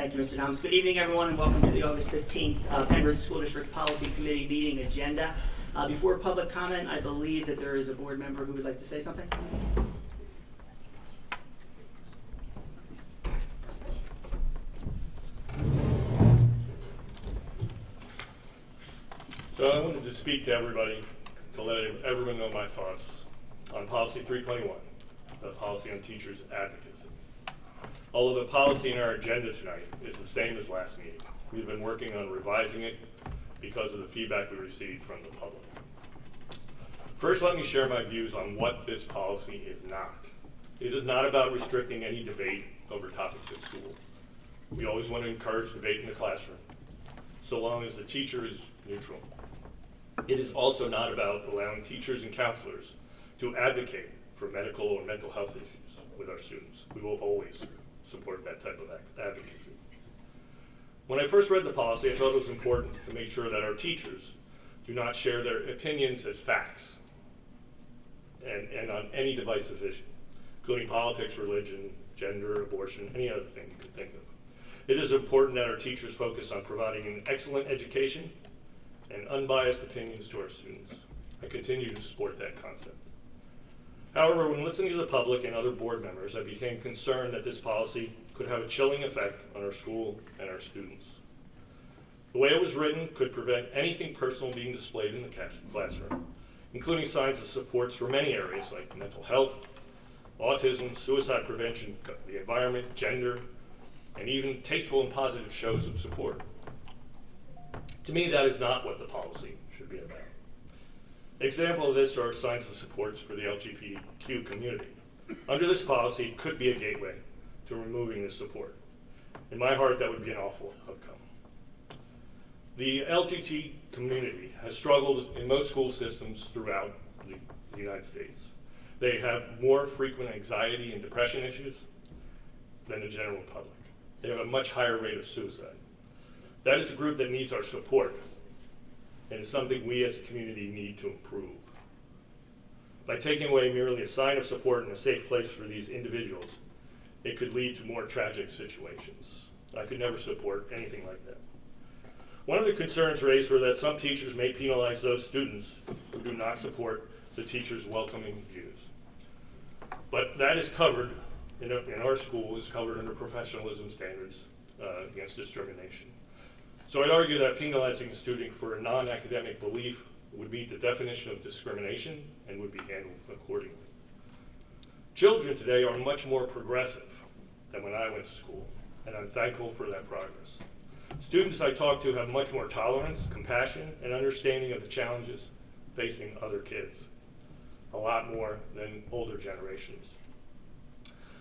Thank you, Mr. Thomas. Good evening, everyone, and welcome to the August 15th Penn School District Policy Committee meeting agenda. Before public comment, I believe that there is a board member who would like to say something. So I wanted to speak to everybody to let everyone know my thoughts on Policy 321, the policy on teachers' advocacy. Although the policy in our agenda tonight is the same as last meeting, we've been working on revising it because of the feedback we received from the public. First, let me share my views on what this policy is not. It is not about restricting any debate over topics at school. We always want to encourage debate in the classroom, so long as the teacher is neutral. It is also not about allowing teachers and counselors to advocate for medical or mental health issues with our students. We will always support that type of advocacy. When I first read the policy, I thought it was important to make sure that our teachers do not share their opinions as facts and on any divisive issue, including politics, religion, gender, abortion, any other thing you can think of. It is important that our teachers focus on providing an excellent education and unbiased opinions to our students. I continue to support that concept. However, when listening to the public and other board members, I became concerned that this policy could have a chilling effect on our school and our students. The way it was written could prevent anything personal being displayed in the classroom, including signs of supports for many areas like mental health, autism, suicide prevention, the environment, gender, and even tasteful and positive shows of support. To me, that is not what the policy should be about. Example of this are signs of supports for the LGBTQ community. Under this policy, it could be a gateway to removing this support. In my heart, that would be an awful outcome. The LGBT community has struggled in most school systems throughout the United States. They have more frequent anxiety and depression issues than the general public. They have a much higher rate of suicide. That is a group that needs our support, and it's something we as a community need to improve. By taking away merely a sign of support and a safe place for these individuals, it could lead to more tragic situations. I could never support anything like that. One of the concerns raised were that some teachers may penalize those students who do not support the teacher's welcoming views. But that is covered, in our school, is covered under professionalism standards against discrimination. So I'd argue that penalizing a student for a non-academic belief would meet the definition of discrimination and would be handled accordingly. Children today are much more progressive than when I went to school, and I'm thankful for that progress. Students I talk to have much more tolerance, compassion, and understanding of the challenges facing other kids, a lot more than older generations.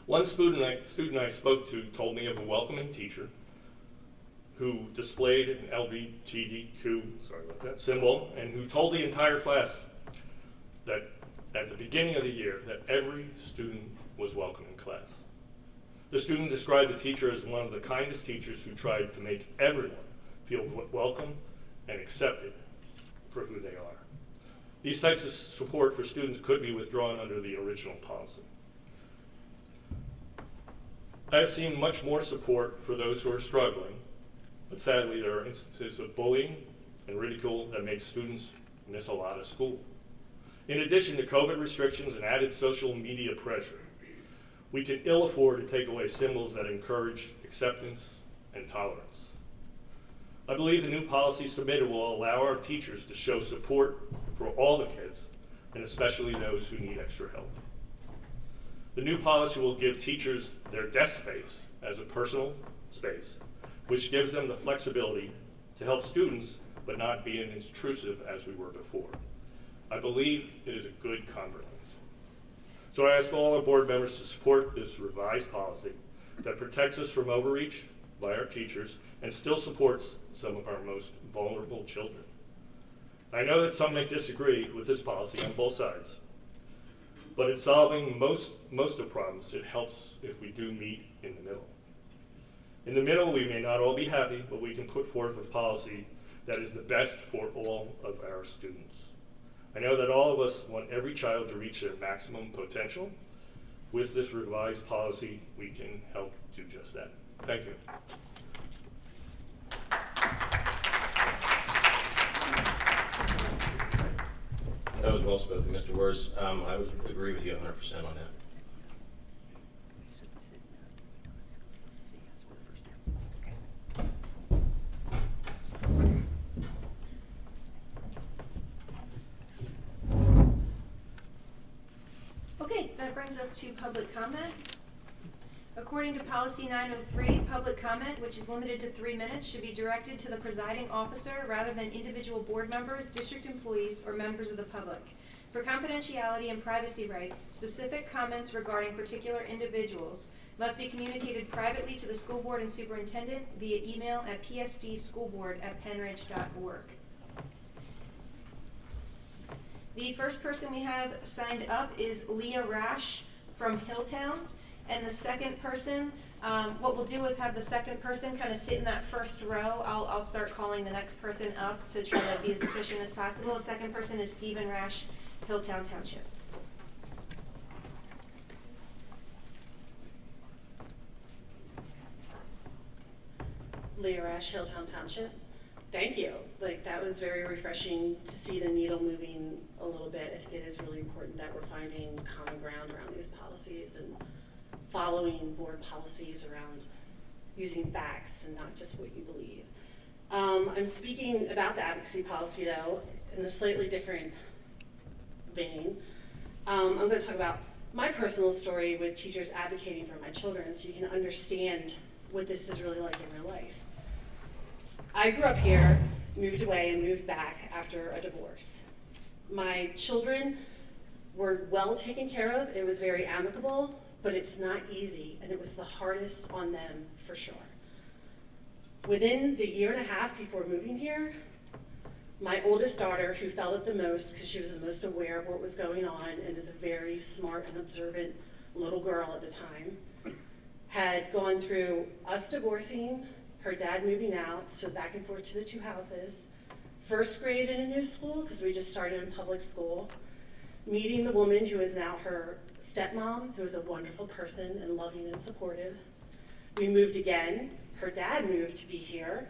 One student I spoke to told me of a welcoming teacher who displayed an LGBTQ symbol, and who told the entire class that at the beginning of the year that every student was welcome in class. The student described the teacher as one of the kindest teachers who tried to make everyone feel welcome and accepted for who they are. These types of support for students could be withdrawn under the original policy. I've seen much more support for those who are struggling, but sadly there are instances of bullying and ridicule that make students miss a lot of school. In addition to COVID restrictions and added social media pressure, we can ill afford to take away symbols that encourage acceptance and tolerance. I believe the new policy submitted will allow our teachers to show support for all the kids, and especially those who need extra help. The new policy will give teachers their desk space as a personal space, which gives them the flexibility to help students but not be as intrusive as we were before. I believe it is a good compromise. So I ask all our board members to support this revised policy that protects us from overreach by our teachers and still supports some of our most vulnerable children. I know that some may disagree with this policy on both sides, but in solving most of the problems, it helps if we do meet in the middle. In the middle, we may not all be happy, but we can put forth a policy that is the best for all of our students. I know that all of us want every child to reach their maximum potential. With this revised policy, we can help do just that. Thank you. That was well spoken, Mr. Wurs. I would agree with you 100% on that. Okay, that brings us to public comment. According to policy 903, public comment, which is limited to 3 minutes, should be directed to the presiding officer rather than individual board members, district employees, or members of the public. For confidentiality and privacy rights, specific comments regarding particular individuals must be communicated privately to the school board and superintendent via email at psdschoolboard@penridge.org. The first person we have signed up is Leah Rash from Hilltown. And the second person, what we'll do is have the second person kind of sit in that first row. I'll start calling the next person up to try to be as efficient as possible. The second person is Stephen Rash, Hilltown Township. Leah Rash, Hilltown Township. Thank you. Like, that was very refreshing to see the needle moving a little bit. I think it is really important that we're finding common ground around these policies and following board policies around using facts and not just what you believe. I'm speaking about the advocacy policy, though, in a slightly different vein. I'm going to talk about my personal story with teachers advocating for my children so you can understand what this is really like in real life. I grew up here, moved away, and moved back after a divorce. My children were well taken care of. It was very amicable, but it's not easy, and it was the hardest on them for sure. Within the year and a half before moving here, my oldest daughter, who felt it the most because she was the most aware of what was going on and is a very smart and observant little girl at the time, had gone through us divorcing, her dad moving out, so back and forth to the two houses, first grade in a new school, because we just started in public school, meeting the woman who is now her stepmom, who is a wonderful person and loving and supportive. We moved again. Her dad moved to be here.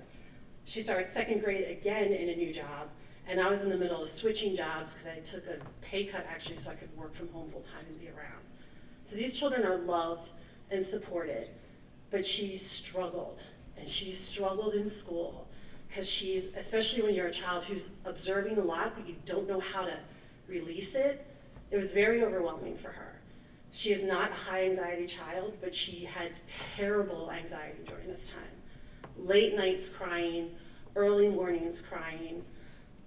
She started second grade again in a new job, and I was in the middle of switching jobs because I took a pay cut actually so I could work from home full time and be around. So these children are loved and supported, but she struggled, and she struggled in school because she's, especially when you're a child who's observing a lot but you don't know how to release it, it was very overwhelming for her. She is not a high anxiety child, but she had terrible anxiety during this time. Late nights crying, early mornings crying.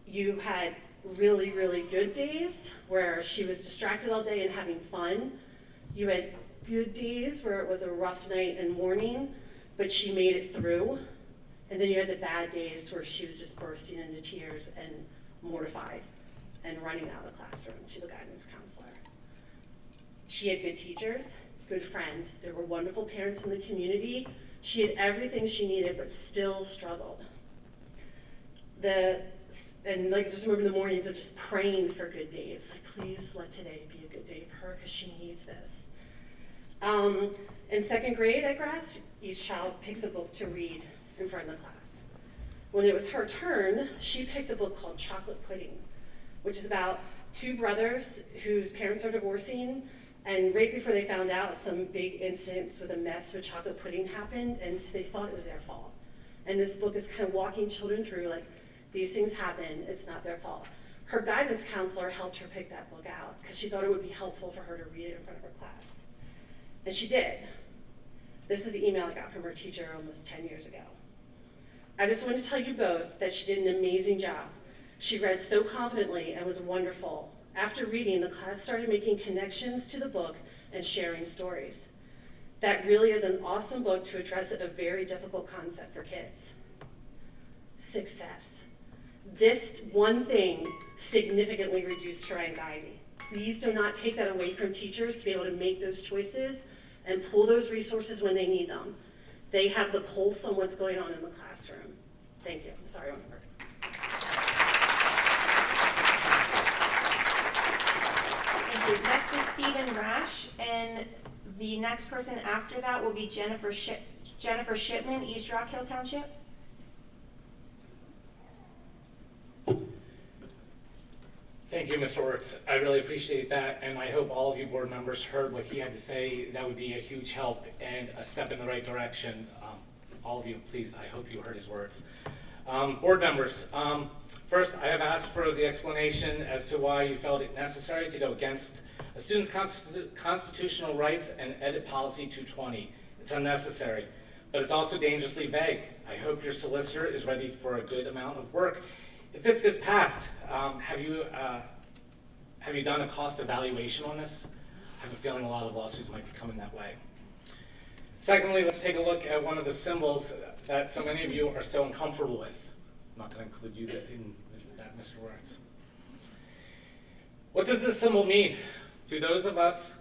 You had really, really good days where she was distracted all day and having fun. You had good days where it was a rough night and morning, but she made it through. And then you had the bad days where she was just bursting into tears and mortified and running out of the classroom to the guidance counselor. She had good teachers, good friends. There were wonderful parents in the community. She had everything she needed, but still struggled. And like just remember the mornings of just praying for good days. Like, please let today be a good day for her because she needs this. In second grade at Grass, each child picks a book to read in front of the class. When it was her turn, she picked a book called Chocolate Pudding, which is about two brothers whose parents are divorcing, and right before they found out, some big incidents with a mess with chocolate pudding happened, and so they thought it was their fault. And this book is kind of walking children through, like, these things happen, it's not their fault. Her guidance counselor helped her pick that book out because she thought it would be helpful for her to read it in front of her class. And she did. This is the email I got from her teacher almost 10 years ago. I just wanted to tell you both that she did an amazing job. She read so confidently and was wonderful. After reading, the class started making connections to the book and sharing stories. That really is an awesome book to address a very difficult concept for kids. Success. This one thing significantly reduced her anxiety. Please do not take that away from teachers to be able to make those choices and pull those resources when they need them. They have the pulse on what's going on in the classroom. Thank you. I'm sorry, Oliver. Thank you. Next is Stephen Rash, and the next person after that will be Jennifer Shipman, East Rock Hill Township. Thank you, Mr. Wertz. I really appreciate that, and I hope all of you board members heard what he had to say. That would be a huge help and a step in the right direction. All of you, please, I hope you heard his words. Board members, first, I have asked for the explanation as to why you felt it necessary to go against a student's constitutional rights and edit policy 220. It's unnecessary, but it's also dangerously vague. I hope your solicitor is ready for a good amount of work. If this gets passed, have you done a cost evaluation on this? I have a feeling a lot of lawsuits might be coming that way. Secondly, let's take a look at one of the symbols that so many of you are so uncomfortable with. I'm not going to include you in that, Mr. Wertz. What does this symbol mean? To those of us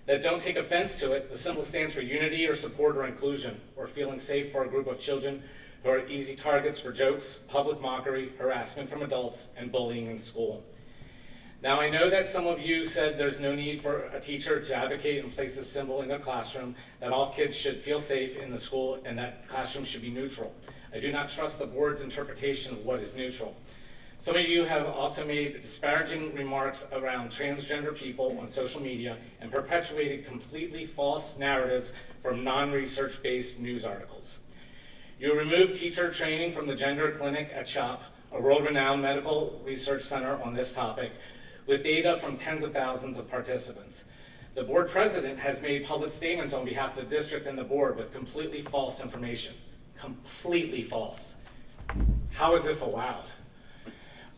that don't take offense to it, the symbol stands for unity or support or inclusion, or feeling safe for a group of children who are easy targets for jokes, public mockery, harassment from adults, and bullying in school. Now, I know that some of you said there's no need for a teacher to advocate and place this symbol in their classroom, that all kids should feel safe in the school, and that classrooms should be neutral. I do not trust the board's interpretation of what is neutral. Some of you have also made disparaging remarks around transgender people on social media and perpetuated completely false narratives from non-research based news articles. You removed teacher training from the gender clinic at CHOP, a world-renowned medical research center on this topic, with data from tens of thousands of participants. The board president has made public statements on behalf of the district and the board with completely false information. Completely false. How is this allowed?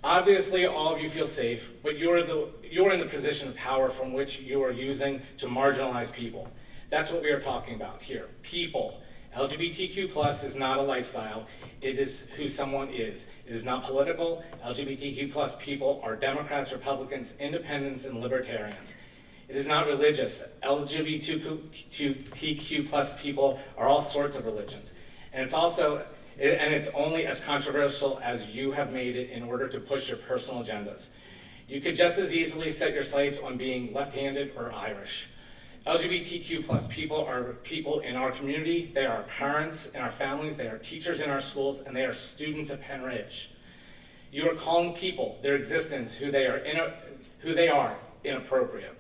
Obviously, all of you feel safe, but you're in the position of power from which you are using to marginalize people. That's what we are talking about here. People. LGBTQ plus is not a lifestyle. It is who someone is. It is not political. LGBTQ plus people are Democrats, Republicans, independents, and libertarians. It is not religious. LGBTQ plus people are all sorts of religions. And it's only as controversial as you have made it in order to push your personal agendas. You could just as easily set your sights on being left-handed or Irish. LGBTQ plus people are people in our community. They are our parents in our families. They are teachers in our schools, and they are students at Penn Ridge. You are calling people, their existence, who they are inappropriate.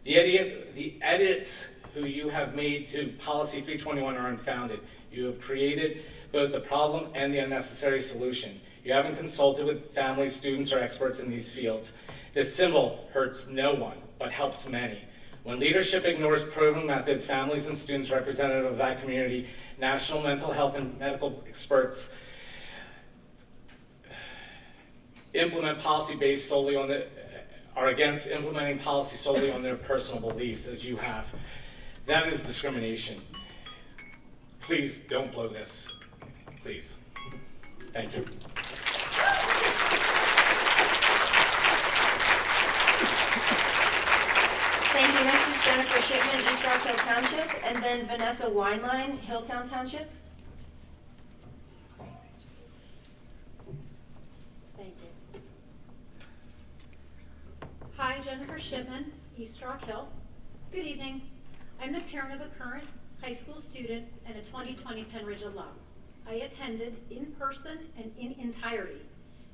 The edits who you have made to Policy 321 are unfounded. You have created both the problem and the unnecessary solution. You haven't consulted with families, students, or experts in these fields. This symbol hurts no one, but helps many. When leadership ignores proven methods, families and students representative of that community, national mental health and medical experts are against implementing policy solely on their personal beliefs, as you have. That is discrimination. Please don't blow this. Please. Thank you. Thank you. Next is Jennifer Shipman, East Rockville Township, and then Vanessa Wineline, Hilltown Township. Thank you. Hi, Jennifer Shipman, East Rock Hill. Good evening. I'm the parent of a current high school student and a 2020 Penn Ridge alum. I attended in person and in entirety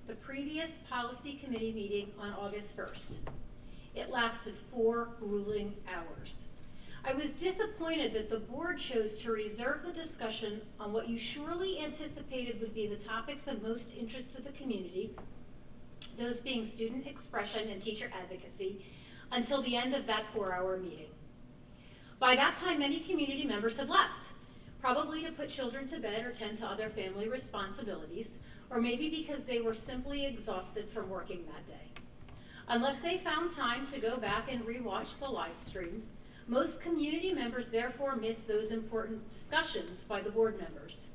the previous policy committee meeting on August 1st. It lasted 4 grueling hours. I was disappointed that the board chose to reserve the discussion on what you surely anticipated would be the topics of most interest to the community, those being student expression and teacher advocacy, until the end of that 4-hour meeting. By that time, many community members had left, probably to put children to bed or tend to other family responsibilities, or maybe because they were simply exhausted from working that day. Unless they found time to go back and rewatch the live stream, most community members therefore miss those important discussions by the board members.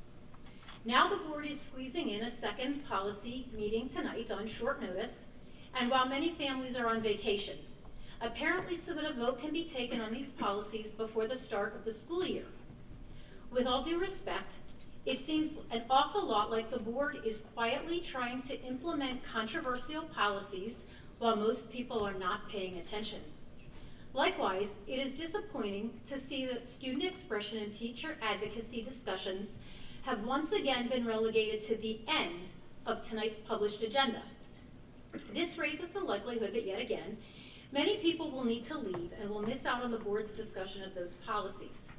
Now the board is squeezing in a second policy meeting tonight on short notice, and while many families are on vacation, apparently so that a vote can be taken on these policies before the start of the school year. With all due respect, it seems an awful lot like the board is quietly trying to implement controversial policies while most people are not paying attention. Likewise, it is disappointing to see that student expression and teacher advocacy discussions have once again been relegated to the end of tonight's published agenda. This raises the likelihood that, yet again, many people will need to leave and will miss out on the board's discussion of those policies.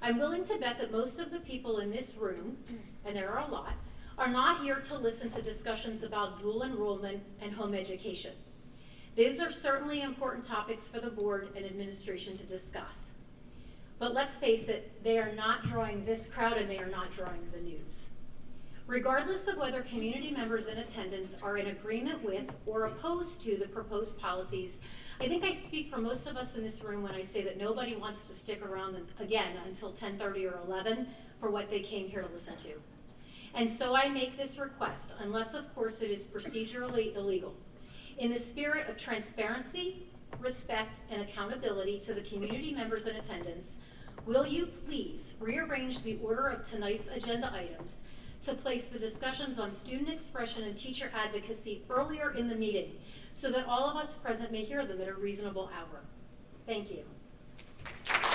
I'm willing to bet that most of the people in this room, and there are a lot, are not here to listen to discussions about dual enrollment and home education. These are certainly important topics for the board and administration to discuss. But let's face it, they are not drawing this crowd and they are not drawing the news. Regardless of whether community members in attendance are in agreement with or opposed to the proposed policies, I think I speak for most of us in this room when I say that nobody wants to stick around again until 10:30 or 11 for what they came here to listen to. And so I make this request, unless of course it is procedurally illegal. In the spirit of transparency, respect, and accountability to the community members in attendance, will you please rearrange the order of tonight's agenda items to place the discussions on student expression and teacher advocacy earlier in the meeting so that all of us present may hear them at a reasonable hour? Thank you. Thank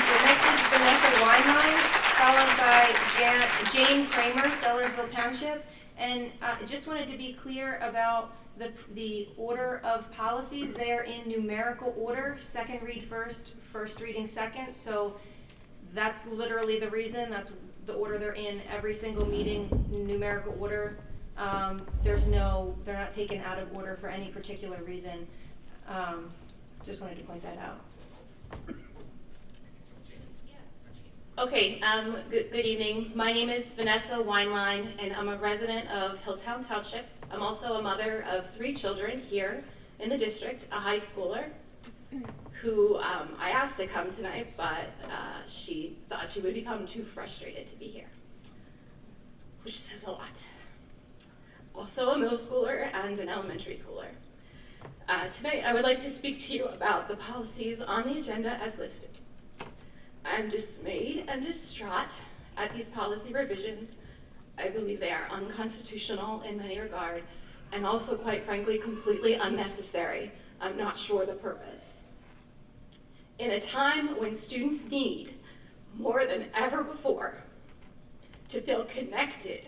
you. Next is Vanessa Weinlein, followed by Jane Kramer, Sellersville Township. And I just wanted to be clear about the order of policies. They are in numerical order, second read first, first reading second. So that's literally the reason. That's the order they're in every single meeting, numerical order. They're not taken out of order for any particular reason. Just wanted to point that out. Okay, good evening. My name is Vanessa Weinlein, and I'm a resident of Hilltown Township. I'm also a mother of 3 children here in the district, a high schooler, who I asked to come tonight, but she thought she would become too frustrated to be here, which says a lot. Also a middle schooler and an elementary schooler. Tonight, I would like to speak to you about the policies on the agenda as listed. I'm dismayed and distraught at these policy revisions. I believe they are unconstitutional in many regards, and also, quite frankly, completely unnecessary. I'm not sure the purpose. In a time when students need, more than ever before, to feel connected,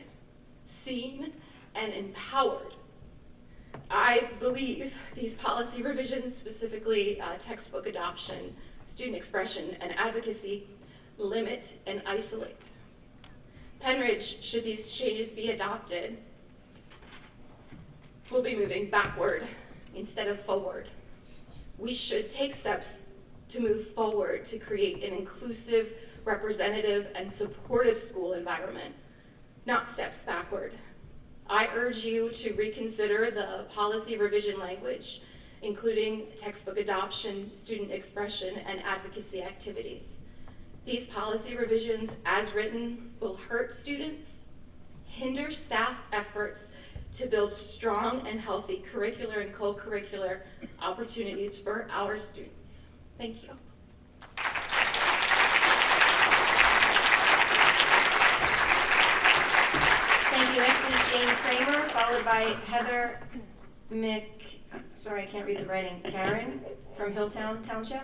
seen, and empowered, I believe these policy revisions, specifically textbook adoption, student expression, and advocacy, limit and isolate. Penridge, should these changes be adopted, will be moving backward instead of forward. We should take steps to move forward to create an inclusive, representative, and supportive school environment, not steps backward. I urge you to reconsider the policy revision language, including textbook adoption, student expression, and advocacy activities. These policy revisions, as written, will hurt students, hinder staff efforts to build strong and healthy curricular and co-curricular opportunities for our students. Thank you. Thank you. Next is Jane Kramer, followed by Heather sorry, I can't read the writing. Karen from Hilltown Township.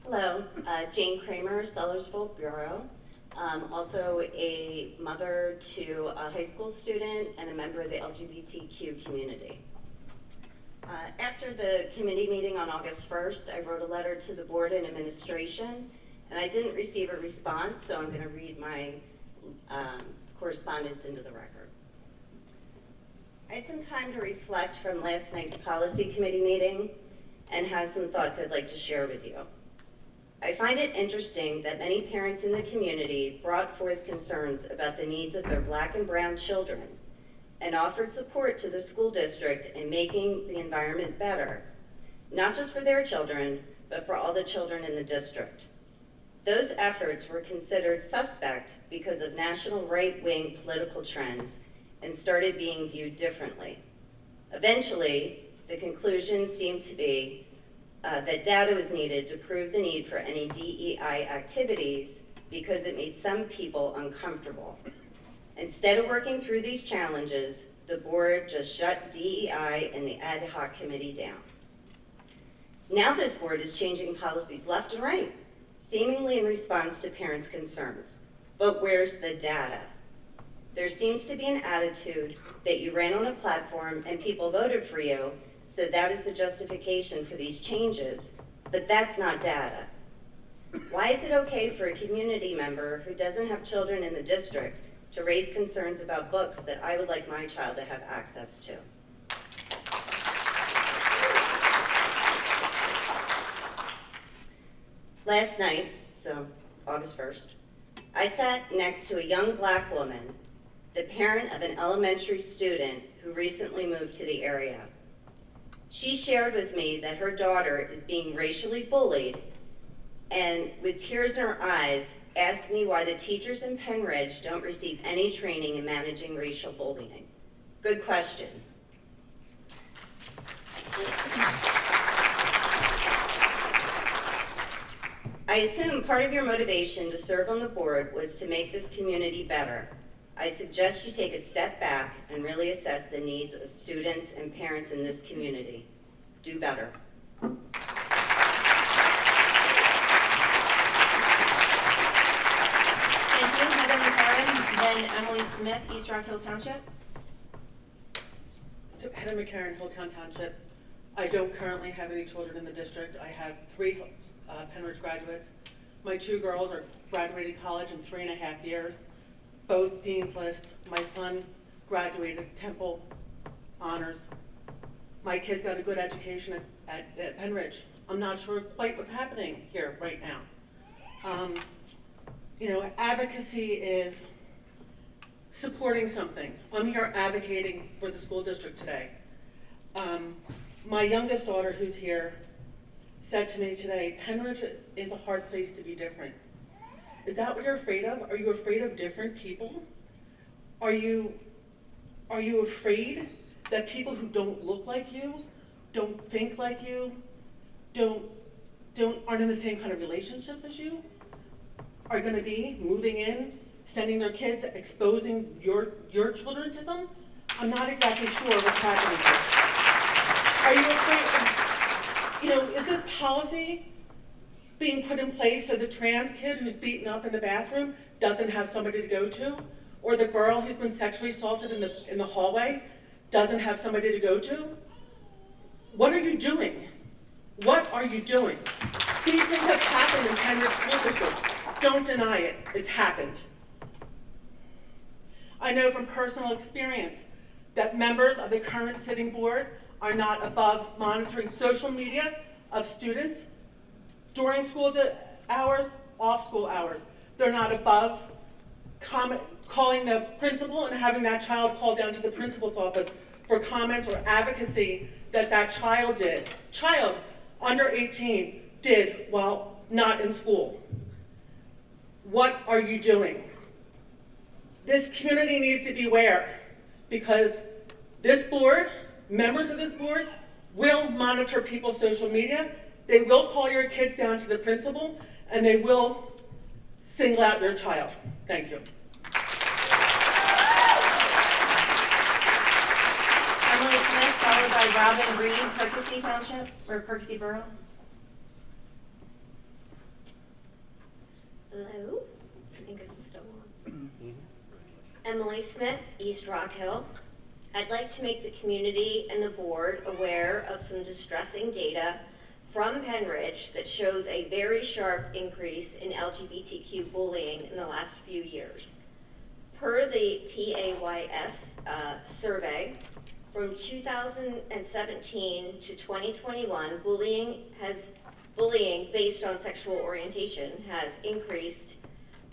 Hello, Jane Kramer, Sellersville Bureau. Also a mother to a high school student and a member of the LGBTQ community. After the committee meeting on August 1st, I wrote a letter to the board and administration, and I didn't receive a response, so I'm going to read my correspondence into the record. I had some time to reflect from last night's policy committee meeting and have some thoughts I'd like to share with you. I find it interesting that many parents in the community brought forth concerns about the needs of their Black and brown children and offered support to the school district in making the environment better, not just for their children, but for all the children in the district. Those efforts were considered suspect because of national right-wing political trends and started being viewed differently. Eventually, the conclusion seemed to be that data was needed to prove the need for any DEI activities because it made some people uncomfortable. Instead of working through these challenges, the board just shut DEI and the ad hoc committee down. Now this board is changing policies left and right, seemingly in response to parents' concerns, But where's the data? There seems to be an attitude that you ran on a platform and people voted for you, so that is the justification for these changes, but that's not data. Why is it okay for a community member who doesn't have children in the district to raise concerns about books that I would like my child to have access to? Last night, so August 1st, I sat next to a young black woman, the parent of an elementary student who recently moved to the area. She shared with me that her daughter is being racially bullied, and with tears in her eyes, asked me why the teachers in Penridge don't receive any training in managing racial bullying. Good question. I assume part of your motivation to serve on the board was to make this community better. I suggest you take a step back and really assess the needs of students and parents in this community. Do better. Thank you, Heather McCarron, then Emily Smith, East Rock Hill Township. So Heather McCarron, Hilltown Township. I don't currently have any children in the district. I have 3 Penridge graduates. My 2 girls are graduating college in 3.5 years, both Dean's List. My son graduated Temple Honors. My kids got a good education at Penridge. I'm not sure quite what's happening here right now. Advocacy is supporting something. I'm here advocating for the school district today. My youngest daughter, who's here, said to me today, Penridge is a hard place to be different. Is that what you're afraid of? Are you afraid of different people? Are you afraid that people who don't look like you, don't think like you, aren't in the same kind of relationships as you, are going to be moving in, sending their kids, exposing your children to them? I'm not exactly sure what's happening here. Are you afraid, is this policy being put in place so the trans kid who's beaten up in the bathroom doesn't have somebody to go to? Or the girl who's been sexually assaulted in the hallway doesn't have somebody to go to? What are you doing? What are you doing? These things have happened in Penridge School District. Don't deny it. It's happened. I know from personal experience that members of the current sitting board are not above monitoring social media of students during school hours, off school hours. They're not above calling the principal and having that child called down to the principal's office for comments or advocacy that child under 18 did while not in school. What are you doing? This community needs to beware, because this board, members of this board, will monitor people's social media. They will call your kids down to the principal, and they will single out your child. Thank you. Emily Smith, followed by Robin Reed, Percy Township, or Percy Borough. Hello, I think this is still on. Emily Smith, East Rock Hill. I'd like to make the community and the board aware of some distressing data from Penridge that shows a very sharp increase in LGBTQ bullying in the last few years. Per the PAYS survey, from 2017 to 2021, bullying based on sexual orientation has increased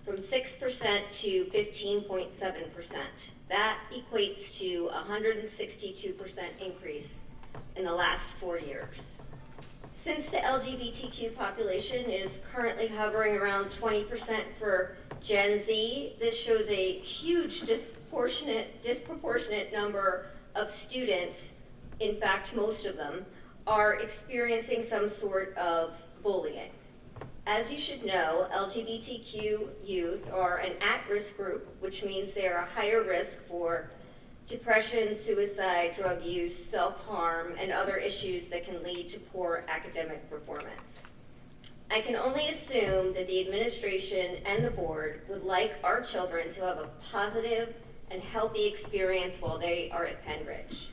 from 6% to 15.7%. That equates to a 162% increase in the last 4 years. Since the LGBTQ population is currently hovering around 20% for Gen Z, this shows a huge disproportionate number of students, in fact most of them, are experiencing some sort of bullying. As you should know, LGBTQ youth are an at-risk group, which means they are a higher risk for depression, suicide, drug use, self-harm, and other issues that can lead to poor academic performance. I can only assume that the administration and the board would like our children to have a positive and healthy experience while they are at Penn Ridge.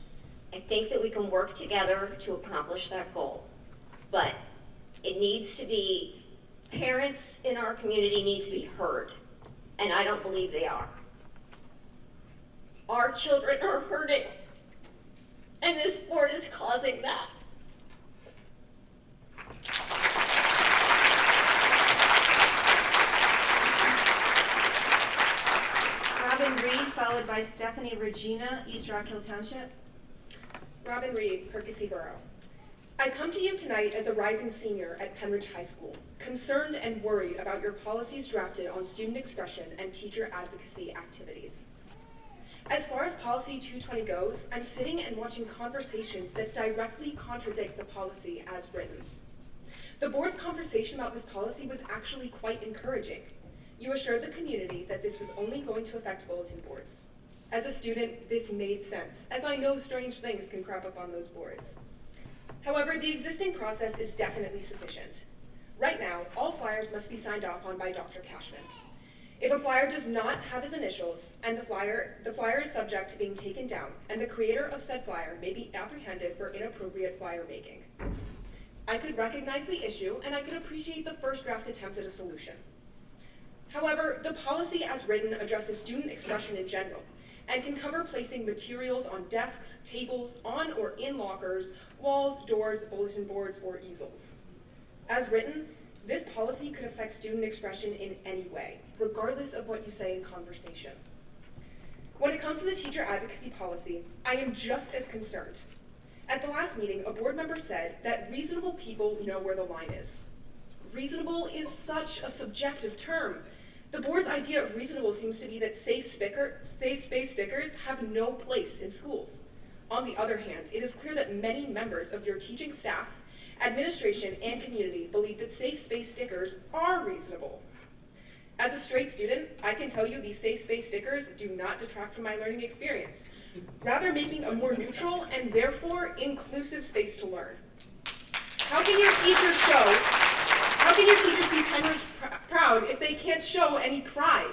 I think that we can work together to accomplish that goal, but it needs to be, parents in our community need to be heard, and I don't believe they are. Our children are hurting, and this board is causing that. Robin Reed, followed by Stephanie Regina, East Rock Hill Township. Robin Reed, Percy Borough. I come to you tonight as a rising senior at Penridge High School, concerned and worried about your policies drafted on student expression and teacher advocacy activities. As far as Policy 220 goes, I'm sitting and watching conversations that directly contradict the policy as written. The board's conversation about this policy was actually quite encouraging. You assured the community that this was only going to affect bulletin boards. As a student, this made sense, as I know strange things can crop up on those boards. However, the existing process is definitely sufficient. Right now, all flyers must be signed off on by Dr. Cashman. If a flyer does not have his initials, and the flyer is subject to being taken down, and the creator of said flyer may be apprehended for inappropriate flyer making. I could recognize the issue, and I could appreciate the first draft attempt at a solution. However, the policy as written addresses student expression in general, and can cover placing materials on desks, tables, on or in lockers, walls, doors, bulletin boards, or easels. As written, this policy could affect student expression in any way, regardless of what you say in conversation. When it comes to the teacher advocacy policy, I am just as concerned. At the last meeting, a board member said that reasonable people know where the line is. Reasonable is such a subjective term. The board's idea of reasonable seems to be that safe space stickers have no place in schools. On the other hand, it is clear that many members of your teaching staff, administration, and community believe that safe space stickers are reasonable. As a straight student, I can tell you these safe space stickers do not detract from my learning experience, rather making a more neutral and therefore inclusive space to learn. How can your teachers be Penridge proud if they can't show any pride?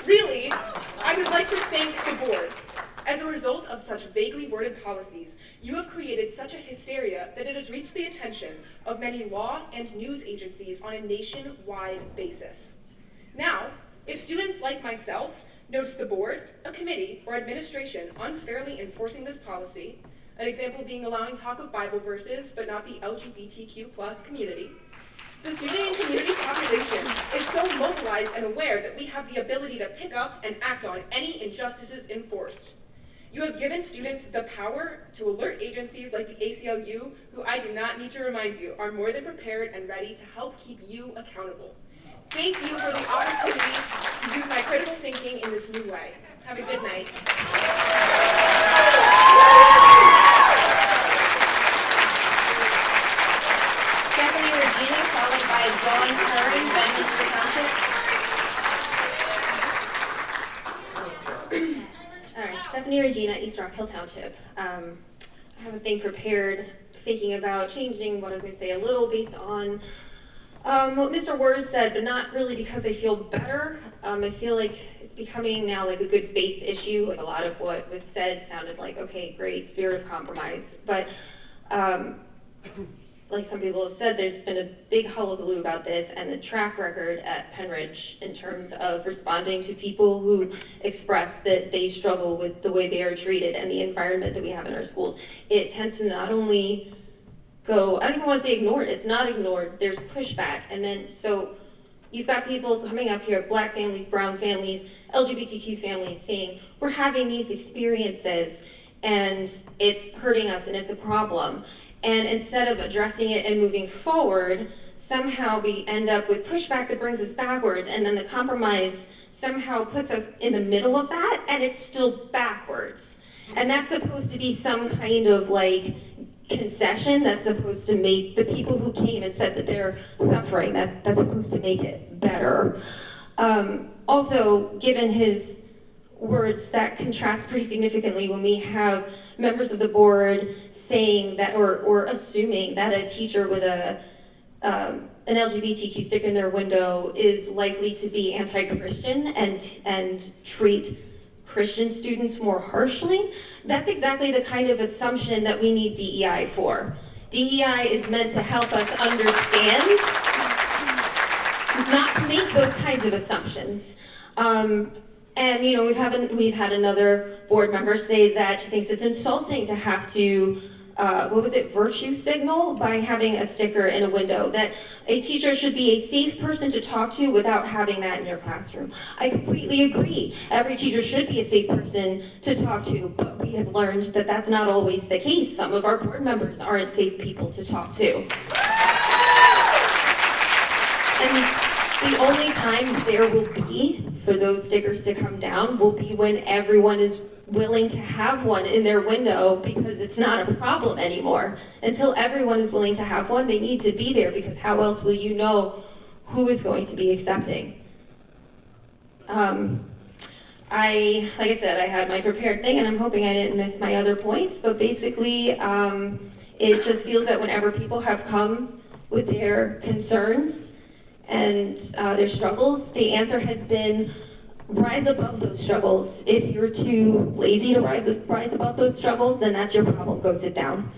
Really, I would like to thank the board. As a result of such vaguely worded policies, you have created such a hysteria that it has reached the attention of many law and news agencies on a nationwide basis. Now, if students like myself notice the board, a committee, or administration unfairly enforcing this policy, an example being allowing talk of Bible verses, but not the LGBTQ+ community, the student and community population is so mobilized and aware that we have the ability to pick up and act on any injustices enforced. You have given students the power to alert agencies like the ACLU, who I do not need to remind you are more than prepared and ready to help keep you accountable. Thank you for the opportunity to use my critical thinking in this new way. Have a good night. Stephanie Regina, followed by Dawn Curry, Bedminster Township. All right, Stephanie Regina, East Rock Hill Township. I have a thing prepared, thinking about changing what I was going to say a little based on what Mr. Wurz said, but not really because I feel better. I feel like it's becoming now like a good faith issue. Like a lot of what was said sounded like, okay, great, spirit of compromise. But like some people have said, there's been a big hullabaloo about this, and the track record at Penridge in terms of responding to people who express that they struggle with the way they are treated and the environment that we have in our schools, it tends to not only go, I don't even want to say ignored, it's not ignored, there's pushback. And then, so you've got people coming up here, black families, brown families, LGBTQ families, saying, we're having these experiences and it's hurting us and it's a problem. And instead of addressing it and moving forward, somehow we end up with pushback that brings us backwards, and then the compromise somehow puts us in the middle of that, and it's still backwards. And that's supposed to be some kind of like concession that's supposed to make the people who came and said that they're suffering, that's supposed to make it better. Also, given his words, that contrasts pretty significantly when we have members of the board saying that, or assuming that a teacher with a an LGBTQ sticker in their window is likely to be anti-Christian and treat Christian students more harshly, that's exactly the kind of assumption that we need DEI for. DEI is meant to help us understand, not to make those kinds of assumptions. And you know, we've had another board member say that she thinks it's insulting to have to, virtue signal by having a sticker in a window, that a teacher should be a safe person to talk to without having that in your classroom. I completely agree. Every teacher should be a safe person to talk to, but we have learned that that's not always the case. Some of our board members aren't safe people to talk to. And the only time there will be for those stickers to come down will be when everyone is willing to have one in their window, because it's not a problem anymore. Until everyone is willing to have one, they need to be there, because how else will you know who is going to be accepting? Like I said, I had my prepared thing, and I'm hoping I didn't miss my other points, but basically, it just feels that whenever people have come with their concerns and their struggles, the answer has been rise above those struggles. If you're too lazy to rise above those struggles, then that's your problem. Go sit down.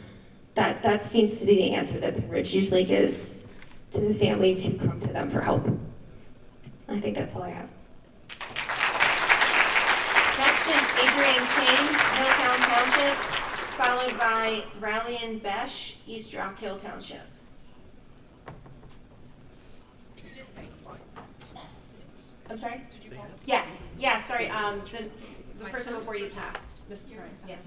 That seems to be the answer that Penridge usually gives to the families who come to them for help. I think that's all I have. Next is Adrian King, Hilltown Township, followed by Rallian Besh, East Rock Hill Township. I'm sorry? Did you call? Yes, sorry, the person before you passed, Mrs. Curran, yeah.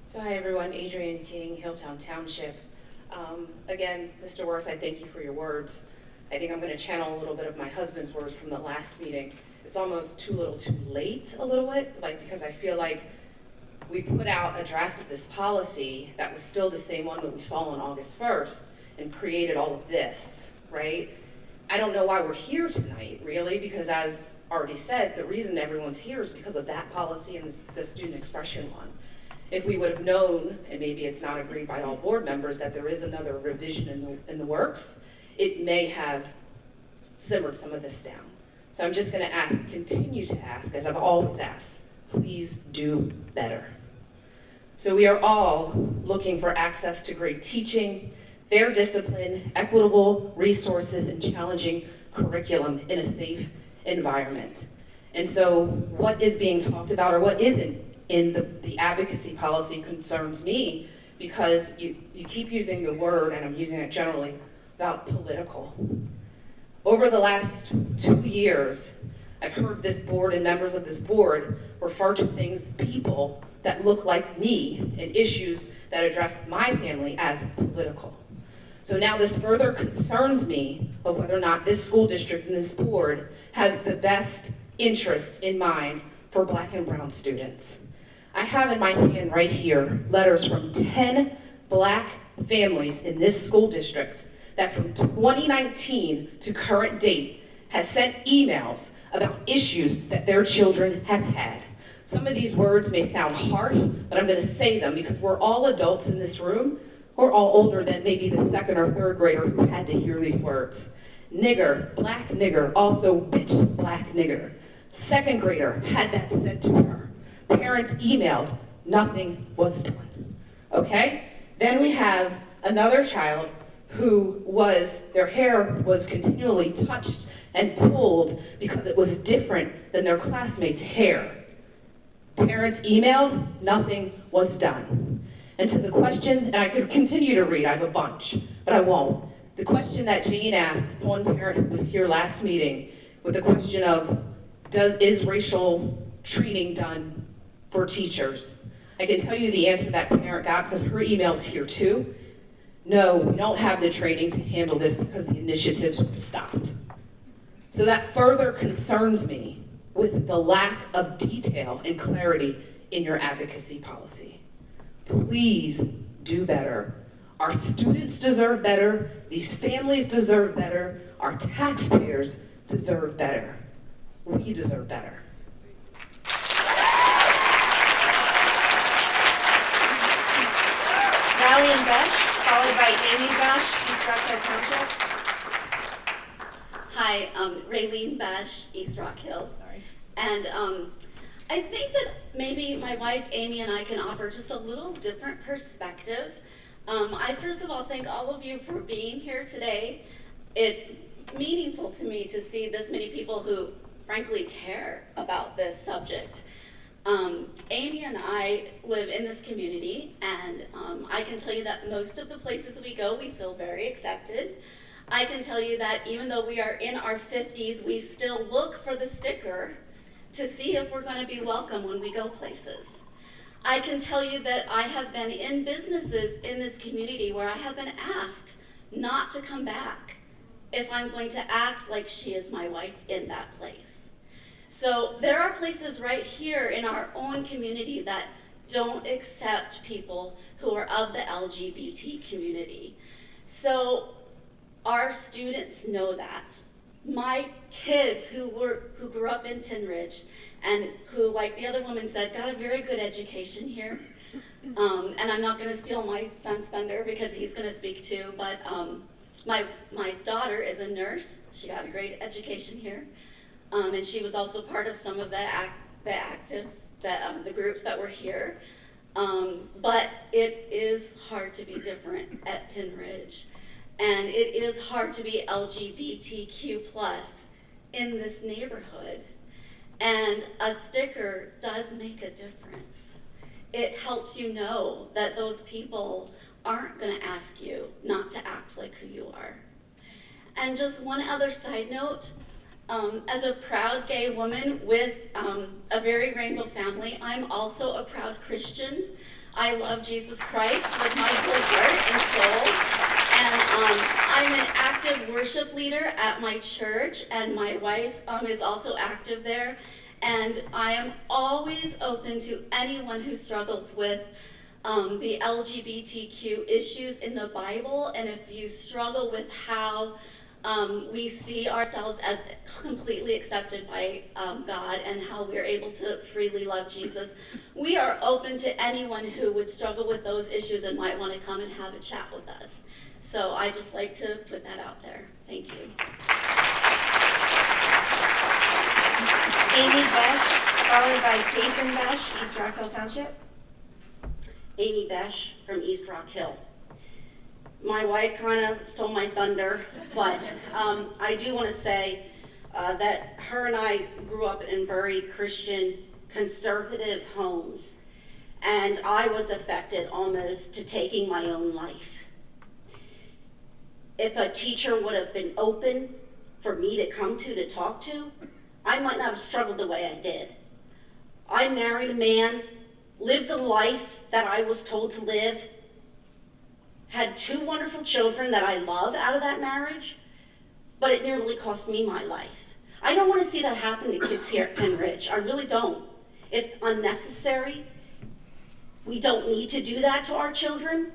So hi everyone, Adrian King, Hilltown Township. Again, Mr. Worse, I thank you for your words. I think I'm going to channel a little bit of my husband's words from the last meeting. It's almost too little too late a little bit, because I feel like we put out a draft of this policy that was still the same one that we saw on August 1st and created all of this, right? I don't know why we're here tonight, really, because as already said, the reason everyone's here is because of that policy and the student expression one. If we would have known, and maybe it's not agreed by all board members, that there is another revision in the works, it may have simmered some of this down. So I'm just gonna continue to ask, as I've always asked, please do better. So we are all looking for access to great teaching, fair discipline, equitable resources, and challenging curriculum in a safe environment. And so what is being talked about or what isn't in the advocacy policy concerns me, because you keep using the word, and I'm using it generally, about political. Over the last 2 years, I've heard this board and members of this board refer to things, people that look like me, and issues that address my family as political. So now this further concerns me of whether or not this school district and this board has the best interest in mind for Black and brown students. I have in my hand right here letters from 10 Black families in this school district that from 2019 to current date has sent emails about issues that their children have had. Some of these words may sound harsh, but I'm going to say them because we're all adults in this room. We're all older than maybe the second or third grader who had to hear these words. Nigger, black nigger, also bitch, black nigger. Second grader had that said to her. Parents emailed, nothing was done. Okay? Then we have another child who their hair was continually touched and pulled because it was different than their classmates' hair. Parents emailed, nothing was done. And to the question, and I could continue to read, I have a bunch, but I won't. The question that Jane asked, one parent who was here last meeting, with the question of, is racial training done for teachers? I can tell you the answer that parent got because her email's here too. No, we don't have the training to handle this because the initiatives were stopped. So that further concerns me with the lack of detail and clarity in your advocacy policy. Please do better. Our students deserve better, these families deserve better, our taxpayers deserve better. We deserve better. Ellian Besh, followed by Amy Besh, East Rock Hill Township. Hi, Raylene Besh, East Rock Hill. Sorry. And I think that maybe my wife Amy and I can offer just a little different perspective. I first of all thank all of you for being here today. It's meaningful to me to see this many people who frankly care about this subject. Amy and I live in this community, and I can tell you that most of the places we go, we feel very accepted. I can tell you that even though we are in our 50s, we still look for the sticker to see if we're going to be welcome when we go places. I can tell you that I have been in businesses in this community where I have been asked not to come back if I'm going to act like she is my wife in that place. So there are places right here in our own community that don't accept people who are of the LGBT community. So our students know that. My kids who grew up in Penridge and who, like the other woman said, got a very good education here. And I'm not going to steal my son's thunder because he's going to speak too, but my daughter is a nurse. She got a great education here. And she was also part of some of the actives, the groups that were here. But it is hard to be different at Penridge. And it is hard to be LGBTQ+ in this neighborhood. And a sticker does make a difference. It helps you know that those people aren't going to ask you not to act like who you are. And just one other side note, as a proud gay woman with a very rainbow family, I'm also a proud Christian. I love Jesus Christ with my whole heart and soul. And I'm an active worship leader at my church, and my wife is also active there. And I am always open to anyone who struggles with the LGBTQ issues in the Bible. And if you struggle with how we see ourselves as completely accepted by God and how we're able to freely love Jesus, we are open to anyone who would struggle with those issues and might want to come and have a chat with us. So I just like to put that out there. Thank you. Amy Besh, followed by Payson Besh, East Rock Hill Township. Amy Besh from East Rock Hill. My wife kind of stole my thunder, but I do want to say that her and I grew up in very Christian, conservative homes, and I was affected almost to taking my own life. If a teacher would have been open for me to come to talk to, I might not have struggled the way I did. I married a man, lived the life that I was told to live, had 2 wonderful children that I love out of that marriage, but it nearly cost me my life. I don't want to see that happen to kids here at Penridge. I really don't. It's unnecessary. We don't need to do that to our children.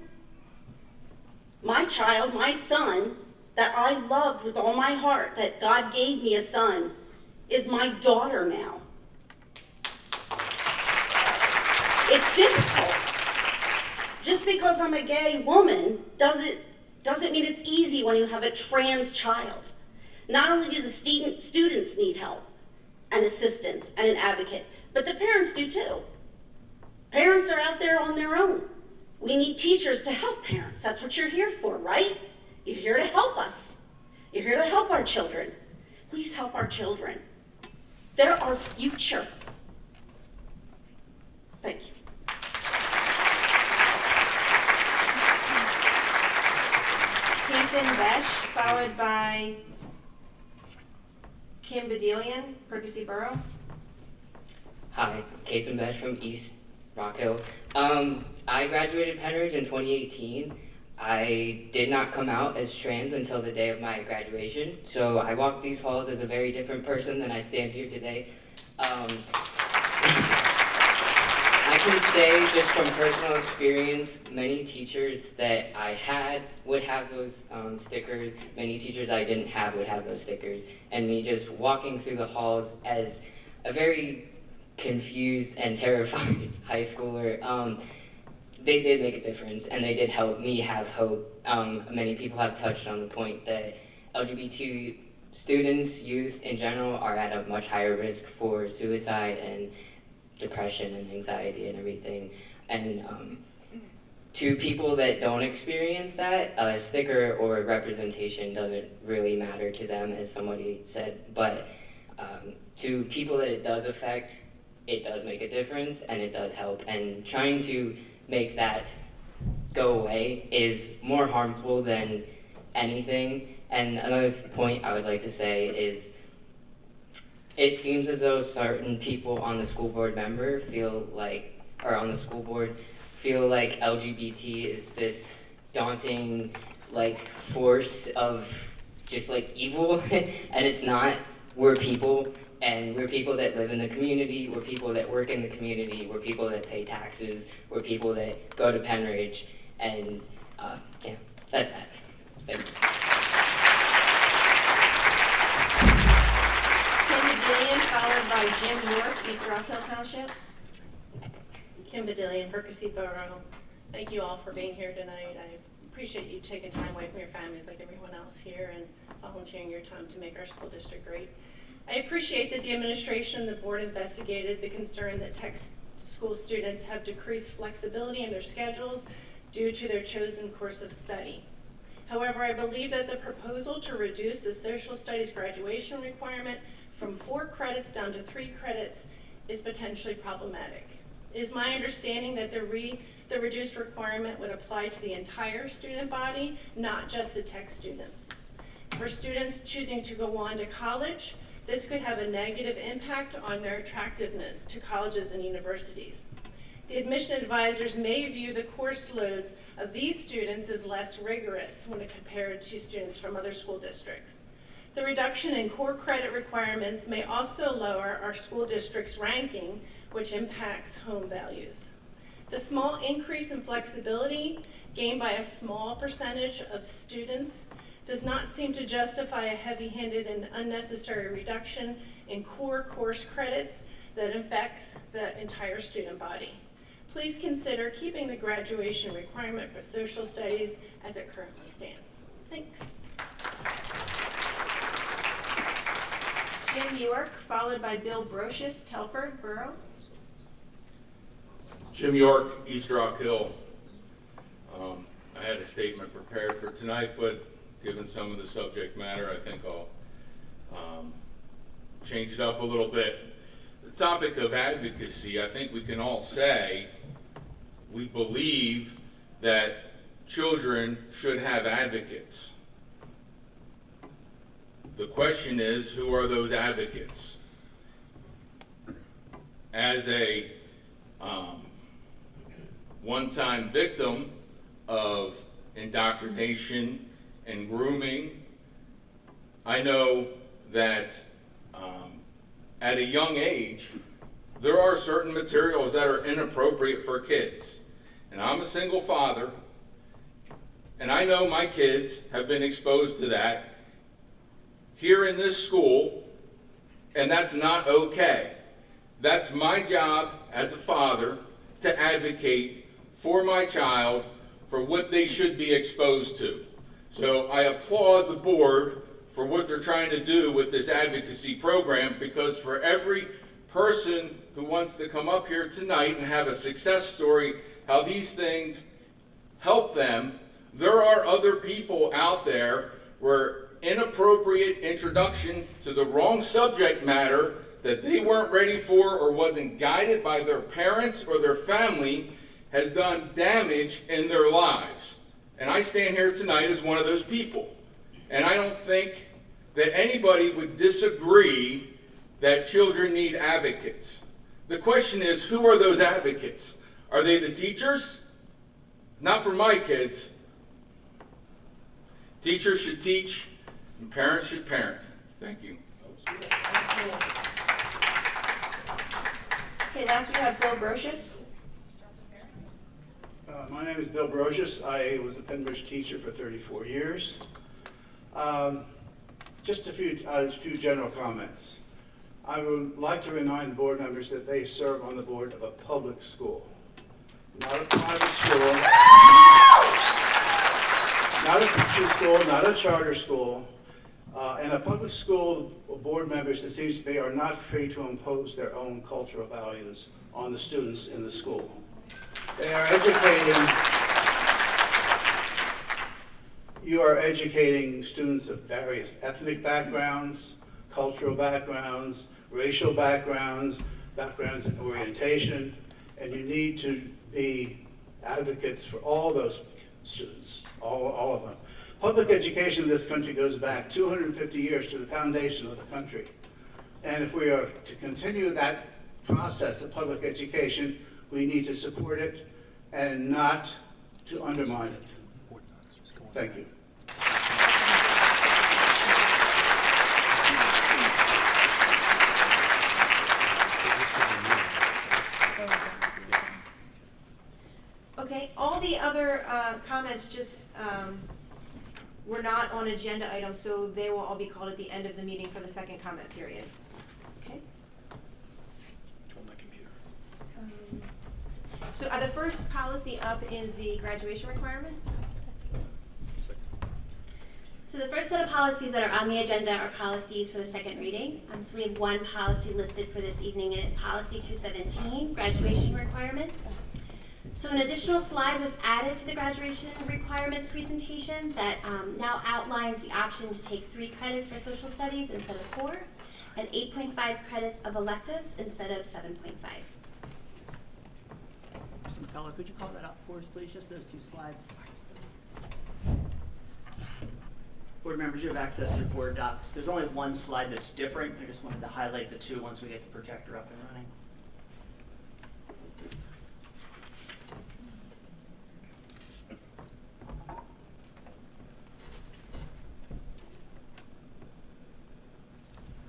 My child, my son, that I loved with all my heart, that God gave me a son, is my daughter now. It's difficult. Just because I'm a gay woman doesn't mean it's easy when you have a trans child. Not only do the students need help and assistance and an advocate, but the parents do too. Parents are out there on their own. We need teachers to help parents. That's what you're here for, right? You're here to help us. You're here to help our children. Please help our children. They're our future. Thank you. Payson Besh, followed by Kim Bedelian, Percy Borough. Hi, Kason Besh from East Rock Hill. I graduated Penridge in 2018. I did not come out as trans until the day of my graduation, so I walk these halls as a very different person than I stand here today. I can say just from personal experience, many teachers that I had would have those stickers, many teachers I didn't have would have those stickers, and me just walking through the halls as a very confused and terrified high schooler, they did make a difference, and they did help me have hope. Many people have touched on the point that LGBT students, youth in general, are at a much higher risk for suicide and depression and anxiety and everything. And to people that don't experience that, a sticker or representation doesn't really matter to them, as somebody said, but to people that it does affect, it does make a difference and it does help. And trying to make that go away is more harmful than anything. And another point I would like to say is, it seems as though certain people on the school board feel like LGBT is this daunting like force of just like evil, and it's not. We're people, and we're people that live in the community, we're people that work in the community, we're people that pay taxes, we're people that go to Penridge, and yeah, that's that. Thanks. Kim Bedillion, followed by Jim York, East Rock Hill Township. Kim Bedillion, Percy Borough. Thank you all for being here tonight. I appreciate you taking time away from your families like everyone else here and volunteering your time to make our school district great. I appreciate that the administration and the board investigated the concern that tech school students have decreased flexibility in their schedules due to their chosen course of study. However, I believe that the proposal to reduce the social studies graduation requirement from 4 credits down to 3 credits is potentially problematic. It is my understanding that the reduced requirement would apply to the entire student body, not just the tech students. For students choosing to go on to college, this could have a negative impact on their attractiveness to colleges and universities. The admission advisors may view the course loads of these students as less rigorous when compared to students from other school districts. The reduction in core credit requirements may also lower our school district's ranking, which impacts home values. The small increase in flexibility gained by a small percentage of students does not seem to justify a heavy-handed and unnecessary reduction in core course credits that affects the entire student body. Please consider keeping the graduation requirement for social studies as it currently stands. Thanks. Jim York, followed by Bill Brocious, Telford Borough. Jim York, East Rock Hill. I had a statement prepared for tonight, but given some of the subject matter, I think I'll change it up a little bit. The topic of advocacy, I think we can all say we believe that children should have advocates. The question is, who are those advocates? As a one-time victim of indoctrination and grooming, I know that at a young age, there are certain materials that are inappropriate for kids. And I'm a single father, and I know my kids have been exposed to that here in this school, and that's not okay. That's my job as a father to advocate for my child for what they should be exposed to. So I applaud the board for what they're trying to do with this advocacy program, because for every person who wants to come up here tonight and have a success story, how these things help them, there are other people out there where inappropriate introduction to the wrong subject matter that they weren't ready for or wasn't guided by their parents or their family has done damage in their lives. And I stand here tonight as one of those people. And I don't think that anybody would disagree that children need advocates. The question is, who are those advocates? Are they the teachers? Not for my kids. Teachers should teach, and parents should parent. Thank you. Okay, last we have Bill Brocious. My name is Bill Brocious. I was a Penridge teacher for 34 years. Just a few general comments. I would like to remind the board members that they serve on the board of a public school. not a private school, not a Christian school, not a charter school, and a public school board members, it seems to me, are not free to impose their own cultural values on the students in the school. They are educating, you are educating students of various ethnic backgrounds, cultural backgrounds, racial backgrounds, backgrounds in orientation, and you need to be advocates for all those students, all of them. Public education in this country goes back 250 years to the foundation of the country. And if we are to continue that process of public education, we need to support it and not to undermine it. Thank you. Okay, all the other comments just were not on agenda items, so they will all be called at the end of the meeting for the second comment period. Okay? So the first policy up is the graduation requirements. So the first set of policies that are on the agenda are policies for the second reading. So we have one policy listed for this evening, and it's policy 217, graduation requirements. So an additional slide was added to the graduation requirements presentation that now outlines the option to take 3 credits for social studies instead of 4, and 8.5 credits of electives instead of 7.5. Mr. McCullough, could you call that up for us, please? Just those 2 slides. Board members, you have access to board docs. There's only one slide that's different. I just wanted to highlight the 2 once we get the projector up and running.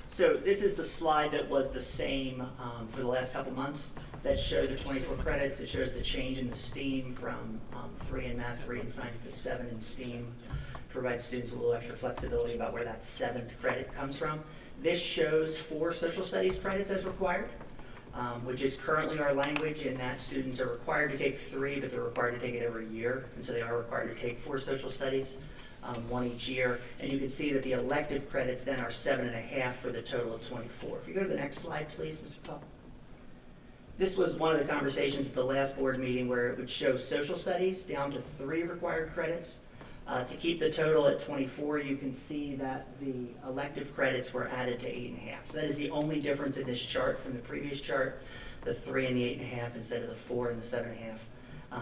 So this is the slide that was the same for the last couple months that showed the 24 credits. It shows the change in the STEAM from 3 in math, 3 in science to 7 in STEAM. Provides students a little extra flexibility about where that 7th credit comes from. This shows 4 social studies credits as required, which is currently our language in that students are required to take 3, but they're required to take it every year. And so they are required to take 4 social studies. 1 each year, and you can see that the elective credits then are 7.5 for the total of 24. If you go to the next slide, please, Mr. Pell. This was one of the conversations at the last board meeting where it would show social studies down to 3 required credits. To keep the total at 24, you can see that the elective credits were added to 8.5. So that is the only difference in this chart from the previous chart, the 3 and the 8.5 instead of the 4 and the 7.5.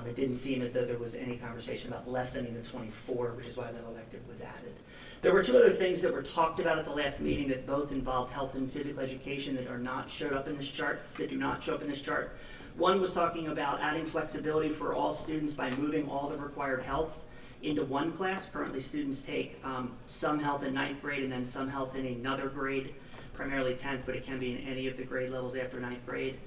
It didn't seem as though there was any conversation about lessening the 24, which is why that elective was added. There were 2 other things that were talked about at the last meeting that both involved health and physical education that are not showed up in this chart, that do not show up in this chart. One was talking about adding flexibility for all students by moving all the required health into one class. Currently, students take some health in 9th grade and then some health in another grade, primarily 10th, but it can be in any of the grade levels after 9th grade.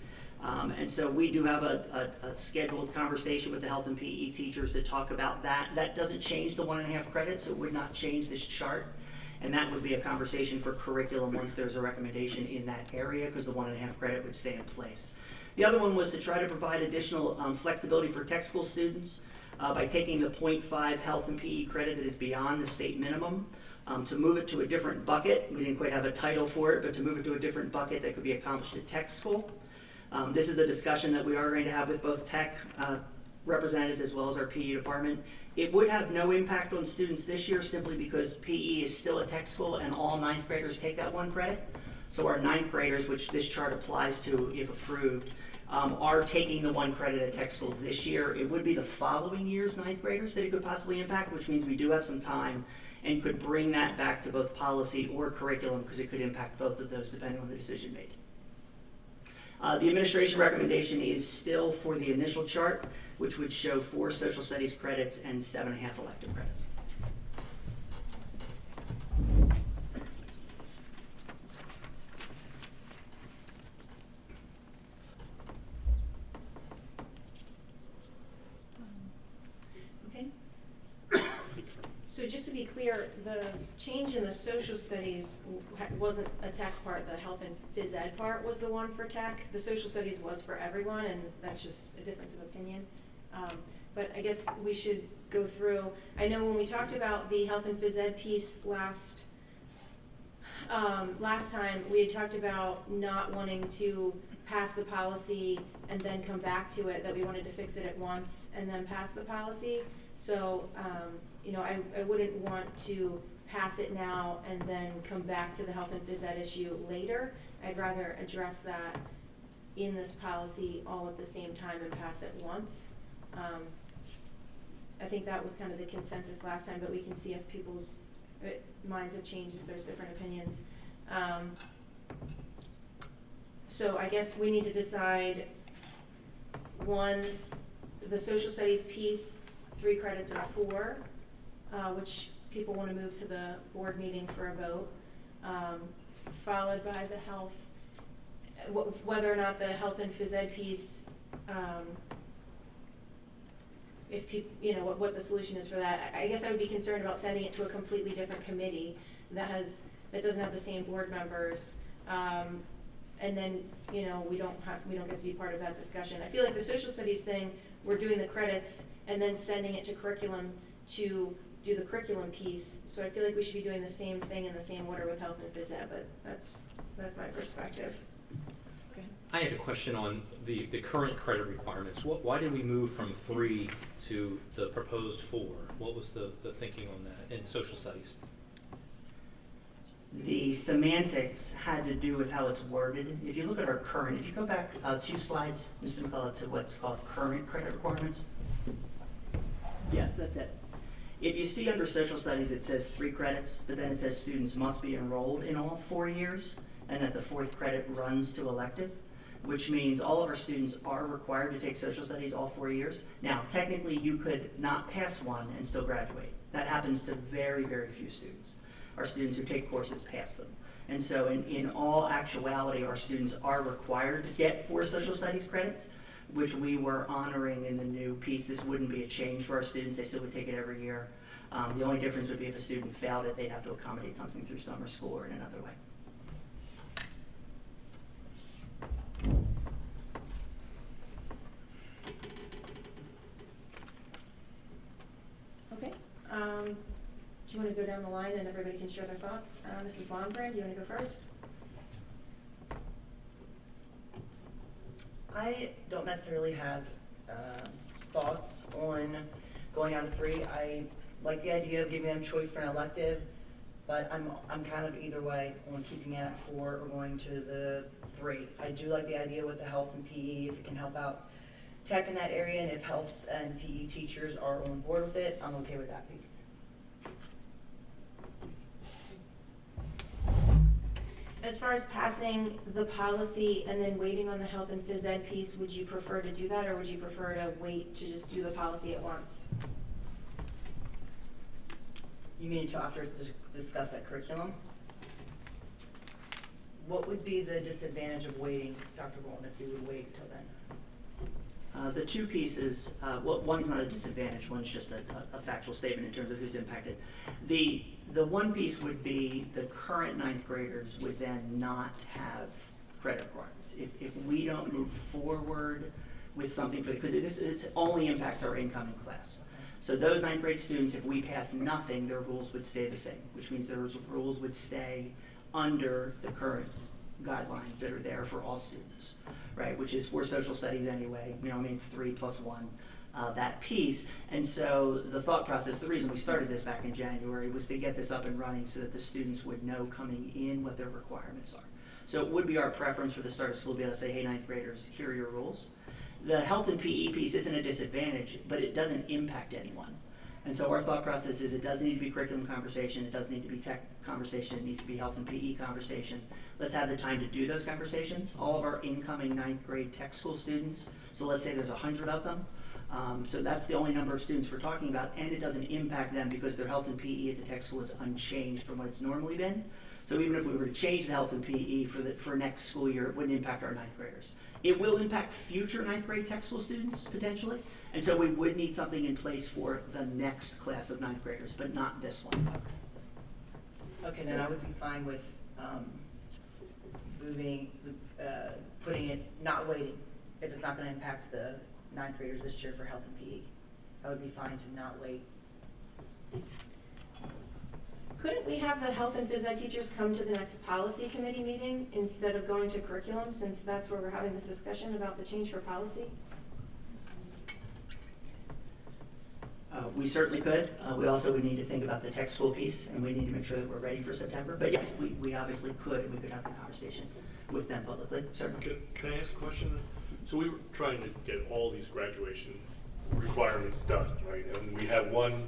And so we do have a scheduled conversation with the health and PE teachers to talk about that. That doesn't change the 1.5 credits, so it would not change this chart. And that would be a conversation for curriculum once there's a recommendation in that area, because the 1.5 credit would stay in place. The other one was to try to provide additional flexibility for tech school students by taking the 0.5 health and PE credit that is beyond the state minimum, to move it to a different bucket. We didn't quite have a title for it, but to move it to a different bucket that could be accomplished at tech school. This is a discussion that we are going to have with both tech representatives as well as our PE department. It would have no impact on students this year simply because PE is still a tech school and all 9th graders take that 1 credit. So our 9th graders, which this chart applies to if approved, are taking the 1 credit at tech school this year. It would be the following year's 9th graders that it could possibly impact, which means we do have some time and could bring that back to both policy or curriculum because it could impact both of those depending on the decision made. The administration recommendation is still for the initial chart, which would show 4 social studies credits and 7.5 elective credits. So just to be clear, the change in the social studies wasn't a tech part, the health and phys ed part was the one for tech. The social studies was for everyone, and that's just a difference of opinion. But I guess we should go through, I know when we talked about the health and phys ed piece last time, we had talked about not wanting to pass the policy and then come back to it, that we wanted to fix it at once and then pass the policy. So, you know, I wouldn't want to pass it now and then come back to the health and phys ed issue later. I'd rather address that in this policy all at the same time and pass it once. I think that was kind of the consensus last time, but we can see if people's minds have changed, if there's different opinions. So I guess we need to decide, one, the social studies piece, 3 credits or 4, which people want to move to the board meeting for a vote, followed by the health, whether or not the health and phys ed piece, if people, you know, what the solution is for that. I guess I would be concerned about sending it to a completely different committee that doesn't have the same board members, and then, you know, we don't get to be part of that discussion. I feel like the social studies thing, we're doing the credits and then sending it to curriculum to do the curriculum piece. So I feel like we should be doing the same thing in the same order with health and phys ed, but that's my perspective. I had a question on the current credit requirements. Why did we move from 3 to the proposed 4? What was the thinking on that in social studies? The semantics had to do with how it's worded. If you look at our current, if you go back 2 slides, Mr. McCullough, to what's called current credit requirements. Yes, that's it. If you see under social studies, it says 3 credits, but then it says students must be enrolled in all 4 years, and that the 4th credit runs to elective, which means all of our students are required to take social studies all 4 years. Now, technically, you could not pass one and still graduate. That happens to very, very few students. Our students who take courses pass them. And so in all actuality, our students are required to get 4 social studies credits, which we were honoring in the new piece. This wouldn't be a change for our students. They still would take it every year. The only difference would be if a student failed it, they'd have to accommodate something through summer school or in another way. Okay. Do you want to go down the line and everybody can share their thoughts? Mrs. Blomgren, do you want to go first? I don't necessarily have thoughts on going on to 3. I like the idea of giving them choice for an elective, but I'm kind of either way on keeping it at 4 or going to the 3. I do like the idea with the health and PE, if it can help out tech in that area, and if health and PE teachers are on board with it, I'm okay with that piece. As far as passing the policy and then waiting on the health and phys ed piece, would you prefer to do that, or would you prefer to wait to just do the policy at once? You mean until after it's discussed that curriculum? What would be the disadvantage of waiting, Dr. Bowen, if we would wait till then? The 2 pieces, well, one's not a disadvantage, one's just a factual statement in terms of who's impacted. The 1 piece would be the current 9th graders would then not have credit requirements. If we don't move forward with something because this only impacts our incoming class. So those 9th grade students, if we pass nothing, their rules would stay the same, which means their rules would stay under the current guidelines that are there for all students, right? Which is for social studies anyway, you know, I mean, it's 3 + 1, that piece. And so the thought process, the reason we started this back in January was to get this up and running so that the students would know coming in what their requirements are. So it would be our preference for the start of school to be able to say, hey, 9th graders, here are your rules. The health and PE piece isn't a disadvantage, but it doesn't impact anyone. And so our thought process is it doesn't need to be curriculum conversation, it doesn't need to be tech conversation, it needs to be health and PE conversation. Let's have the time to do those conversations. All of our incoming 9th grade tech school students, so let's say there's 100 of them, so that's the only number of students we're talking about, and it doesn't impact them because their health and PE at the tech school is unchanged from what it's normally been. So even if we were to change the health and PE for next school year, it wouldn't impact our 9th graders. It will impact future 9th grade tech school students, potentially, and so we would need something in place for the next class of 9th graders, but not this one. Okay, then I would be fine with moving, putting it, not waiting, if it's not going to impact the ninth graders this year for health and PE. I would be fine to not wait. Couldn't we have the health and phys ed teachers come to the next policy committee meeting instead of going to curriculum, since that's where we're having this discussion about the change for policy? We certainly could. We also would need to think about the tech school piece, and we need to make sure that we're ready for September. But yes, we obviously could, and we could have the conversation with them publicly, certainly. Can I ask a question? So we were trying to get all these graduation requirements done, right? And we have one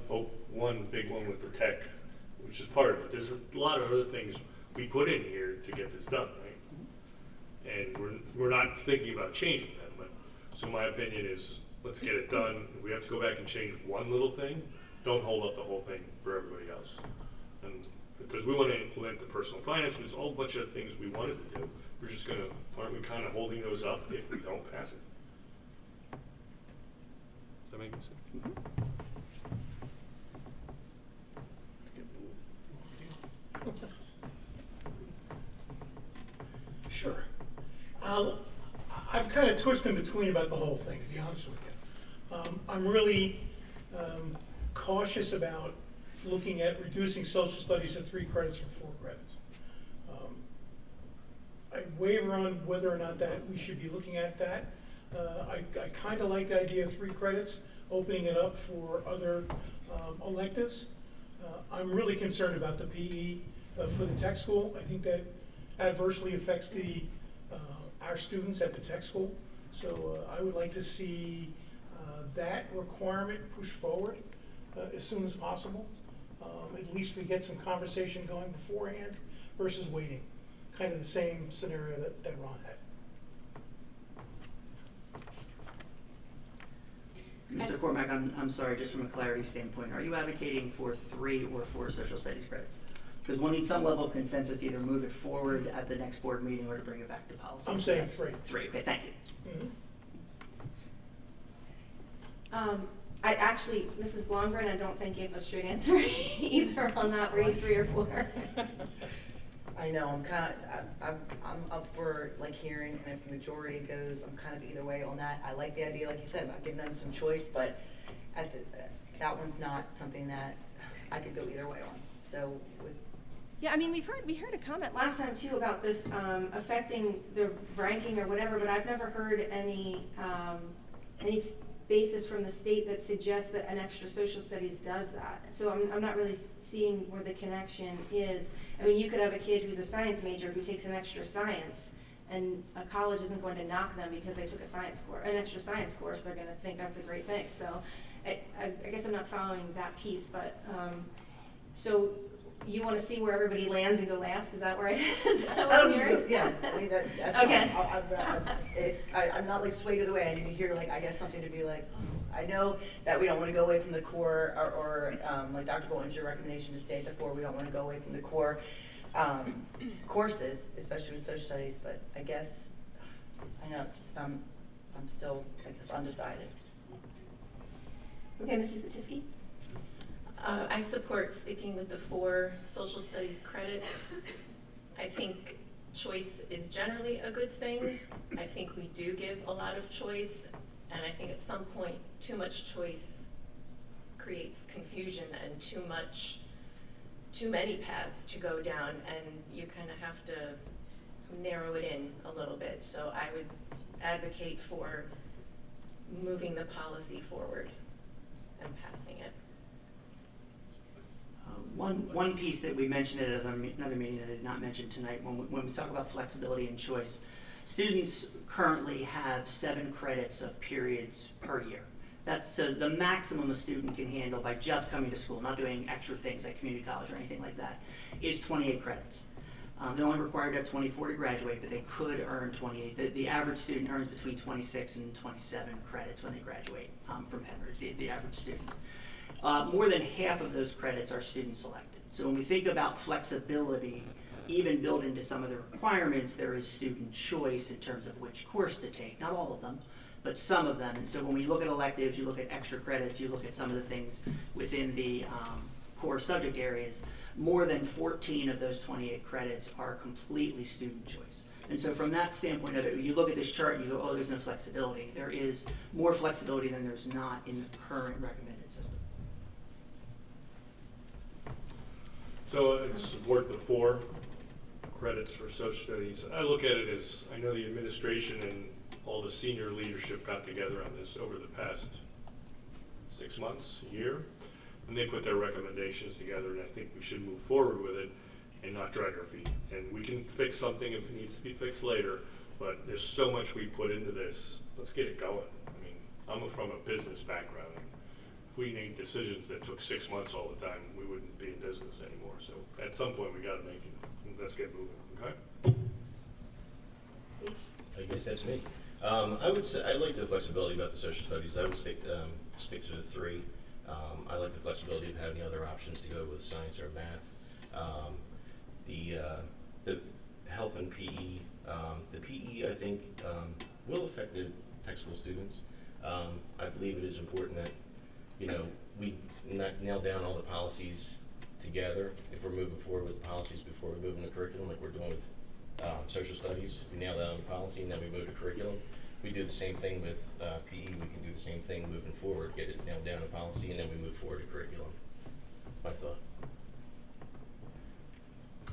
big one with the tech, which is part of it. There's a lot of other things we put in here to get this done, right? And we're not thinking about changing them. But so my opinion is, let's get it done. If we have to go back and change one little thing, don't hold up the whole thing for everybody else. And because we want to implement the personal finance, there's a whole bunch of things we wanted to do. We're just gonna, aren't we kind of holding those up if we don't pass it? Does that make sense? Sure. I'm kind of twisted in between about the whole thing, to be honest with you. I'm really cautious about looking at reducing social studies to 3 credits from 4 credits. I waver on whether or not that we should be looking at that. I kind of like the idea of 3 credits, opening it up for other electives. I'm really concerned about the PE for the tech school. I think that adversely affects our students at the tech school. So I would like to see that requirement pushed forward as soon as possible. At least we get some conversation going beforehand versus waiting. Kind of the same scenario that Ron had. Mr. Cormack, I'm sorry, just from a clarity standpoint, are you advocating for 3 or 4 social studies credits? Because we'll need some level of consensus to either move it forward at the next board meeting or to bring it back to policy. I'm saying 3. 3, okay, thank you. I actually, Mrs. Blomgren, I don't think gave a straight answer either on that, were you 3 or 4? I know, I'm up for like hearing, and if the majority goes, I'm kind of either way on that. I like the idea, like you said, about giving them some choice, but that one's not something that I could go either way on. So Yeah, I mean, we heard a comment last time too about this affecting the ranking or whatever, but I've never heard any basis from the state that suggests that an extra social studies does that. So I'm not really seeing where the connection is. I mean, you could have a kid who's a science major who takes an extra science, and a college isn't going to knock them because they took an extra science course. They're going to think that's a great thing. So I guess I'm not following that piece, but so you want to see where everybody lands and go last? Is that where is that what I'm hearing? Yeah, I mean, that's okay. Fine. I'm not like swayed either way. I need to hear like, I guess something to be like, I know that we don't want to go away from the core, or like Dr. Bolton's your recommendation to stay at the 4. We don't want to go away from the core courses, especially with social studies. But I guess I know I'm still, I guess, undecided. Okay, Mrs. Batisky. I support sticking with the 4 social studies credits. I think choice is generally a good thing. I think we do give a lot of choice, and I think at some point too much choice creates confusion and too many paths to go down, and you kind of have to narrow it in a little bit. So I would advocate for moving the policy forward and passing it. One piece that we mentioned at another meeting that I did not mention tonight, when we talk about flexibility and choice, students currently have 7 credits of periods per year. That's the maximum a student can handle by just coming to school, not doing extra things like community college or anything like that, is 28 credits. They're only required to have 24 to graduate, but they could earn 28. The average student earns between 26 and 27 credits when they graduate from Penridge, the average student. More than half of those credits are student selected. So when we think about flexibility, even built into some of the requirements, there is student choice in terms of which course to take. Not all of them, but some of them. And so when we look at electives, you look at extra credits, you look at some of the things within the core subject areas, more than 14 of those 28 credits are completely student choice. And so from that standpoint of it, you look at this chart and you go, oh, there's no flexibility. There is more flexibility than there's not in the current recommended system. So I support the 4 credits for social studies. I look at it as, I know the administration and all the senior leadership got together on this over the past 6 months, a year, and they put their recommendations together, and I think we should move forward with it and not drag our feet. And we can fix something if it needs to be fixed later, but there's so much we put into this. Let's get it going. I mean, I'm from a business background. If we made decisions that took 6 months all the time, we wouldn't be in business anymore. So at some point, we got to make it. Let's get moving, okay? I guess that's me. I would say I like the flexibility about the social studies. I would stick to the 3. I like the flexibility of having other options to go with science or math. The health and PE. The PE, I think, will affect the tech school students. I believe it is important that, you know, we nail down all the policies together. If we're moving forward with the policies before we move into curriculum, like we're doing with social studies, we nail down the policy and then we move to curriculum. We do the same thing with PE. We can do the same thing moving forward, get it nailed down to policy, and then we move forward to curriculum. My thought.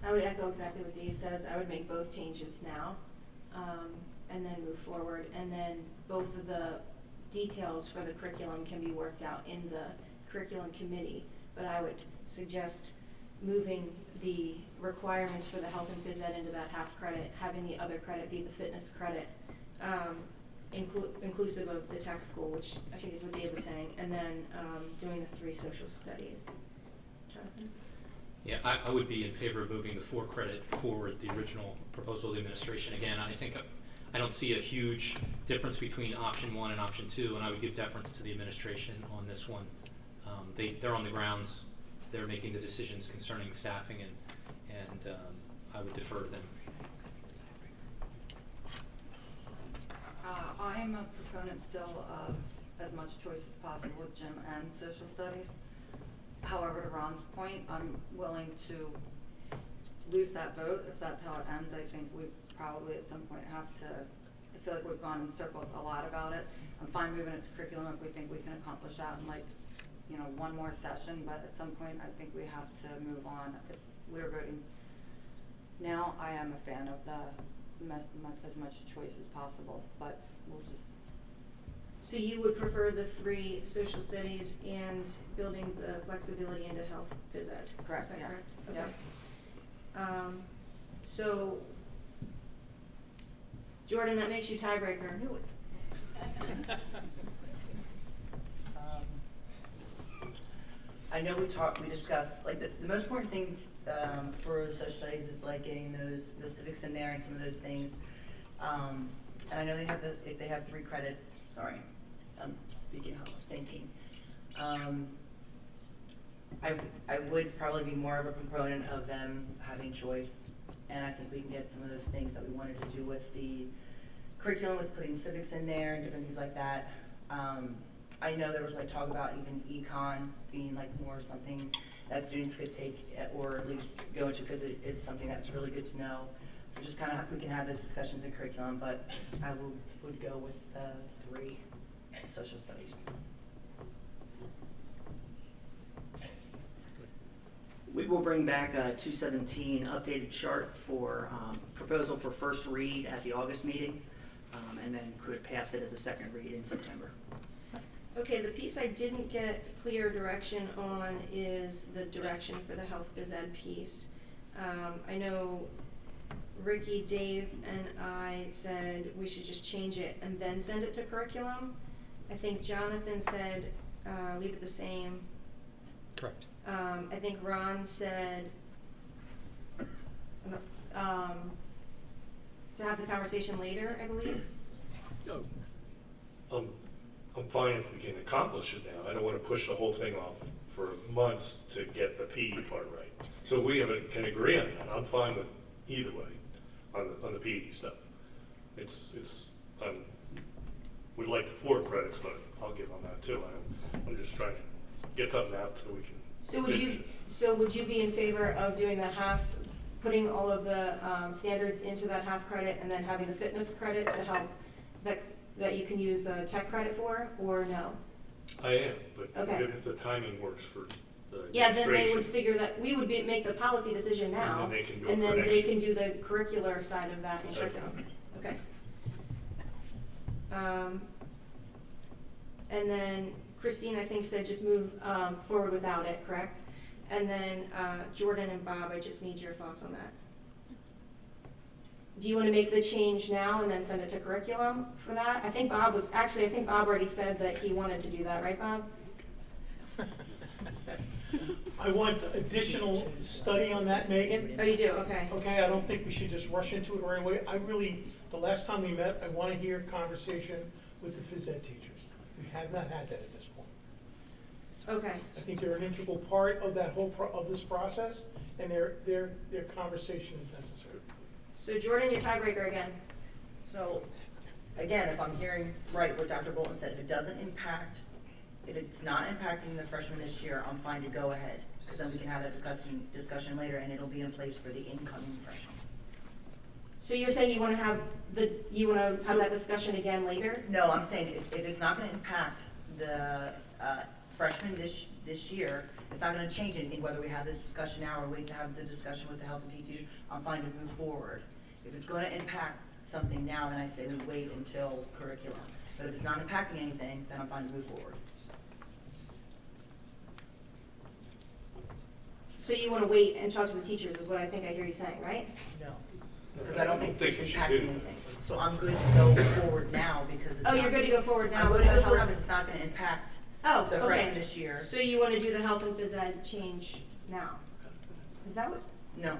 I would echo exactly what Dave says. I would make both changes now, and then move forward. And then both of the details for the curriculum can be worked out in the curriculum committee. But I would suggest moving the requirements for the health and phys ed into that half credit, having the other credit be the fitness credit, inclusive of the tech school, which I think is what Dave was saying, and then doing the 3 social studies. Jonathan? Yeah, I would be in favor of moving the 4 credit forward, the original proposal of the administration. Again, I think I don't see a huge difference between option 1 and option 2, and I would give deference to the administration on this one. They're on the grounds, they're making the decisions concerning staffing, and I would defer to them. I am a proponent still of as much choice as possible with gym and social studies. However, to Ron's point, I'm willing to lose that vote if that's how it ends. I think we probably at some point have to, I feel like we've gone in circles a lot about it. I'm fine moving it to curriculum if we think we can accomplish that in like, you know, 1 more session, but at some point I think we have to move on. If we're voting now, I am a fan of the as much choice as possible, but we'll just. So you would prefer the 3 social studies and building the flexibility into health phys ed? Correct, Is that yeah. correct? Okay. Yep. So, Jordan, that makes you tiebreaker. I knew it. I know we discussed, like, the most important thing for social studies is like getting the civics in there and some of those things. And I know if they have 3 credits, sorry, I'm speaking out of thinking. I would probably be more of a proponent of them having choice, and I think we can get some of those things that we wanted to do with the curriculum, with putting civics in there and different things like that. I know there was like talk about even econ being like more something that students could take or at least go into because it is something that's really good to know. So just kind of we can have those discussions in curriculum, but I would go with the 3 social studies. We will bring back a 217 updated chart for proposal for first read at the August meeting, and then could pass it as a second read in September. Okay, the piece I didn't get clear direction on is the direction for the health phys ed piece. I know Ricky, Dave, and I said we should just change it and then send it to curriculum. I think Jonathan said leave it the same. Correct. I think Ron said to have the conversation later, I believe. I'm fine if we can accomplish it now. I don't want to push the whole thing off for months to get the PE part right. So if we can agree on that, I'm fine with either way on the PE stuff. We'd like the 4 credits, but I'll give on that too. I'm just trying to get something out so we can. So would you be in favor of doing the half putting all of the standards into that half credit and then having the fitness credit to help that you can use tech credit for, or no? I am, but Okay. if the timing works for the Yeah, then they administration, would figure that, we would make the policy decision now. And then they can do it and for then next they year. can do the curricular side of that in Exactly. curriculum. Okay. And then Christine, I think, said just move forward without it, correct? And then Jordan and Bob, I just need your thoughts on that. Do you want to make the change now and then send it to curriculum for that? I think Bob already said that he wanted to do that, right, Bob? I want additional study on that, Megan. Oh, you do, okay. Okay, I don't think we should just rush into it right away. The last time we met, I want to hear conversation with the phys ed teachers. We have not had that at this point. Okay. I think they're an integral part of that of this process, and their conversation is necessary. So Jordan, your tiebreaker again. So, again, if I'm hearing right what Dr. Bolton said, if it's not impacting the freshmen this year, I'm fine to go ahead, because then we can have that discussion later, and it'll be in place for the incoming freshmen. So you're saying you want to have that discussion again later? No, I'm saying if it's not going to impact the freshmen this year, it's not going to change anything, whether we have this discussion now or wait to have the discussion with the health and PE teacher, I'm fine to move forward. If it's going to impact something now, then I say we wait until curriculum. But if it's not impacting anything, then I'm fine to move forward. So you want to wait and talk to the teachers is what I think I hear you saying, right? No. Because I don't think it's we should impacting do. anything. So I'm good to go forward now because it's Oh, not. you're good to go forward now I'm with good to the go forward health- because it's not going to impact Oh, the okay. freshmen this year. So you want to do the health and phys ed change now? Is that what? No.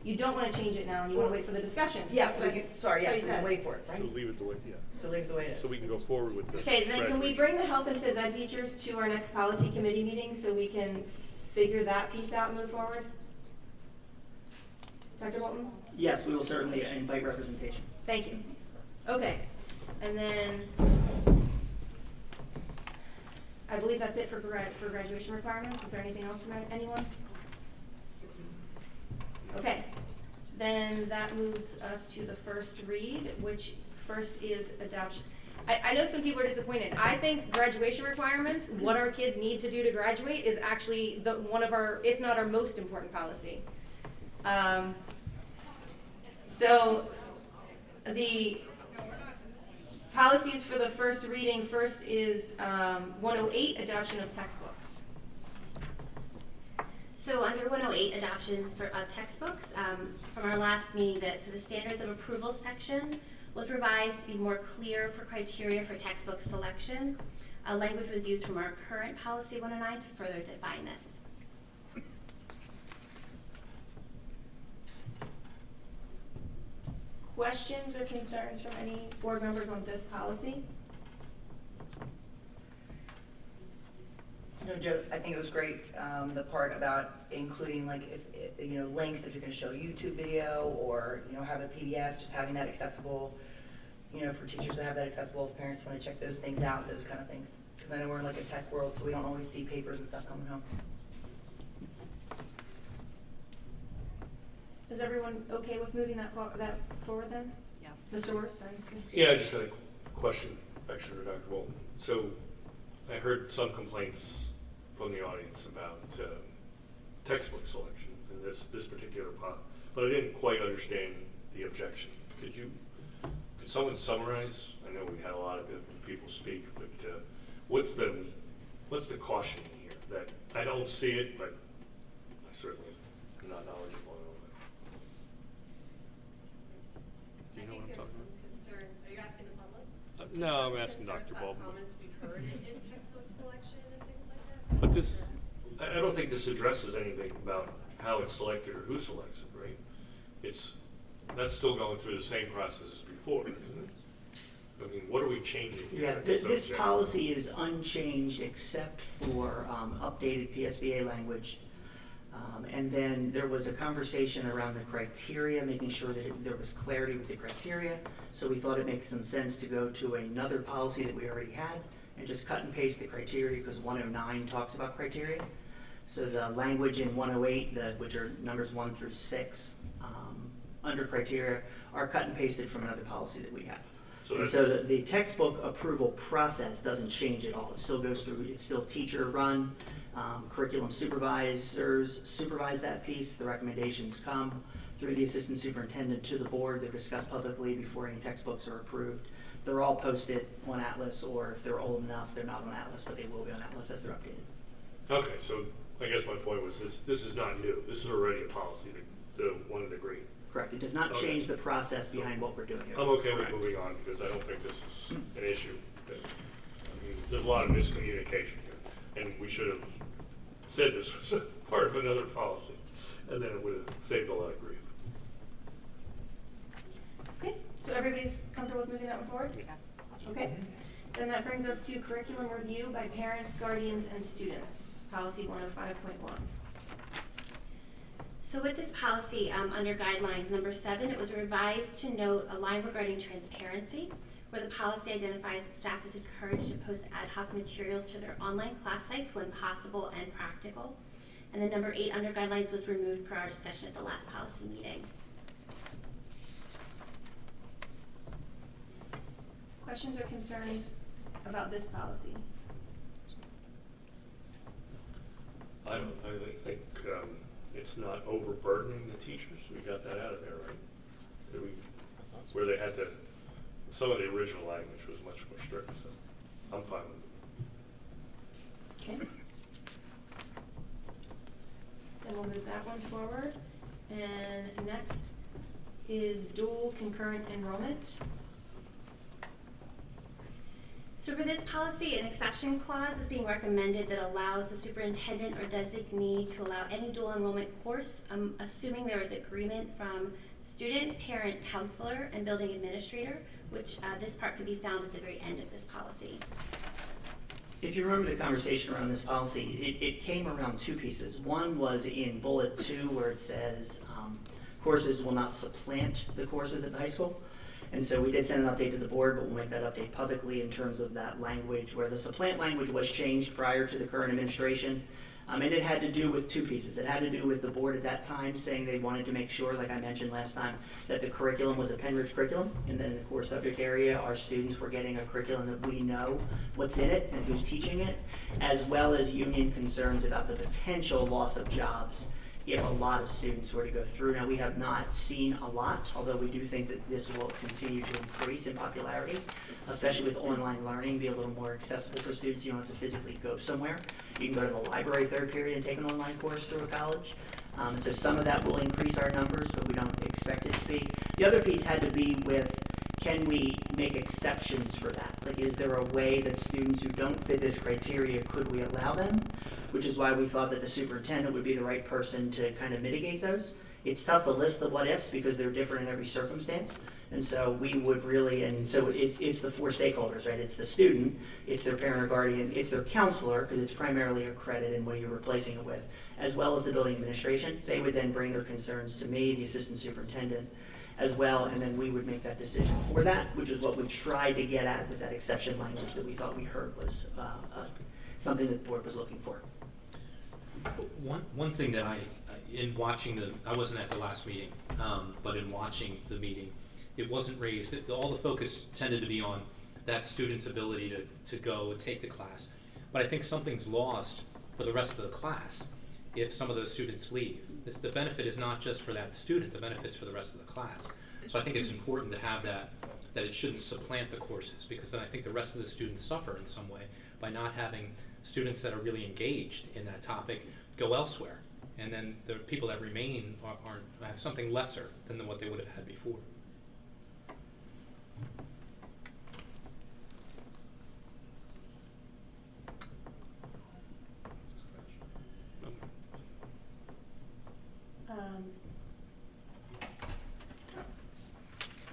You don't want to change it now and you want to wait for the discussion? Yeah, That's what sorry, thought yes, you we can said. wait for it, right? So leave it the way, yeah. So leave it the way it is. So we can go forward with the Okay, then can we graduation. bring the health and phys ed teachers to our next policy committee meeting so we can figure that piece out and move forward? Dr. Bolton? Yes, we will certainly invite representation. Thank you. Okay, and then I believe that's it for graduation requirements. Is there anything else from anyone? Okay, then that moves us to the first read, which first is adoption. I know some people are disappointed. I think graduation requirements, what our kids need to do to graduate, is actually one of our, if not our most important policy. So the policies for the first reading, first is 108, adoption of textbooks. So under 108, adoptions of textbooks, from our last meeting, the standards of approval section was revised to be more clear for criteria for textbook selection. Language was used from our current policy 109 to further define this. Questions or concerns from any board members on this policy? No, Joe, I think it was great, the part about including like if links, if you're gonna show a YouTube video or, have a PDF, just having that accessible, for teachers to have that accessible if parents wanna check those things out, those kind of things. Cause I know we're in like a tech world, so we don't always see papers and stuff coming home. Is everyone okay with moving that forward then? Yes. Mr. Orr, sorry. Yeah, I just had a question, actually, for Dr. Bolton. So I heard some complaints from the audience about textbook selection in this particular part, but I didn't quite understand the objection. Could someone summarize? I know we had a lot of different people speak, but what's the caution here? That I don't see it, but I certainly am not knowledgeable on it. Do you know what I'm talking about? Concern. Are you asking the public? No, I'm asking Concerns Dr. about Baldwin. comments we've heard in textbook selection and things like that? But I don't think this addresses anything about how it's selected or who selects it, right? That's still going through the same process as before, isn't it? I mean, what are we changing here? Yeah, That's this so policy is unchanged except for updated PSBA language. And then there was a conversation around the criteria, making sure that there was clarity with the criteria. So we thought it makes some sense to go to another policy that we already had and just cut and paste the criteria because 109 talks about criteria. So the language in 108, which are numbers 1 through 6, under criteria, are cut and pasted from another policy that we have. So And so the textbook approval process doesn't change at all. It still goes through, it's still teacher run, curriculum supervisors supervise that piece. The recommendations come through the assistant superintendent to the board. They're discussed publicly before any textbooks are approved. They're all posted on Atlas, or if they're old enough, they're not on Atlas, but they will be on Atlas as they're updated. Okay, so I guess my point was this is not new. This is already a policy, the one in the green. Correct. It does not Okay. change the process behind what we're doing here. I'm okay with Correct. moving on because I don't think this is an issue. I mean, there's a lot of miscommunication here, and we should have said this was part of another policy, and then it would have saved a lot of grief. Okay, so everybody's comfortable with moving that one forward? Yes. Okay, then that brings us to curriculum review by parents, guardians, and students, policy 105.1. So with this policy, under guidelines number 7, it was revised to note a line regarding transparency, where the policy identifies that staff is encouraged to post ad hoc materials to their online class sites when possible and practical. And then number 8 under guidelines was removed per our discussion at the last policy meeting. Questions or concerns about this policy? I think it's not overburdening the teachers. We got that out of there, right? Where they had to, some of the original language was much more strict, so I'm fine with it. Okay. Then we'll move that one forward. And next is dual concurrent enrollment. So for this policy, an exception clause is being recommended that allows the superintendent or designee to allow any dual enrollment course, assuming there is agreement from student, parent, counselor, and building administrator, which this part could be found at the very end of this policy. If you remember the conversation around this policy, it came around 2 pieces. One was in bullet 2 where it says courses will not supplant the courses at the high school. And so we did send an update to the board, but we'll make that update publicly in terms of that language, where the supplant language was changed prior to the current administration. And it had to do with 2 pieces. It had to do with the board at that time saying they wanted to make sure, like I mentioned last time, that the curriculum was a Penridge curriculum. And then in the core subject area, our students were getting a curriculum that we know what's in it and who's teaching it, as well as union concerns about the potential loss of jobs if a lot of students were to go through. Now, we have not seen a lot, although we do think that this will continue to increase in popularity, especially with online learning, be a little more accessible for students. You don't have to physically go somewhere. You can go to the library 3rd period and take an online course through a college. So some of that will increase our numbers, but we don't expect it to be. The other piece had to be with, can we make exceptions for that? Like, is there a way that students who don't fit this criteria, could we allow them? Which is why we thought that the superintendent would be the right person to kind of mitigate those. It's tough to list the what-ifs because they're different in every circumstance. And so we would really, and so it's the 4 stakeholders, right? It's the student, it's their parent or guardian, it's their counselor, because it's primarily a credit and what you're replacing it with, as well as the building administration. They would then bring their concerns to me, the assistant superintendent, as well, and then we would make that decision for that, which is what we tried to get at with that exception language that we thought we heard was something that the board was looking for. One thing that in watching I wasn't at the last meeting, but in watching the meeting, it wasn't raised. All the focus tended to be on that student's ability to go and take the class. But I think something's lost for the rest of the class if some of those students leave. The benefit is not just for that student, the benefit's for the rest of the class. So I think it's important to have that it shouldn't supplant the courses, because then I think the rest of the students suffer in some way by not having students that are really engaged in that topic go elsewhere. And then the people that remain have something lesser than what they would have had before.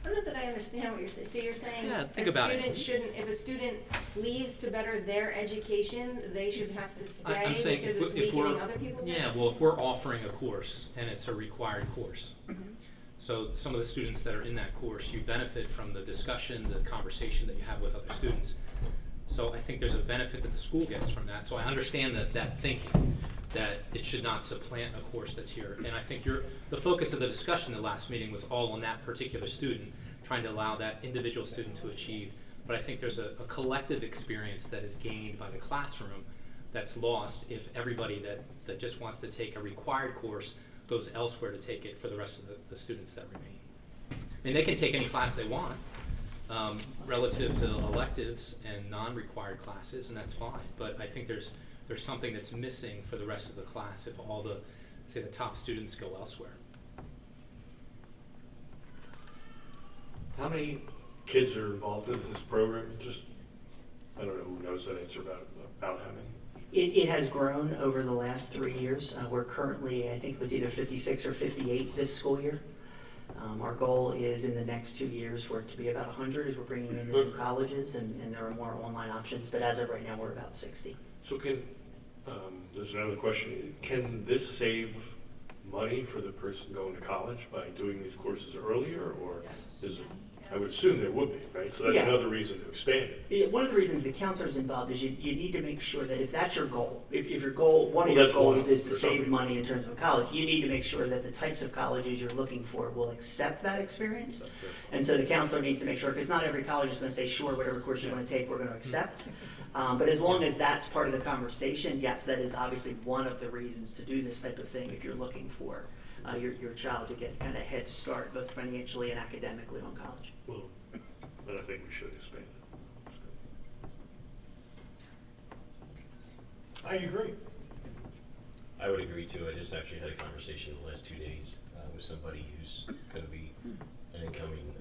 I don't know that I understand what you're saying. So you're saying think about it. if a student leaves to better their education, they should have to stay I'm saying because if it's weakening other people's education? well, if we're offering a course and it's a required course, so some of the students that are in that course, you benefit from the discussion, the conversation that you have with other students. So I think there's a benefit that the school gets from that. So I understand that thinking. that it should not supplant a course that's here. And I think the focus of the discussion in the last meeting was all on that particular student, trying to allow that individual student to achieve. But I think there's a collective experience that is gained by the classroom that's lost if everybody that just wants to take a required course goes elsewhere to take it for the rest of the students that remain. I mean, they can take any class they want relative to electives and non-required classes, and that's fine. But I think there's something that's missing for the rest of the class if all the, say, the top students go elsewhere. How many kids are involved in this program? Just, I don't know who knows that answer about how many. It has grown over the last 3 years. We're currently, I think it was either 56 or 58 this school year. Our goal is in the next 2 years for it to be about 100 as we're bringing in the new colleges, and there are more online options, but as of right now, we're about 60. So there's another question. Can this save money for the person going to college by doing these courses earlier, or is it? I would assume there would be, right? So that's another reason to expand it. One of the reasons the counselor's involved is you need to make sure that if that's your goal, if your goal, one of your goals is to save money in terms of a college, you need to make sure that the types of colleges you're looking for will accept that experience. And so the counselor needs to make sure, because not every college is going to say, sure, whatever course you want to take, we're going to accept. But as long as that's part of the conversation, yes, that is obviously one of the reasons to do this type of thing if you're looking for your child to get kind of a head start, both financially and academically on college. Well, then I think we should expand it. I agree. I would agree too. I just actually had a conversation in the last 2 days with somebody who's going to be an incoming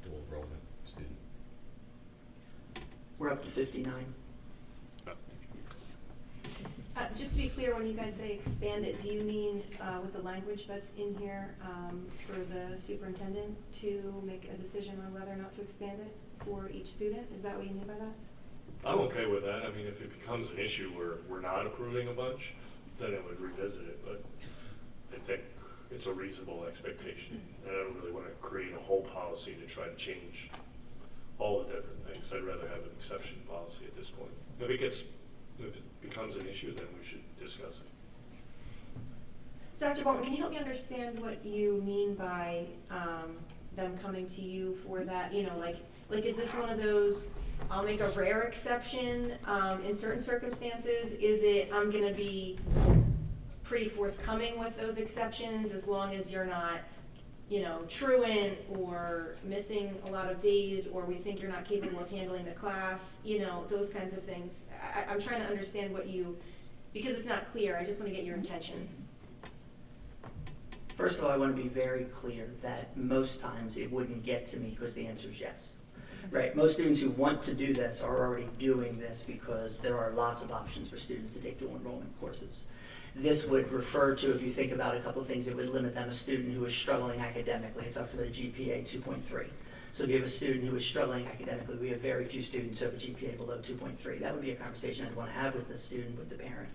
dual enrollment student. We're up to 59. Just to be clear, when you guys say expand it, do you mean with the language that's in here for the superintendent to make a decision on whether or not to expand it for each student? Is that what you mean by that? I'm okay with that. I mean, if it becomes an issue where we're not approving a bunch, then I would revisit it. But I think it's a reasonable expectation. And I don't really want to create a whole policy to try to change all the different things. I'd rather have an exception policy at this point. If it becomes an issue, then we should discuss it. So Dr. Bolton, can you help me understand what you mean by them coming to you for that? You know, like is this one of those, I'll make a rare exception in certain circumstances? Is it, I'm going to be pretty forthcoming with those exceptions as long as you're not, you know, truant or missing a lot of days, or we think you're not capable of handling the class, you know, those kinds of things. I'm trying to understand what you, because it's not clear, I just want to get your intention. First of all, I want to be very clear that most times it wouldn't get to me because the answer is yes. Right? Most students who want to do this are already doing this because there are lots of options for students to take dual enrollment courses. This would refer to, if you think about a couple of things, it would limit them a student who is struggling academically. It talks about a GPA 2.3. So if you have a student who is struggling academically, we have very few students who have a GPA below 2.3. That would be a conversation I'd want to have with the student, with the parent,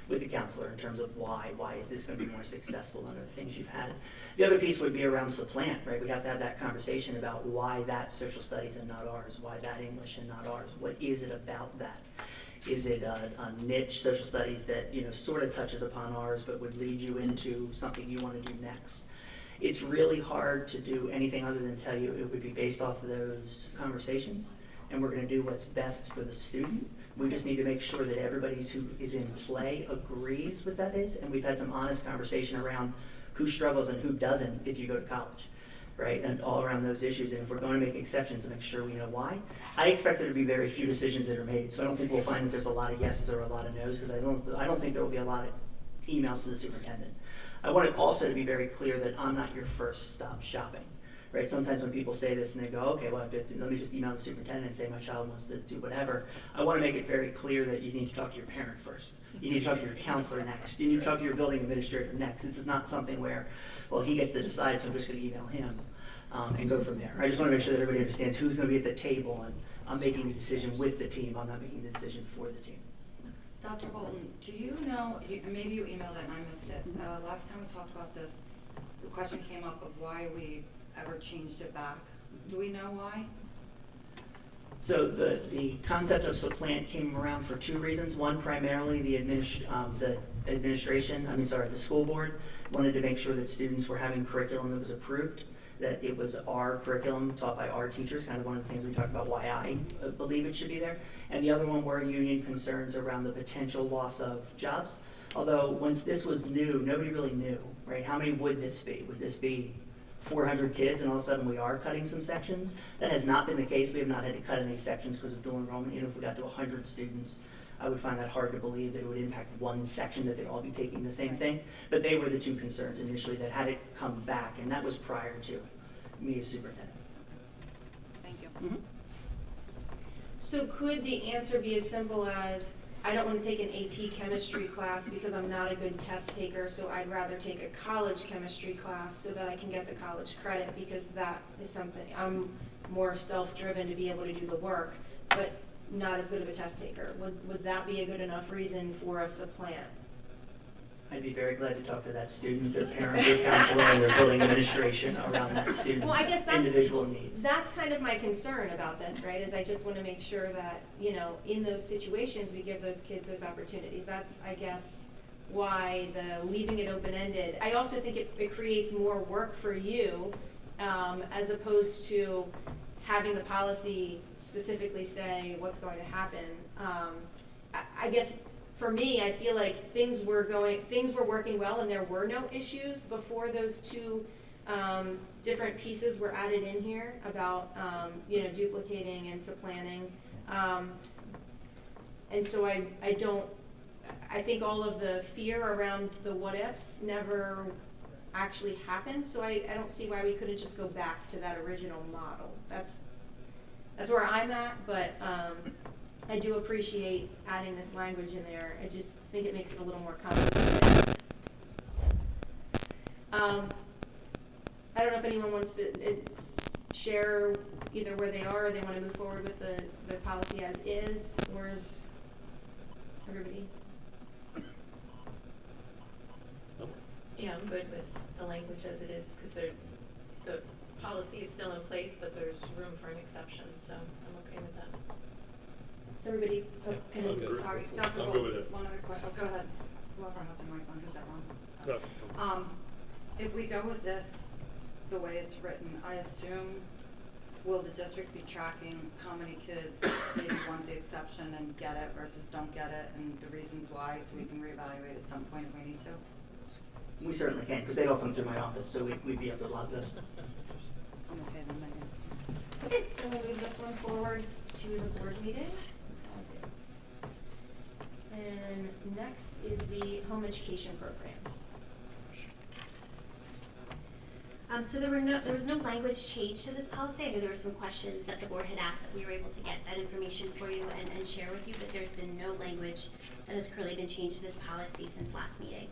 with the counselor in terms of why is this going to be more successful than other things you've had. The other piece would be around supplant, right? We have to have that conversation about why that social studies and not ours, why that English and not ours. What is it about that? Is it a niche social studies that, you know, sort of touches upon ours but would lead you into something you want to do next? It's really hard to do anything other than tell you it would be based off of those conversations, and we're going to do what's best for the student. We just need to make sure that everybody who is in play agrees with that is, and we've had some honest conversation around who struggles and who doesn't if you go to college, right? And all around those issues, and if we're going to make exceptions, to make sure we know why. I expect there to be very few decisions that are made, so I don't think we'll find that there's a lot of yeses or a lot of nos, because I don't think there will be a lot of emails to the superintendent. I want it also to be very clear that I'm not your first stop shopping. Right? Sometimes when people say this and they go, okay, well, let me just email the superintendent and say my child wants to do whatever. I want to make it very clear that you need to talk to your parent first. You need to talk to your counselor next. You need to talk to your building administrator next. This is not something where, well, he gets to decide, so I'm just going to email him and go from there. I just want to make sure that everybody understands who's going to be at the table, and I'm making the decision with the team. I'm not making the decision for the team. Dr. Bolton, do you know, maybe you emailed it and I missed it. Last time we talked about this, the question came up of why we ever changed it back. Do we know why? So the concept of supplant came around for two reasons. One, primarily the the school board wanted to make sure that students were having curriculum that was approved, that it was our curriculum taught by our teachers, kind of one of the things we talked about why I believe it should be there. And the other one were union concerns around the potential loss of jobs. Although once this was new, nobody really knew, right? How many would this be? Would this be 400 kids and all of a sudden we are cutting some sections? That has not been the case. We have not had to cut any sections because of dual enrollment. Even if we got to 100 students, I would find that hard to believe that it would impact one section, that they'd all be taking the same thing. But they were the two concerns initially that had it come back, and that was prior to me as superintendent. Thank you. Mm-hmm. So could the answer be as simple as, I don't want to take an AP chemistry class because I'm not a good test taker, so I'd rather take a college chemistry class so that I can get the college credit, because that is something, I'm more self-driven to be able to do the work, but not as good of a test taker. Would that be a good enough reason for a supplant? I'd be very glad to talk to that student, their parent, their counselor, and their building administration around that student's Well, I guess individual needs. That's kind of my concern about this, right, is I just want to make sure that, you know, in those situations, we give those kids those opportunities. That's, I guess, why the leaving it open-ended. I also think it creates more work for you, as opposed to having the policy specifically say what's going to happen. I guess, for me, I feel like things were working well and there were no issues before those two different pieces were added in here about, you know, duplicating and supplanting. And so I think all of the fear around the what ifs never actually happened, so I don't see why we couldn't just go back to that original model. That's where I'm at, but I do appreciate adding this language in there. I just think it makes it a little more complicated. I don't know if anyone wants to share either where they are or they want to move forward with the policy as is. Where's everybody? Yeah, I'm good with the language as it is, because the policy is still in place, but there's room for an exception, so I'm okay with that. So everybody, Sorry, Dr. I'm Gold, good with it. one other question. Oh, go ahead. Whoever has the microphone, who's that wrong? No. If we go with this, the way it's written, I assume, will the district be tracking how many kids maybe want the exception and get it versus don't get it, and the reasons why, so we can reevaluate at some point if we need to? We certainly can, because they all come through my office, so we'd be able to log this. I'm okay then, Megan. okay, then we'll move this one forward to the board meeting. And next is the home education programs. So there was no language change to this policy. I know there were some questions that the board had asked that we were able to get that information for you and share with you, but there's been no language that has currently been changed to this policy since last meeting.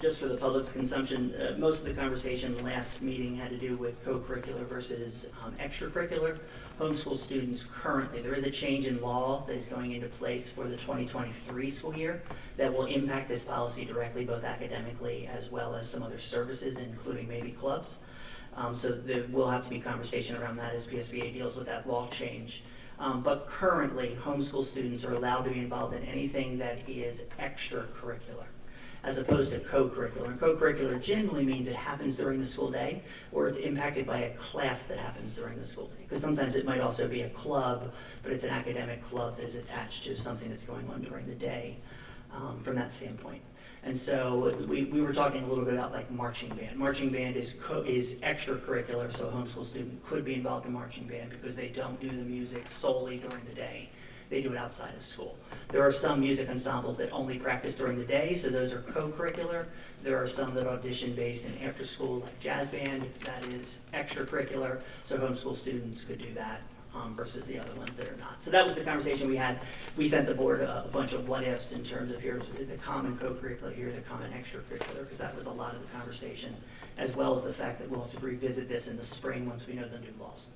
Just for the public's consumption, most of the conversation last meeting had to do with co-curricular versus extracurricular. Homeschool students currently, there is a change in law that is going into place for the 2023 school year that will impact this policy directly, both academically as well as some other services, including maybe clubs. So there will have to be conversation around that as PSBA deals with that law change. But currently, homeschool students are allowed to be involved in anything that is extracurricular, as opposed to co-curricular. And co-curricular generally means it happens during the school day, or it's impacted by a class that happens during the school day. Because sometimes it might also be a club, but it's an academic club that is attached to something that's going on during the day from that standpoint. And so we were talking a little bit about like marching band. Marching band is extracurricular, so a homeschool student could be involved in marching band because they don't do the music solely during the day. They do it outside of school. There are some music ensembles that only practice during the day, so those are co-curricular. There are some that audition based in after school, like jazz band, that is extracurricular, so homeschool students could do that versus the other ones that are not. So that was the conversation we had. We sent the board a bunch of what ifs in terms of here's the common co-curricular, here's the common extracurricular, because that was a lot of the conversation, as well as the fact that we'll have to revisit this in the spring once we know the new laws.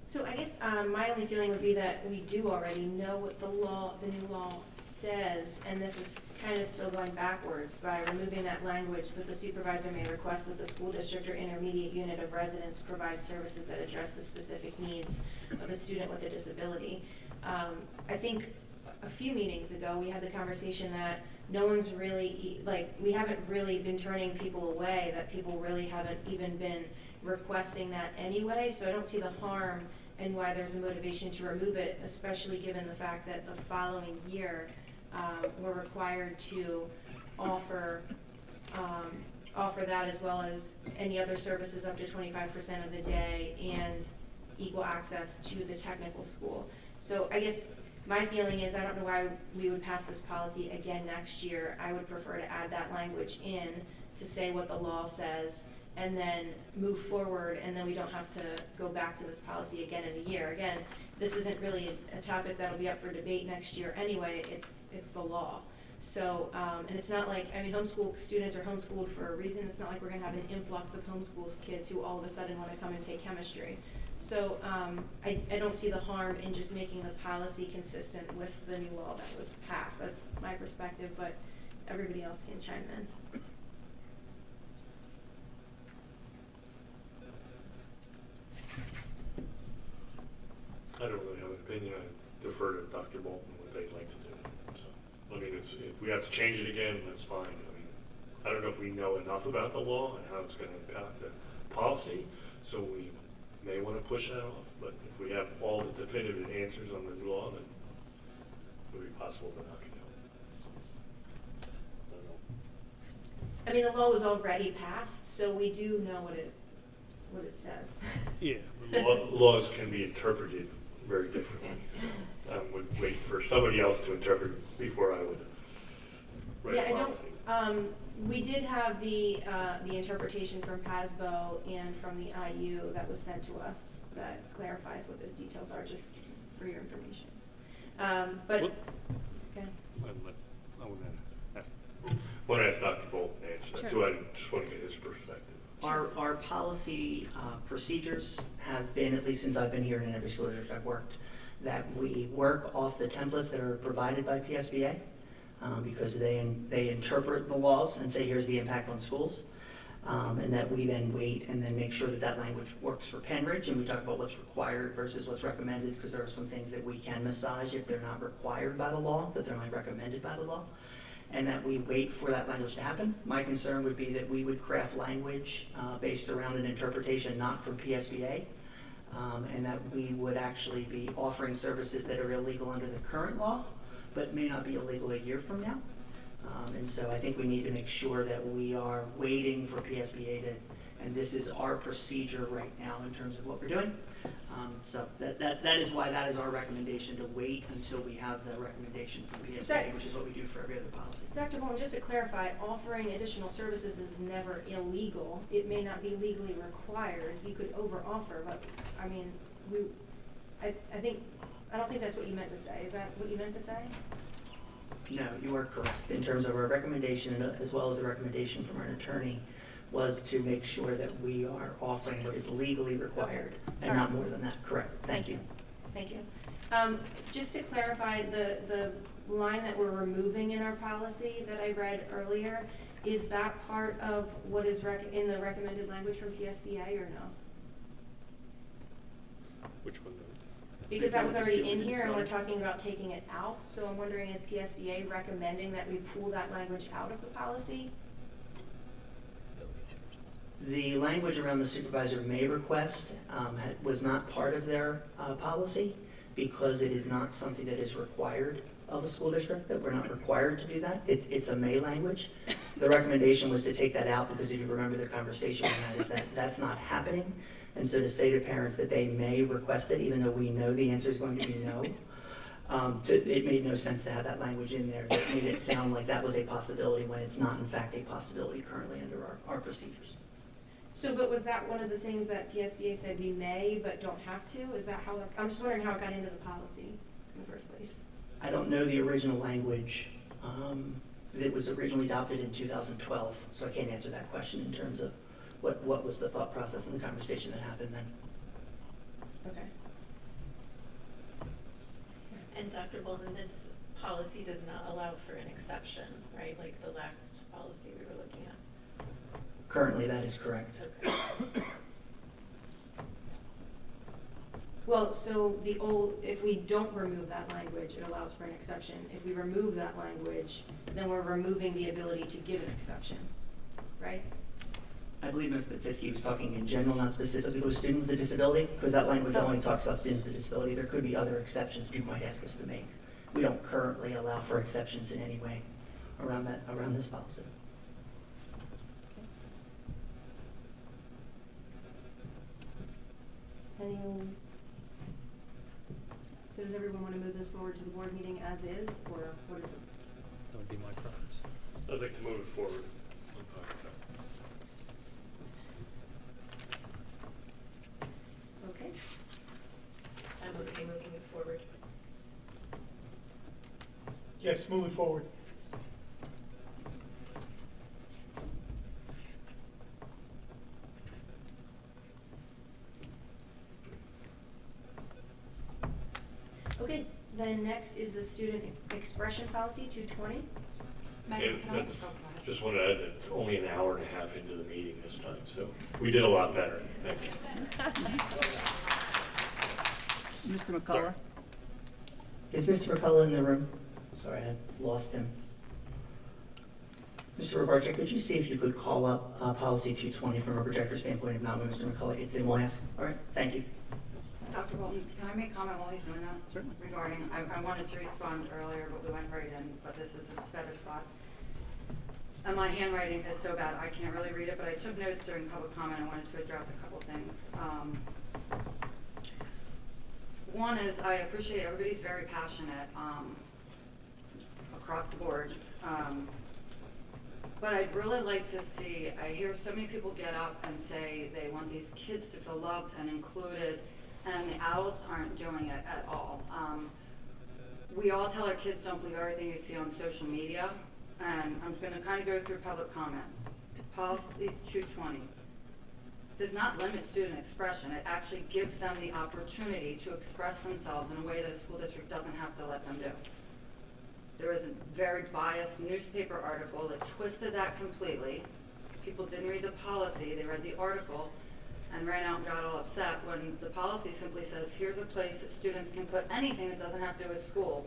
So I guess my only feeling would be that we do already know what the new law says, and this is kind of still going backwards by removing that language that the supervisor may request that the school district or intermediate unit of residents provide services that address the specific needs of a student with a disability. I think a few meetings ago, we had the conversation that no one's really, we haven't really been turning people away, that people really haven't even been requesting that anyway, so I don't see the harm and why there's a motivation to remove it, especially given the fact that the following year, we're required to offer that as well as any other services up to 25% of the day and equal access to the technical school. So I guess my feeling is, I don't know why we would pass this policy again next year. I would prefer to add that language in to say what the law says and then move forward, and then we don't have to go back to this policy again in a year. Again, this isn't really a topic that'll be up for debate next year anyway, it's the law. So, and it's not like, I mean, homeschool students are homeschooled for a reason. It's not like we're gonna have an influx of homeschool kids who all of a sudden wanna come and take chemistry. So, I don't see the harm in just making the policy consistent with the new law that was passed. That's my perspective, but everybody else can chime in. I don't really have an opinion. I defer to Dr. Bolton what they'd like to do. So, I mean, if we have to change it again, that's fine. I mean, I don't know if we know enough about the law and how it's going to impact the policy, so we may want to push that off. But if we have all the definitive answers on the new law, then it would be possible to knock it out. I don't know. I mean, the law was already passed, so we do know what it says. Yeah, laws can be interpreted very differently. I would wait for somebody else to interpret before I would write a policy. We did have the interpretation from PASBO and from the IU that was sent to us that clarifies what those details are, just for your information. But, okay. I want to ask Dr. Bolton to answer that too. I just want to get his perspective. Our policy procedures have been, at least since I've been here and in every school district I've worked, that we work off the templates that are provided by PSBA because they interpret the laws and say here's the impact on schools, and that we then wait and then make sure that that language works for Penridge, and we talk about what's required versus what's recommended, because there are some things that we can massage if they're not required by the law, that they're not recommended by the law, and that we wait for that language to happen. My concern would be that we would craft language based around an interpretation not from PSBA, and that we would actually be offering services that are illegal under the current law, but may not be illegal a year from now. And so I think we need to make sure that we are waiting for PSBA to, and this is our procedure right now in terms of what we're doing. So that is why that is our recommendation, to wait until we have the recommendation from PSBA, which is what we do for every other policy. Dr. Bowen, just to clarify, offering additional services is never illegal. It may not be legally required. You could over-offer, but I mean, I don't think that's what you meant to say. Is that what you meant to say? No, you are correct. In terms of our recommendation, as well as the recommendation from our attorney, was to make sure that we are offering what is legally required and not more than that. Correct. Thank you. Thank you. Just to clarify, the line that we're removing in our policy that I read earlier, is that part of what is in the recommended language from PSBA or no? Which one? Because that was already in here and we're talking about taking it out, so I'm wondering, is PSBA recommending that we pull that language out of the policy? The language around the supervisor may request was not part of their policy, because it is not something that is required of a school district, that we're not required to do that. It's a may language. The recommendation was to take that out, because if you remember the conversation we had, is that that's not happening. And so to say to parents that they may request it, even though we know the answer is going to be no, it made no sense to have that language in there. It made it sound like that was a possibility when it's not in fact a possibility currently under our procedures. So, but was that one of the things that PSBA said we may but don't have to? Is that how, I'm just wondering how it got into the policy in the first place. I don't know the original language. It was originally adopted in 2012, so I can't answer that question in terms of what was the thought process and the conversation that happened then. Okay. And Dr. Bolden, this policy does not allow for an exception, right? Like the last policy we were looking at. Currently, that is correct. Okay. Well, so if we don't remove that language, it allows for an exception. If we remove that language, then we're removing the ability to give an exception, right? I believe Ms. Batisky was talking in general, not specifically to a student with a disability, because that language only talks about students with a disability. There could be other exceptions people might ask us to make. We don't currently allow for exceptions in any way around this policy. So does everyone want to move this forward to the board meeting as is, or what is it? That would be my preference. I'd like to move it forward. Okay. I'm okay moving it forward. Yes, move it forward. Okay, then next is the student expression policy, 220. And that's, just want to add that it's only an hour and a half into the meeting this time, so we did a lot better. Thank you. Mr. McCullough? Sorry. Is Mr. McCullough in the room? Sorry, I lost him. Mr. Robarczyk, could you see if you could call up policy 220 from a projector standpoint? If not, when Mr. McCullough gets in, we'll ask. All right, thank you. Dr. Bolton, can I make a comment while he's doing that? Certainly. Regarding, I wanted to respond earlier, but we went right in, but this is a better spot. And my handwriting is so bad, I can't really read it, but I took notes during public comment. I wanted to address a couple things. One is, I appreciate everybody's very passionate across the board. But I'd really like to see, I hear so many people get up and say they want these kids to feel loved and included, and the adults aren't doing it at all. We all tell our kids don't believe everything you see on social media, and I'm going to kind of go through public comment. Policy 220 does not limit student expression. It actually gives them the opportunity to express themselves in a way that a school district doesn't have to let them do. There was a very biased newspaper article that twisted that completely. People didn't read the policy, they read the article and ran out and got all upset when the policy simply says, here's a place that students can put anything that doesn't have to do with school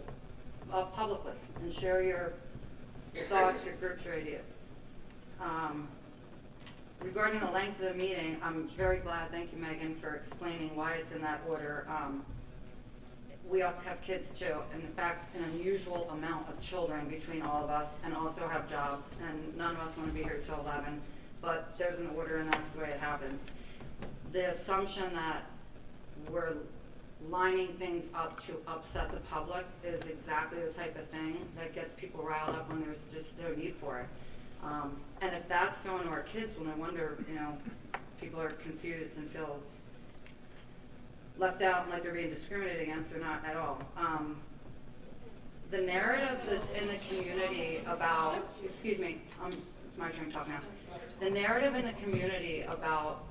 publicly and share your thoughts, your groups, your ideas. Regarding the length of the meeting, I'm very glad, thank you Megan, for explaining why it's in that order. We all have kids too, and in fact, an unusual amount of children between all of us, and also have jobs, and none of us want to be here till 11, but there's an order and that's the way it happens. The assumption that we're lining things up to upset the public is exactly the type of thing that gets people riled up when there's just no need for it. And if that's going to our kids, when I wonder, people are confused and feel left out and like they're being discriminated against, or not at all. The narrative that's in the community about, excuse me, it's my turn to talk now. The narrative in the community about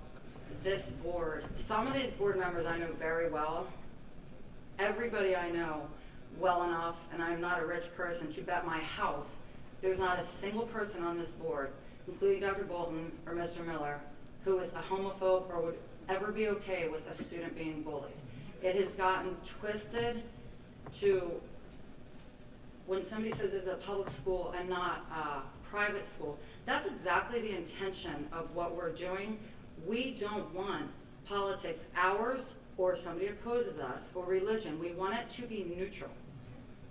this board, some of these board members I know very well. Everybody I know well enough, and I'm not a rich person, to bet my house there's not a single person on this board, including Dr. Bolton or Mr. Miller, who is a homophobe or would ever be okay with a student being bullied. It has gotten twisted to when somebody says it's a public school and not a private school. That's exactly the intention of what we're doing. We don't want politics, ours or somebody opposes us, or religion. We want it to be neutral,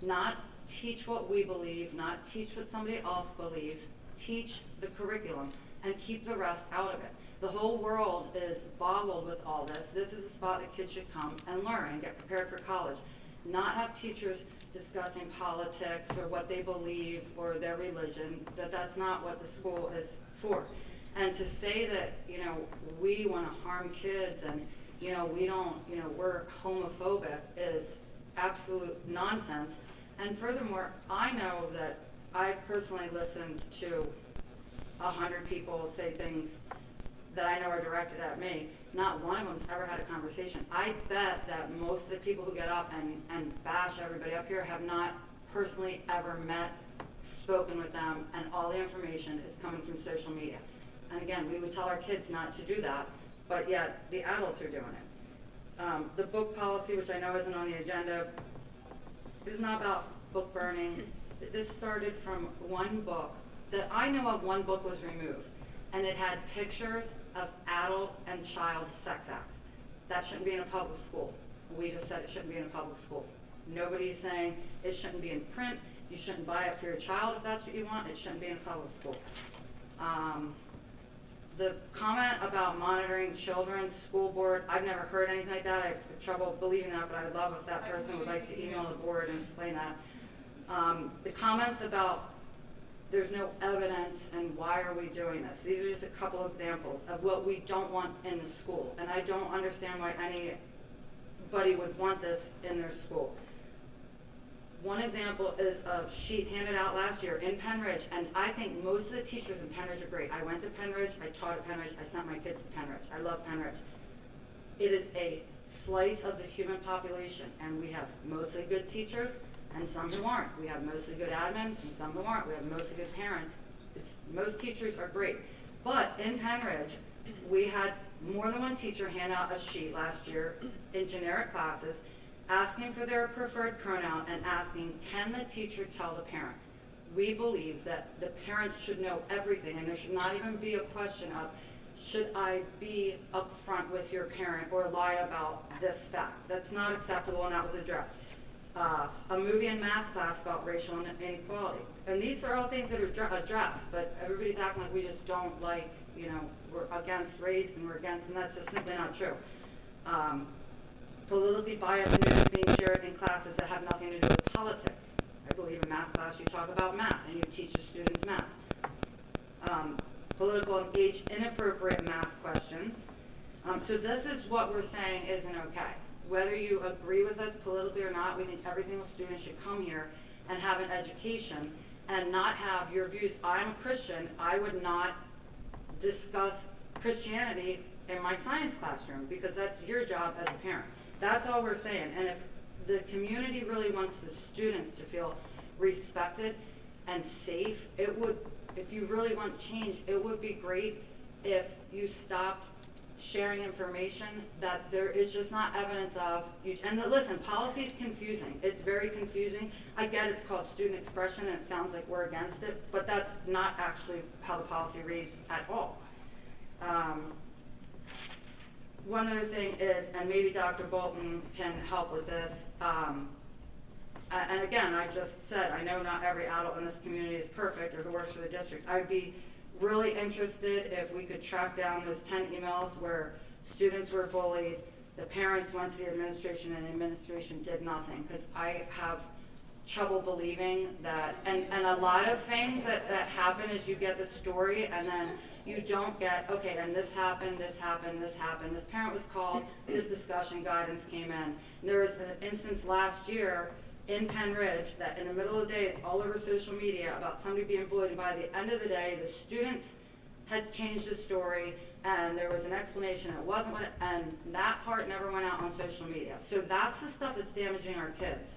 not teach what we believe, not teach what somebody else believes, teach the curriculum and keep the rest out of it. The whole world is boggled with all this. This is a spot that kids should come and learn and get prepared for college, not have teachers discussing politics or what they believe or their religion. That's not what the school is for. And to say that, we want to harm kids and, we don't, we're homophobic is absolute nonsense. And furthermore, I know that I've personally listened to 100 people say things that I know are directed at me. Not one of them's ever had a conversation. I bet that most of the people who get up and bash everybody up here have not personally ever met, spoken with them, and all the information is coming from social media. And again, we would tell our kids not to do that, but yet the adults are doing it. The book policy, which I know isn't on the agenda, is not about book burning. This started from one book, that I know of, one book was removed, and it had pictures of adult and child sex acts. That shouldn't be in a public school. We just said it shouldn't be in a public school. Nobody's saying it shouldn't be in print. You shouldn't buy it for your child if that's what you want. It shouldn't be in a public school. The comment about monitoring children's school board, I've never heard anything like that. I have trouble believing that, but I would love if that person would like to email the board and explain that. The comments about there's no evidence and why are we doing this? These are just a couple examples of what we don't want in the school. And I don't understand why anybody would want this in their school. One example is a sheet handed out last year in Penridge, and I think most of the teachers in Penridge are great. I went to Penridge, I taught at Penridge, I sent my kids to Penridge. I love Penridge. It is a slice of the human population, and we have mostly good teachers and some who aren't. We have mostly good admin and some who aren't. We have mostly good parents. Most teachers are great. But in Penridge, we had more than one teacher hand out a sheet last year in generic classes asking for their preferred pronoun and asking, can the teacher tell the parents? We believe that the parents should know everything, and there should not even be a question of, should I be upfront with your parent or lie about this fact? That's not acceptable, and that was addressed. A movie and math class about racial inequality. And these are all things that are addressed, but everybody's acting like we just don't like, we're against race and we're against, and that's just simply not true. Politically biased news being shared in classes that have nothing to do with politics. I believe in math class you talk about math and you teach the students math. Political and age inappropriate math questions. So this is what we're saying isn't okay. Whether you agree with us politically or not, we think every single student should come here and have an education and not have your views. I'm a Christian. I would not discuss Christianity in my science classroom because that's your job as a parent. That's all we're saying. And if the community really wants the students to feel respected and safe, if you really want change, it would be great if you stopped sharing information that there is just not evidence of. Listen, policy is confusing. It's very confusing. I get it's called student expression and it sounds like we're against it, but that's not actually how the policy reads at all. One other thing is, and maybe Dr. Bolton can help with this, and again, I just said, I know not every adult in this community is perfect or who works for the district. I'd be really interested if we could track down those 10 emails where students were bullied, the parents went to the administration, and the administration did nothing, because I have trouble believing that, and a lot of things that happen is you get the story and then you don't get, okay, and this happened, this happened, this happened, this parent was called, this discussion guidance came in. And there was an instance last year in Penridge that in the middle of the day, it's all over social media about somebody being bullied, and by the end of the day, the students had changed the story and there was an explanation, and it wasn't what, and that part never went out on social media. So that's the stuff that's damaging our kids.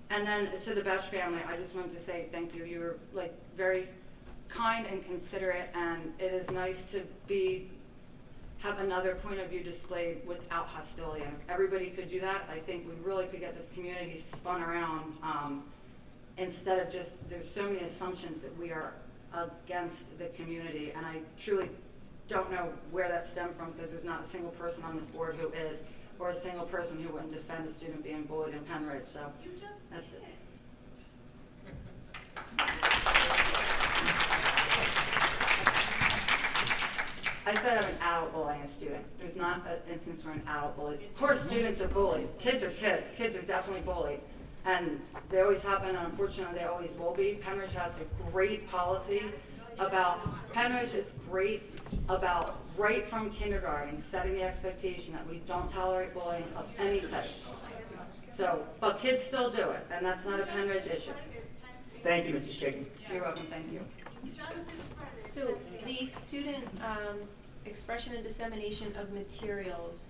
And then to the Besh family, I just wanted to say thank you. You were very kind and considerate, and it is nice to have another point of view displayed without hostility. And if everybody could do that, I think we really could get this community spun around instead of just, there's so many assumptions that we are against the community, and I truly don't know where that stemmed from, because there's not a single person on this board who is, or a single person who wouldn't defend a student being bullied in Penridge. So that's it. I said I'm an adult bullying a student. There's not an instance where an adult bullies. Of course, students are bullied. Kids are kids. Kids are definitely bullied. And they always happen, and unfortunately they always will be. Penridge has a great policy about, Penridge is great about right from kindergarten, setting the expectation that we don't tolerate bullying of any type. So, but kids still do it, and that's not a Penridge issue. Thank you, Mrs. Chicken. You're welcome, thank you. So the student expression and dissemination of materials,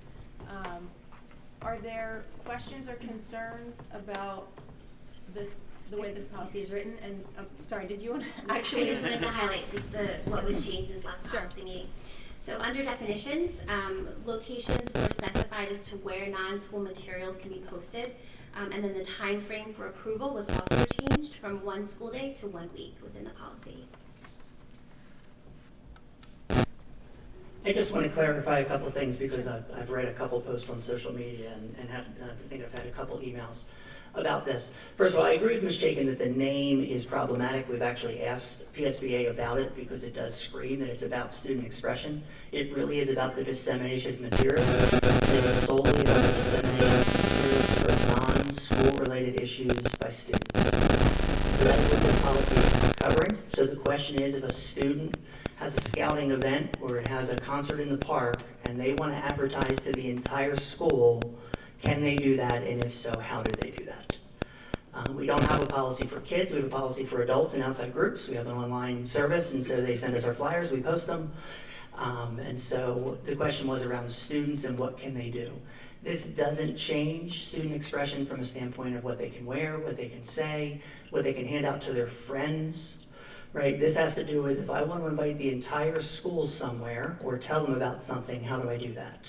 are there questions or concerns about this, the way this policy is written? And sorry, did you want to actually? I just wanted to highlight what was changed in this last policy meeting. So under definitions, locations were specified as to where non-school materials can be posted. And then the time frame for approval was also changed from 1 school day to 1 week within the policy. I just want to clarify a couple of things because I've read a couple posts on social media and I think I've had a couple emails about this. First of all, I agree with Ms. Chaikin that the name is problematic. We've actually asked PSBA about it because it does scream that it's about student expression. It really is about the dissemination of materials. It is solely about the dissemination of materials for non-school related issues by students. So that's what this policy is covering. So the question is, if a student has a scouting event or it has a concert in the park and they want to advertise to the entire school, can they do that? And if so, how do they do that? We don't have a policy for kids. We have a policy for adults and outside groups. We have an online service, and so they send us our flyers. We post them. And so the question was around students and what can they do. This doesn't change student expression from a standpoint of what they can wear, what they can say, what they can hand out to their friends. Right? This has to do with if I want to invite the entire school somewhere or tell them about something, how do I do that?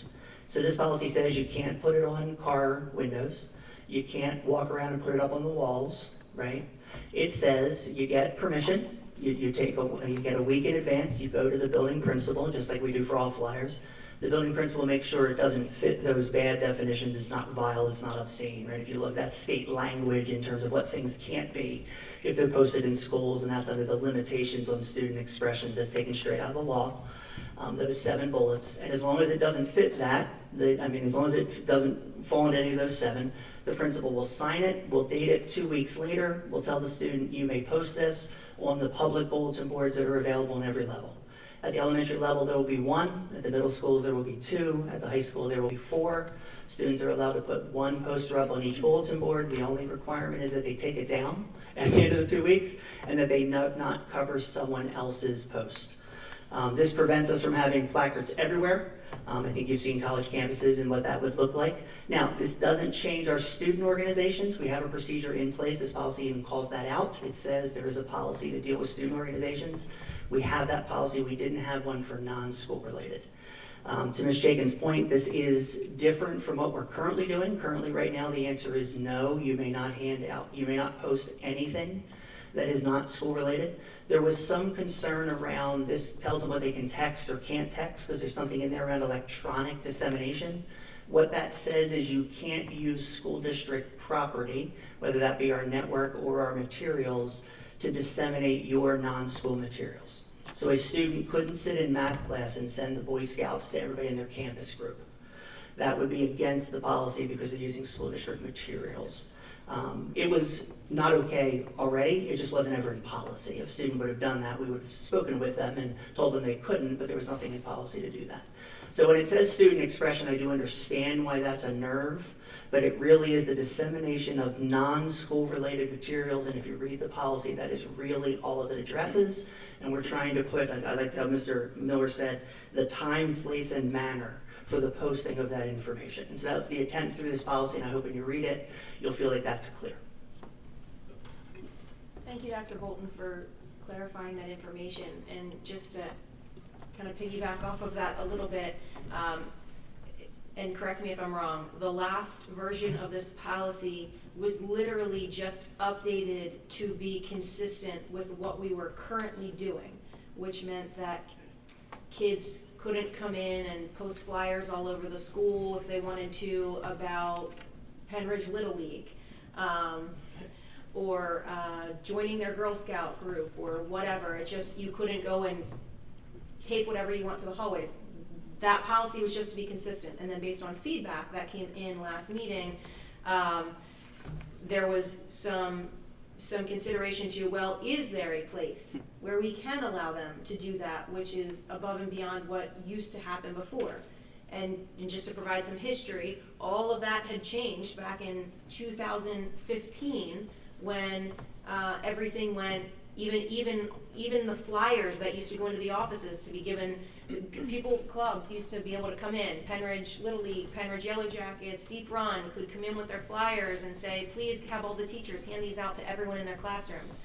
So this policy says you can't put it on car windows. You can't walk around and put it up on the walls, right? It says you get permission. You get a week in advance. You go to the building principal, just like we do for all flyers. The building principal makes sure it doesn't fit those bad definitions. It's not vile, it's not obscene, right? If you look, that's state language in terms of what things can't be if they're posted in schools, and that's under the limitations on student expressions. That's taken straight out of the law. Those 7 bullets, and as long as it doesn't fit that, as long as it doesn't fall into any of those 7, the principal will sign it, we'll date it 2 weeks later, we'll tell the student, you may post this on the public bulletin boards that are available in every level. At the elementary level, there will be 1, at the middle schools, there will be 2, at the high school, there will be 4. Students are allowed to put 1 poster up on each bulletin board. The only requirement is that they take it down at the end of the 2 weeks, and that they not cover someone else's post. This prevents us from having placards everywhere. I think you've seen college campuses and what that would look like. Now, this doesn't change our student organizations. We have a procedure in place. This policy even calls that out. It says there is a policy to deal with student organizations. We have that policy. We didn't have one for non-school related. To Ms. Chaikin's point, this is different from what we're currently doing. Currently, right now, the answer is no. You may not post anything that is not school related. There was some concern around this tells them what they can text or can't text because there's something in there around electronic dissemination. What that says is you can't use school district property, whether that be our network or our materials, to disseminate your non-school materials. So a student couldn't sit in math class and send the Boy Scouts to everybody in their campus group. That would be against the policy because they're using school district materials. It was not okay already, it just wasn't ever in policy. If a student would have done that, we would have spoken with them and told them they couldn't, but there was nothing in policy to do that. So when it says student expression, I do understand why that's a nerve, but it really is the dissemination of non-school related materials, and if you read the policy, that is really all it addresses, and we're trying to put, I like how Mr. Miller said, the time, place, and manner for the posting of that information. And so that's the intent through this policy, and I hope when you read it, you'll feel like that's clear. Thank you, Dr. Bolton, for clarifying that information. And just to kind of piggyback off of that a little bit, and correct me if I'm wrong, the last version of this policy was literally just updated to be consistent with what we were currently doing, which meant that kids couldn't come in and post flyers all over the school if they wanted to about Penridge Little League, or joining their Girl Scout group or whatever. It just, you couldn't go and tape whatever you want to the hallways. That policy was just to be consistent. And then based on feedback that came in last meeting, there was some consideration to, well, is there a place where we can allow them to do that, which is above and beyond what used to happen before? And just to provide some history, all of that had changed back in 2015 when everything went, even the flyers that used to go into the offices to be given, clubs used to be able to come in, Penridge Little League, Penridge Yellow Jackets, Deep Run could come in with their flyers and say, please have all the teachers hand these out to everyone in their classrooms.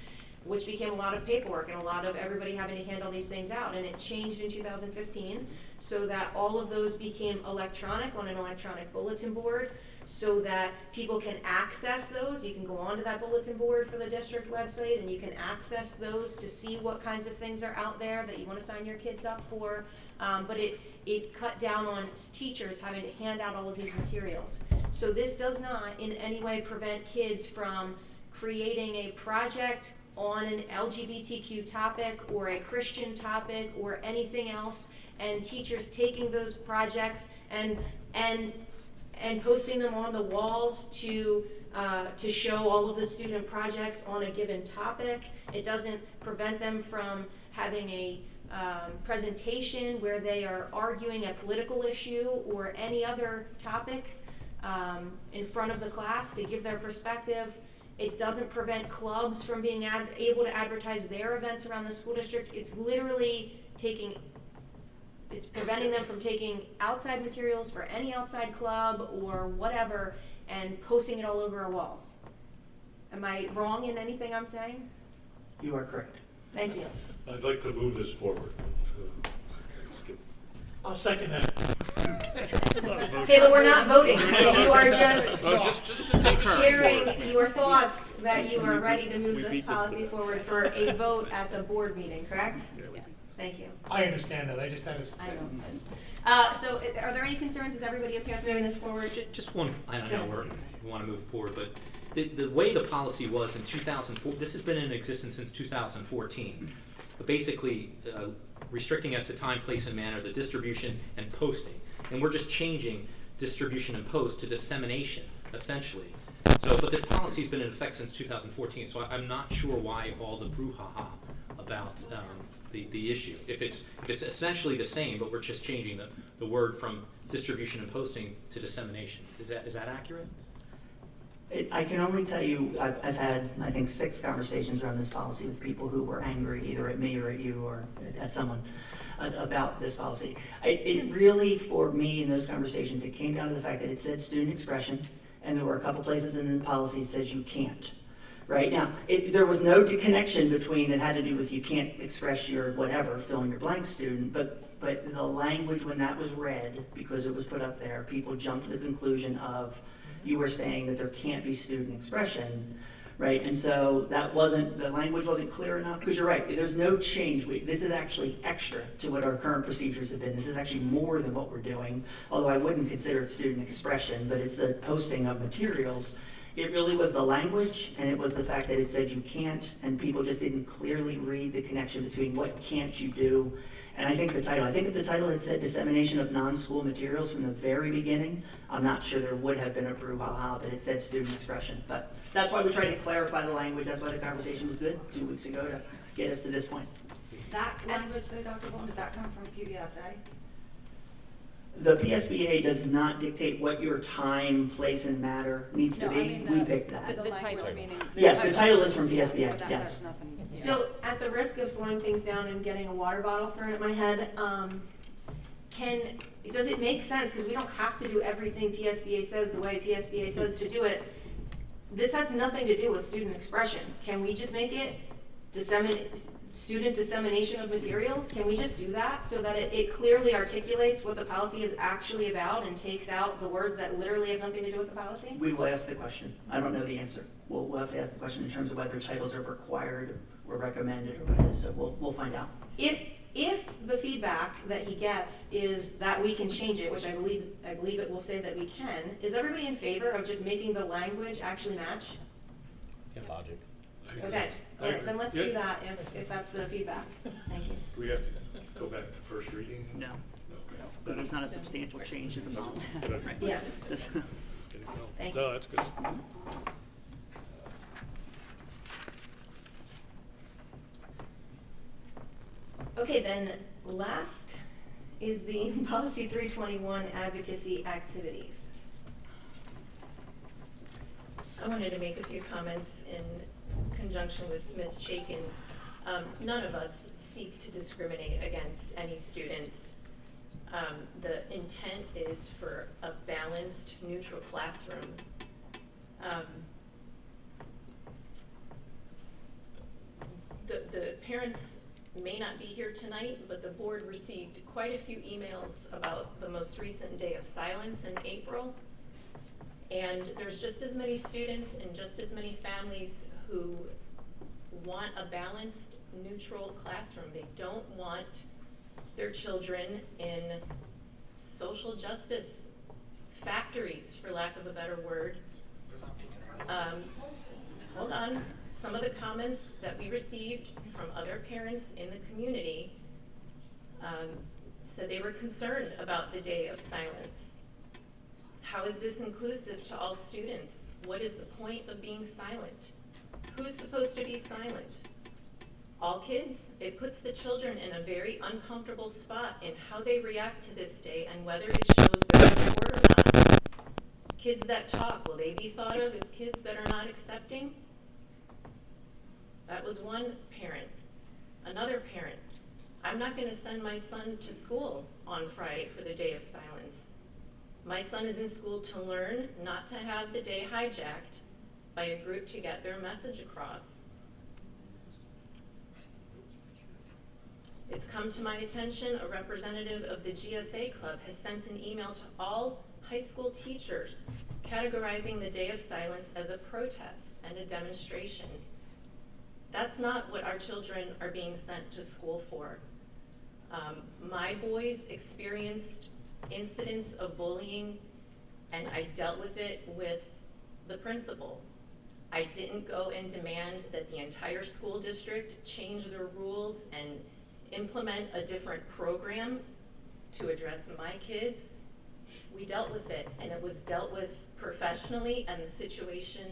which became a lot of paperwork and a lot of everybody having to handle these things out. And it changed in 2015 so that all of those became electronic on an electronic bulletin board so that people can access those. You can go onto that bulletin board for the district website and you can access those to see what kinds of things are out there that you want to sign your kids up for. But it cut down on teachers having to hand out all of these materials. So this does not in any way prevent kids from creating a project on an LGBTQ topic or a Christian topic or anything else, and teachers taking those projects and posting them on the walls to show all of the student projects on a given topic. It doesn't prevent them from having a presentation where they are arguing a political issue or any other topic in front of the class to give their perspective. It doesn't prevent clubs from being able to advertise their events around the school district. It's literally it's preventing them from taking outside materials for any outside club or whatever and posting it all over our walls. Am I wrong in anything I'm saying? You are correct. Thank you. I'd like to move this forward. I'll second that. Okay, but we're not voting, so you are just just to take sharing your thoughts that you are ready to move this policy forward for a vote at the board meeting, correct? Yes. Thank you. I understand that, I just had a. I know. So are there any concerns? Is everybody okay with moving this forward? Just one, I don't know where we want to move forward, but the way the policy was in 2004, this has been in existence since 2014, but basically restricting as to time, place, and manner, the distribution and posting. And we're just changing distribution and post to dissemination, essentially. So, but this policy's been in effect since 2014, so I'm not sure why all the brouhaha about the issue. If it's essentially the same, but we're just changing the word from distribution and posting to dissemination. Is that accurate? I can only tell you, I've had, I think, 6 conversations around this policy with people who were angry either at me or at you or at someone about this policy. It really, for me, in those conversations, it came down to the fact that it said student expression, and there were a couple places in the policy that says you can't. Right now, there was no connection between it had to do with you can't express your whatever, fill in your blank student, but the language when that was read, because it was put up there, people jumped to the conclusion of you were saying that there can't be student expression, right? And so the language wasn't clear enough, because you're right, there's no change. This is actually extra to what our current procedures have been. This is actually more than what we're doing, although I wouldn't consider it student expression, but it's the posting of materials. It really was the language, and it was the fact that it said you can't, and people just didn't clearly read the connection between what can't you do. And I think if the title had said dissemination of non-school materials from the very beginning, I'm not sure there would have been a brouhaha, but it said student expression. But that's why we tried to clarify the language. That's why the conversation was good 2 weeks ago to get us to this point. That language, though, Dr. Bowen, does that come from PBSA? The PSBA does not dictate what your time, place, and matter needs to be. We picked that. The language meaning. Yes, the title is from PSBA, So yes. that's nothing. So at the risk of slowing things down and getting a water bottle thrown at my head, does it make sense, because we don't have to do everything PSBA says the way PSBA says to do it. This has nothing to do with student expression. Can we just make it student dissemination of materials? Can we just do that so that it clearly articulates what the policy is actually about and takes out the words that literally have nothing to do with the policy? We will ask the question. I don't know the answer. We'll have to ask the question in terms of whether titles are required or recommended or what it is, so we'll find out. If the feedback that he gets is that we can change it, which I believe it will say that we can, is everybody in favor of just making the language actually match? Yeah, logic. Okay, all right, then let's do that if that's the feedback. Thank you. Do we have to go back to first reading? No. Because it's not a substantial change in the policy. Yeah. Thank you. No, that's good. Okay, then last is the policy 321 advocacy activities. I wanted to make a few comments in conjunction with Ms. Chaikin. None of us seek to discriminate against any students. The intent is for a balanced, neutral classroom. parents may not be here tonight, but the board received quite a few emails about the most recent day of silence in April. And there's just as many students and just as many families who want a balanced, neutral classroom. They don't want their children in social justice factories, for lack of a better word. Hold on. Some of the comments that we received from other parents in the community said they were concerned about the day of silence. How is this inclusive to all students? What is the point of being silent? Who's supposed to be silent? All kids? It puts the children in a very uncomfortable spot in how they react to this day and whether it shows their support or not. Kids that talk, will they be thought of as kids that are not accepting? That was one parent. Another parent, I'm not going to send my son to school on Friday for the day of silence. My son is in school to learn, not to have the day hijacked by a group to get their message across. It's come to my attention, a representative of the GSA Club has sent an email to all high school teachers categorizing the day of silence as a protest and a demonstration. That's not what our children are being sent to school for. My boys experienced incidents of bullying, and I dealt with it with the principal. I didn't go and demand that the entire school district change their rules and implement a different program to address my kids. We dealt with it, and it was dealt with professionally, and the situation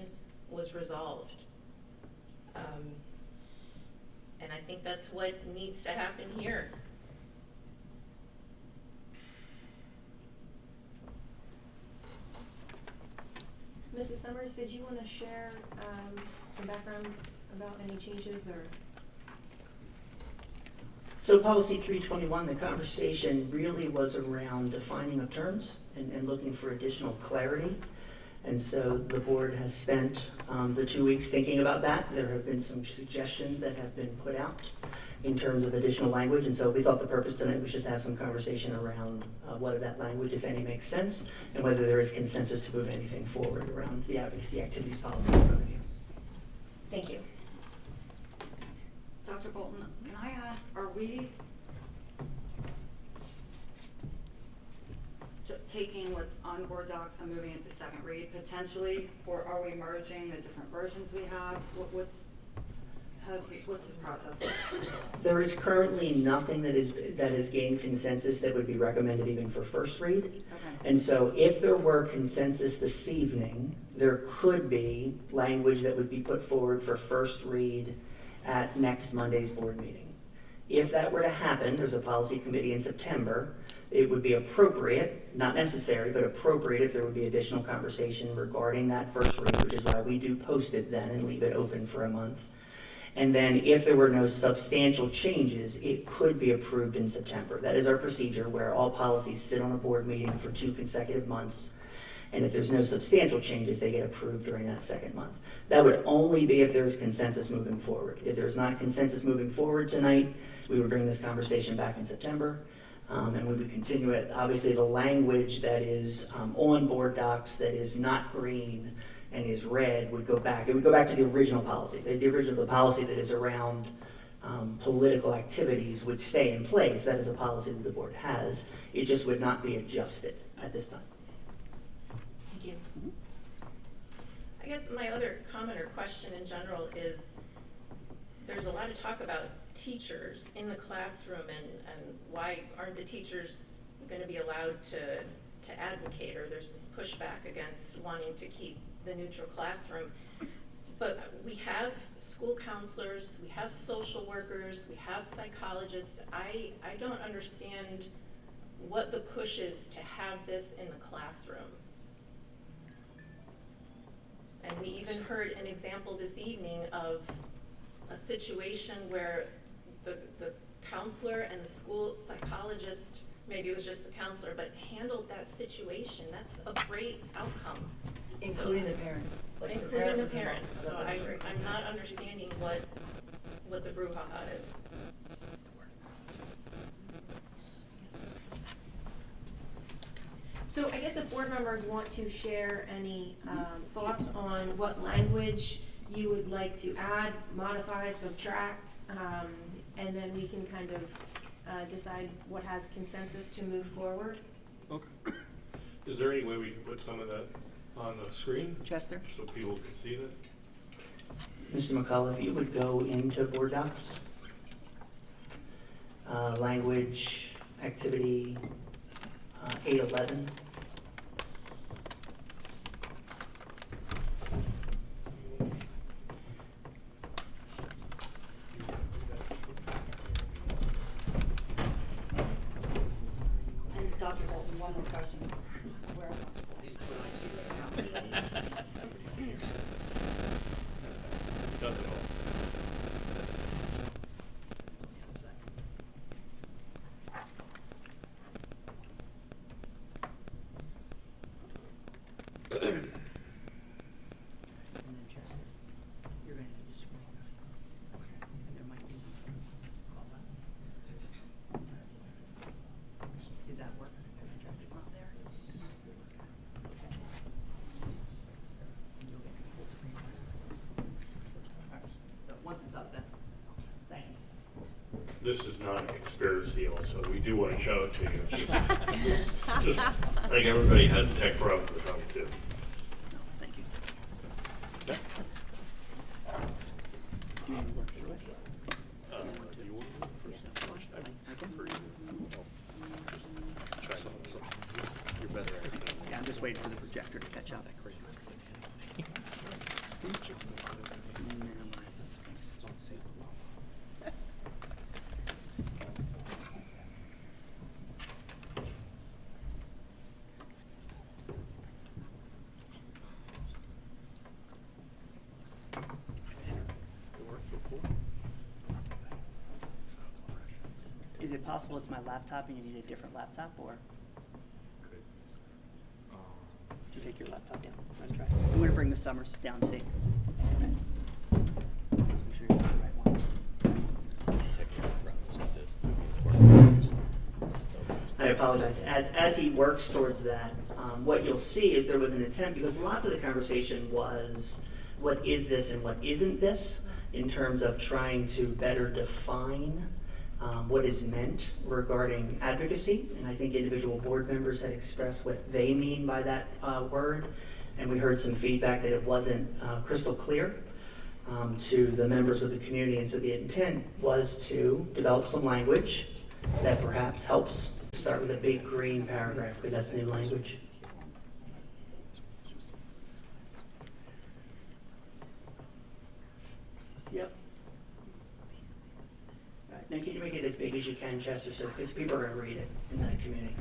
was resolved. And I think that's what needs to happen here. Mrs. Summers, did you want to share some background about any changes or? So policy 321, the conversation really was around defining of terms and looking for additional clarity. And so the board has spent the 2 weeks thinking about that. There have been some suggestions that have been put out in terms of additional language. And so we thought the purpose tonight was just to have some conversation around whether that language, if any, makes sense, and whether there is consensus to move anything forward around the advocacy activities policy in front of you. Thank you. Dr. Bolton, can I ask, are we taking what's on board docs and moving it to second read potentially, or are we merging the different versions we have? What's this process like? There is currently nothing that has gained consensus that would be recommended even for first read. Okay. And so if there were consensus this evening, there could be language that would be put forward for first read at next Monday's board meeting. If that were to happen, there's a policy committee in September. It would be appropriate, not necessary, but appropriate if there would be additional conversation regarding that first read, which is why we do post it then and leave it open for a month. And then if there were no substantial changes, it could be approved in September. That is our procedure where all policies sit on a board meeting for 2 consecutive months. And if there's no substantial changes, they get approved during that second month. That would only be if there's consensus moving forward. If there's not consensus moving forward tonight, we would bring this conversation back in September. And we would continue it. Obviously, the language that is on board docs that is not green and is red would go back. It would go back to the original policy. The policy that is around political activities would stay in place. That is a policy that the board has. It just would not be adjusted at this time. Thank you. I guess my other comment or question in general is there's a lot of talk about teachers in the classroom and why aren't the teachers going to be allowed to advocate, or there's this pushback against wanting to keep the neutral classroom. But we have school counselors, we have social workers, we have psychologists. I don't understand what the push is to have this in the classroom. And we even heard an example this evening of a situation where the counselor and the school psychologist, maybe it was just the counselor, but handled that situation. That's a great outcome. Including the parent. Including the parent. So I'm not understanding what what the brouhaha is. So I guess if board members want to share any thoughts on what language you would like to add, modify, subtract, and then we can kind of decide what has consensus to move forward. Okay. Is there any way we can put some of that on the screen? Chester? So people can see that? Mr. McCullough, if you would go into board docs, language, activity 811. And Dr. Bolton, one more question. Where Does it all. Did that work? So once it's up, then. Thank you. This is not a conspiracy also. We do want to show it to you. It's just, I think everybody has tech problems at home too. Thank you. Yeah. Do you want to work through it? Do you want to first? I can. You're better at it. Yeah, I'm just waiting for the projector to catch up. Is it possible it's my laptop and you need a different laptop, or? Did you take your laptop down? Let's try. I'm going to bring the Summers down, see. Just make sure you got the right one. I apologize. As he works towards that, what you'll see is there was an attempt, because lots of the conversation was, what is this and what isn't this, in terms of trying to better define what is meant regarding advocacy. And I think individual board members had expressed what they mean by that word. And we heard some feedback that it wasn't crystal clear to the members of the community. And so the intent was to develop some language that perhaps helps. Start with a big green paragraph, because that's new language. Yep. All right, now can you make it as big as you can, Chester, so because people are going to read it in that community.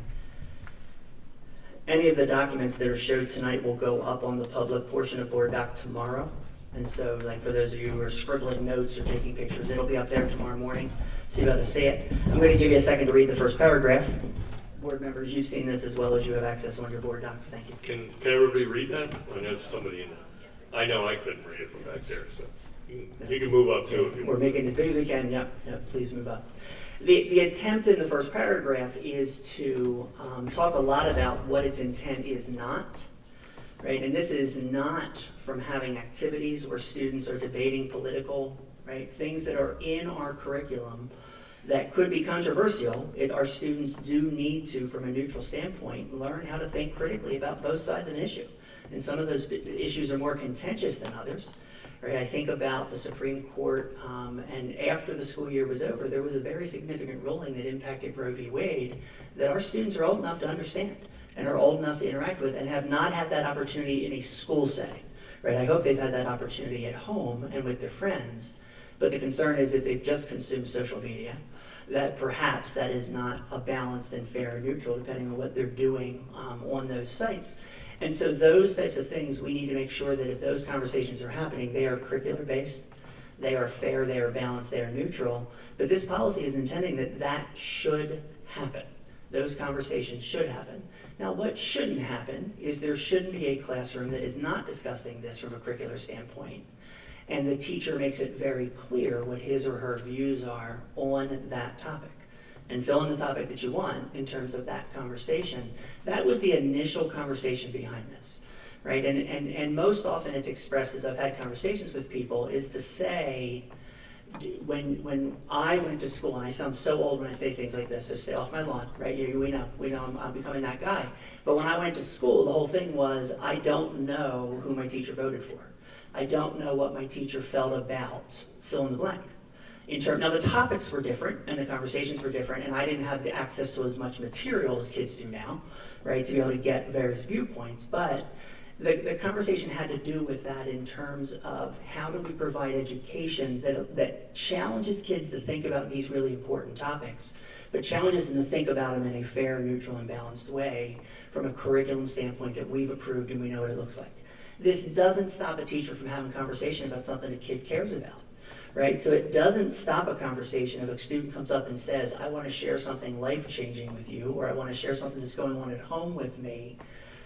Any of the documents that are showed tonight will go up on the public portion of Board Doc tomorrow. And so, like, for those of you who are scribbling notes or taking pictures, it'll be up there tomorrow morning, so you'll be able to see it. I'm going to give you a second to read the first paragraph. Board members, you've seen this as well as you have access on your board docs. Thank you. Can everybody read that? I know somebody in there. I know I couldn't read it from back there, so you can move up too if you We're want. making it as big as we can. Yep, please move up. The attempt in the first paragraph is to talk a lot about what its intent is not, right? And this is not from having activities where students are debating political, right? Things that are in our curriculum that could be controversial. Our students do need to, from a neutral standpoint, learn how to think critically about both sides of an issue. And some of those issues are more contentious than others. Right, I think about the Supreme Court, and after the school year was over, there was a very significant ruling that impacted Roe v. Wade that our students are old enough to understand and are old enough to interact with and have not had that opportunity in a school setting. Right, I hope they've had that opportunity at home and with their friends, but the concern is if they've just consumed social media, that perhaps that is not a balanced and fair and neutral depending on what they're doing on those sites. And so those types of things, we need to make sure that if those conversations are happening, they are curricular based, they are fair, they are balanced, they are neutral. But this policy is intending that that should happen. Those conversations should happen. Now, what shouldn't happen is there shouldn't be a classroom that is not discussing this from a curricular standpoint and the teacher makes it very clear what his or her views are on that topic. And fill in the topic that you want in terms of that conversation. That was the initial conversation behind this, right? And most often it's expressed, as I've had conversations with people, is to say, when I went to school, and I sound so old when I say things like this, so stay off my lawn, right? We know I'm becoming that guy. But when I went to school, the whole thing was, I don't know who my teacher voted for. I don't know what my teacher felt about fill in the blank. Now the topics were different and the conversations were different, and I didn't have the access to as much material as kids do now, right, to be able to get various viewpoints. But the conversation had to do with that in terms of how do we provide education that challenges kids to think about these really important topics, but challenges them to think about them in a fair, neutral, and balanced way from a curriculum standpoint that we've approved and we know what it looks like. This doesn't stop a teacher from having a conversation about something a kid cares about. Right? So it doesn't stop a conversation if a student comes up and says, I want to share something life-changing with you, or I want to share something that's going on at home with me,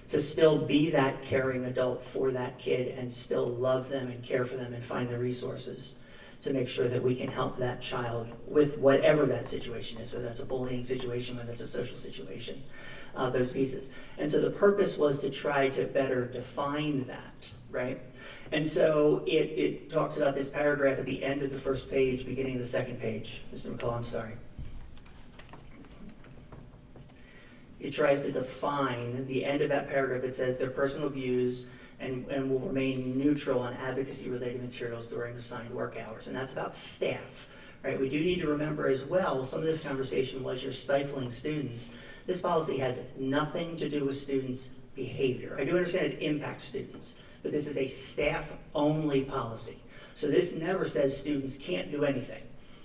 to still be that caring adult for that kid and still love them and care for them and find the resources to make sure that we can help that child with whatever that situation is, whether that's a bullying situation, whether it's a social situation, those pieces. And so the purpose was to try to better define that, right? And so it talks about this paragraph at the end of the first page, beginning of the second page. Mr. McCall, I'm sorry. It tries to define the end of that paragraph. It says their personal views and will remain neutral on advocacy-related materials during assigned work hours. And that's about staff, right? We do need to remember as well, some of this conversation was you're stifling students. This policy has nothing to do with students' behavior. I do understand it impacts students, but this is a staff-only policy. So this never says students can't do anything,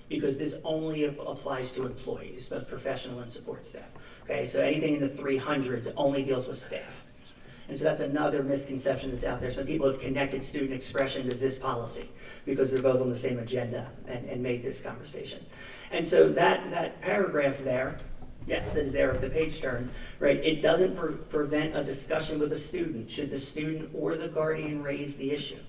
because this only applies to employees, both professional and support staff. Okay, so anything in the 300s only deals with staff. And so that's another misconception that's out there. Some people have connected student expression to this policy because they're both on the same agenda and made this conversation. And so that paragraph there, yes, that is there at the page turn, right? It doesn't prevent a discussion with a student should the student or the guardian raise the issue,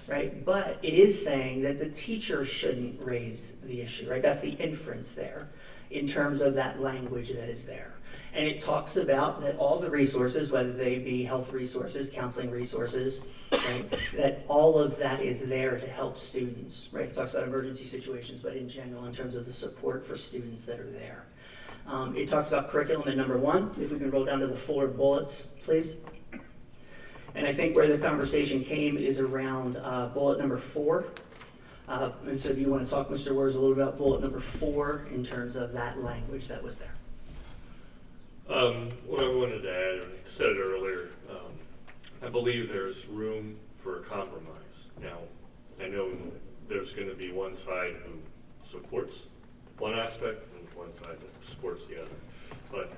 right? But it is saying that the teacher shouldn't raise the issue, right? That's the inference there in terms of that language that is there. And it talks about that all the resources, whether they be health resources, counseling resources, right, that all of that is there to help students, right? It talks about emergency situations, but in general, in terms of the support for students that are there. It talks about curriculum in number 1. If we can roll down to the 4 bullets, please. And I think where the conversation came is around bullet number 4. And so do you want to talk, Mr. Wers, a little about bullet number 4 in terms of that language that was there? What I wanted to add, and I said it earlier, I believe there's room for a compromise. Now, I know there's going to be one side who supports one aspect and one side that supports the other. But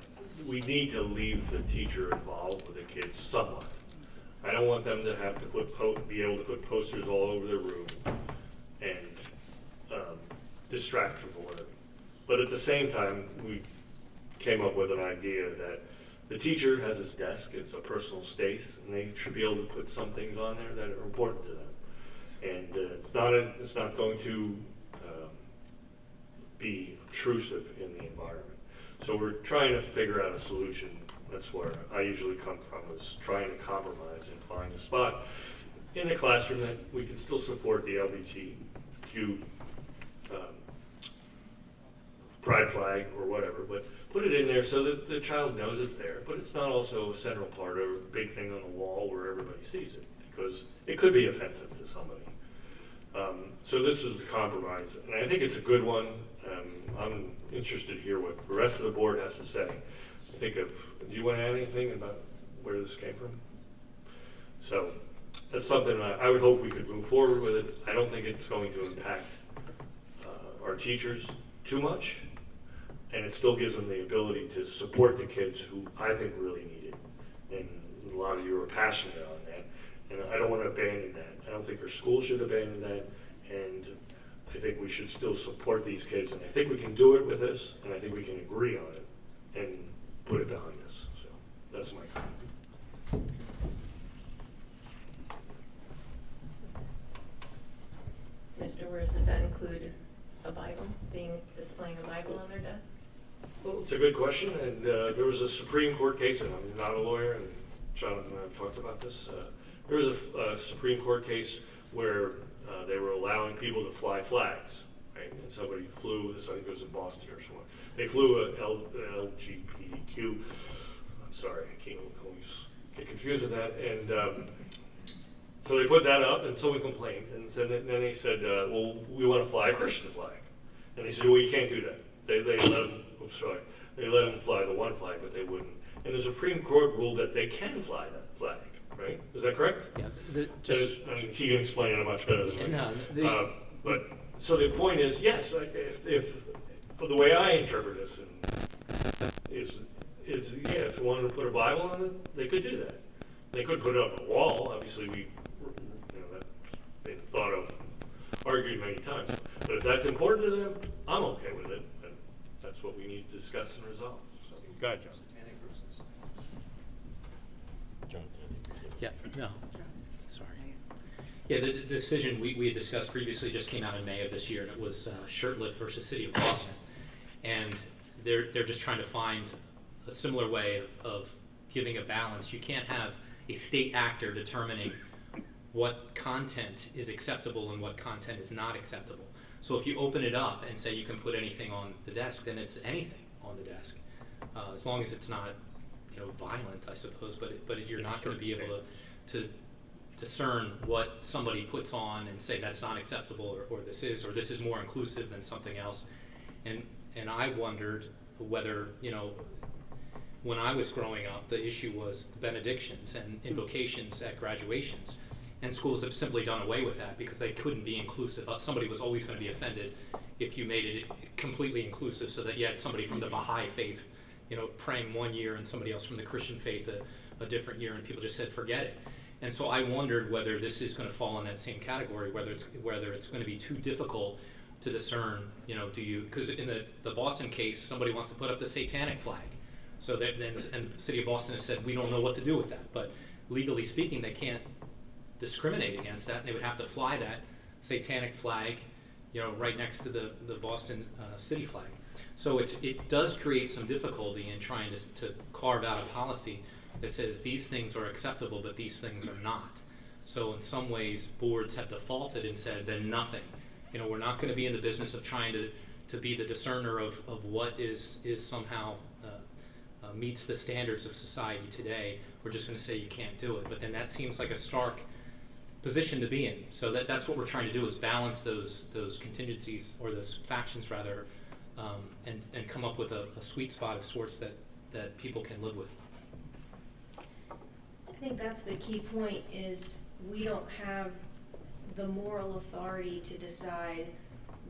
we need to leave the teacher involved with the kids somewhat. I don't want them to have to be able to put posters all over their room and distract from the learning. But at the same time, we came up with an idea that the teacher has his desk, it's a personal space, and they should be able to put some things on there that are important to them. And it's not going to be obtrusive in the environment. So we're trying to figure out a solution. That's where I usually come from, is trying to compromise and find a spot in the classroom that we can still support the LGBTQ pride flag or whatever, but put it in there so that the child knows it's there, but it's not also a central part or a big thing on the wall where everybody sees it, because it could be offensive to somebody. So this is the compromise, and I think it's a good one. I'm interested to hear what the rest of the board has to say. Do you want to add anything about where this came from? So that's something I would hope we could move forward with it. I don't think it's going to impact our teachers too much, and it still gives them the ability to support the kids who I think really need it. And a lot of you are passionate on that, and I don't want to abandon that. I don't think our school should abandon that, and I think we should still support these kids, and I think we can do it with this, and I think we can agree on it and put it behind us. So that's my comment. it's a good question, and there was a Supreme Court case, and I'm not a lawyer, and Jonathan and I have talked about this. There was a Supreme Court case where they were allowing people to fly flags, right? And somebody flew, this I think it was in Boston or somewhere. They flew a LGBTQ, I'm sorry, I can't always get confused with that, and so they put that up, and someone complained, and so then they said, well, we want to fly a Christian flag. And they said, well, you can't do that. They let them, I'm sorry, they let them fly the one flag, but they wouldn't. And the Supreme Court ruled that they can fly that flag, right? Is that correct? Yeah. I mean, he can explain it much better than me. No, But, so the point is, yes, if the way I interpret this is yeah, if you wanted to put a Bible on it, they could do that. They could put it up on a wall. Obviously, that's been thought of, argued many times. But if that's important to them, I'm okay with it. And that's what we need to discuss and resolve. So, go ahead, John. Yeah, no, sorry. Yeah, the decision we had discussed previously just came out in May of this year, and it was Shurtleff versus City of Boston. And they're just trying to find a similar way of giving a balance. You can't have a state actor determining what content is acceptable and what content is not acceptable. So if you open it up and say you can put anything on the desk, then it's anything on the desk, as long as it's not, violent, I suppose. But you're not going to be able to discern what somebody puts on and say that's not acceptable, or this is more inclusive than something else. And I wondered whether, when I was growing up, the issue was benedictions and invocations at graduations. And schools have simply done away with that because they couldn't be inclusive. Somebody was always going to be offended if you made it completely inclusive, so that you had somebody from the Baha'i faith, praying one year and somebody else from the Christian faith a different year, and people just said, forget it. And so I wondered whether this is going to fall in that same category, whether it's going to be too difficult to discern, because in the Boston case, somebody wants to put up the satanic flag. So and the city of Boston has said, we don't know what to do with that. But legally speaking, they can't discriminate against that, and they would have to fly that satanic flag, right next to the Boston city flag. So it does create some difficulty in trying to carve out a policy that says these things are acceptable, but these things are not. So in some ways, boards have defaulted and said, then nothing. We're not going to be in the business of trying to be the discerner of what is somehow meets the standards of society today. We're just going to say you can't do it. But then that seems like a stark position to be in. So that's what we're trying to do, is balance those contingencies, or those factions rather, and come up with a sweet spot of sorts that people can live with. I think that's the key point, is we don't have the moral authority to decide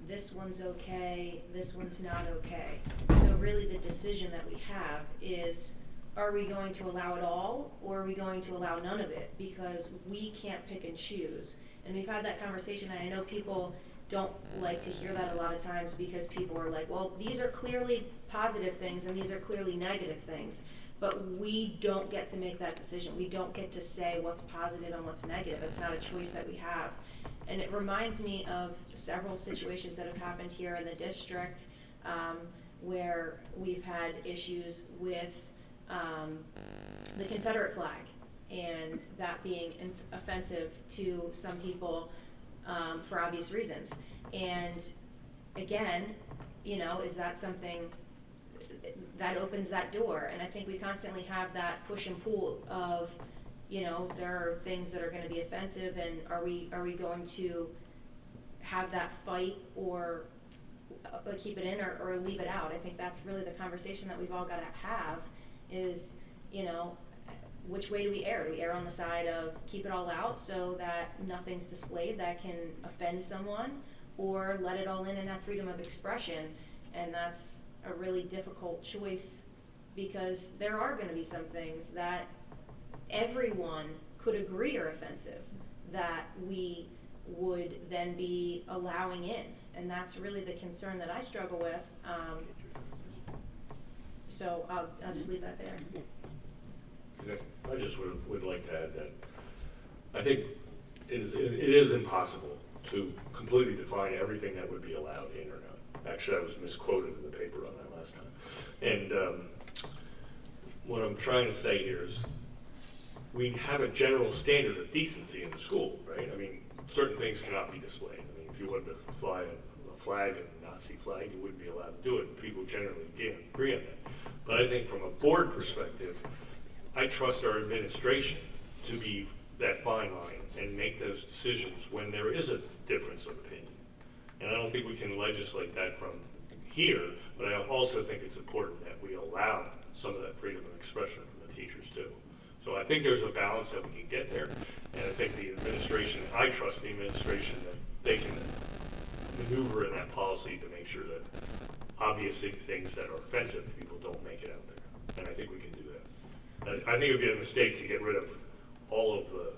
this one's okay, this one's not okay. So really the decision that we have is, are we going to allow it all, or are we going to allow none of it? Because we can't pick and choose. And we've had that conversation, and I know people don't like to hear that a lot of times, because people are like, well, these are clearly positive things and these are clearly negative things. But we don't get to make that decision. We don't get to say what's positive and what's negative. It's not a choice that we have. And it reminds me of several situations that have happened here in the district, where we've had issues with the Confederate flag, and that being offensive to some people for obvious reasons. And again, is that something that opens that door? And I think we constantly have that push and pull of, there are things that are going to be offensive, and are we going to have that fight, or keep it in, or leave it out? I think that's really the conversation that we've all got to have, is, which way do we err? Do we err on the side of keep it all out so that nothing's displayed that can offend someone, or let it all in and have freedom of expression? And that's a really difficult choice, because there are going to be some things that everyone could agree are offensive that we would then be allowing in. And that's really the concern that I struggle with. So I'll just leave that there. I just would like to add that I think it is impossible to completely define everything that would be allowed in or not. Actually, I was misquoted in the paper on that last time. And what I'm trying to say here is we have a general standard of decency in the school, right? I mean, certain things cannot be displayed. I mean, if you wanted to fly a flag, a Nazi flag, you wouldn't be allowed to do it. People generally agree on that. But I think from a board perspective, I trust our administration to be that fine line and make those decisions when there is a difference of opinion. And I don't think we can legislate that from here, but I also think it's important that we allow some of that freedom of expression from the teachers too. So I think there's a balance that we can get there, and I think the administration, I trust the administration that they can maneuver in that policy to make sure that obvious things that are offensive to people don't make it out there. And I think we can do that. I think it would be a mistake to get rid of all of the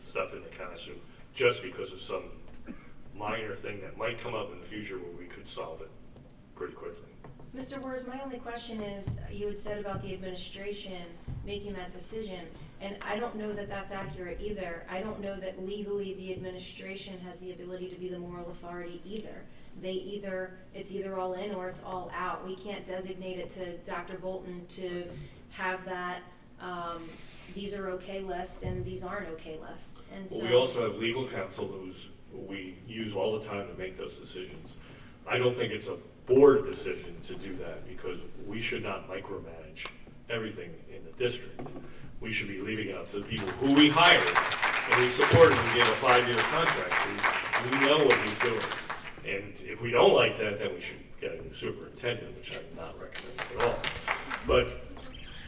stuff in the classroom just because of some minor thing that might come up in the future where we could solve it pretty quickly. Mr. Wars, my only question is, you had said about the administration making that decision, and I don't know that that's accurate either. I don't know that legally the administration has the ability to be the moral authority either. It's either all in or it's all out. We can't designate it to Dr. Bolton to have that, these are okay list and these aren't okay list. And so We also have legal counsel who's we use all the time to make those decisions. I don't think it's a board decision to do that because we should not micromanage everything in the district. We should be leaving it up to the people who we hired and we supported and gave a 5-year contract. We know what he's doing. And if we don't like that, then we should get a new superintendent, which I'm not recommending at all. But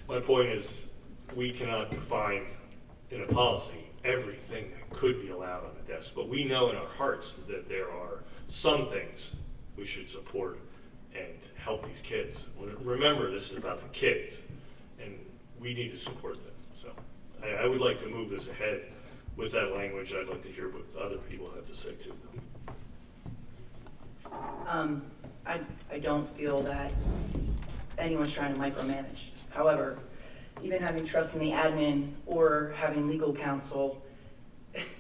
my point is, we cannot define in a policy everything that could be allowed on a desk. But we know in our hearts that there are some things we should support and help these kids. Remember, this is about the kids, and we need to support them. So I would like to move this ahead with that language. I'd like to hear what other people have to say too. I don't feel that anyone's trying to micromanage. However, even having trust in the admin or having legal counsel,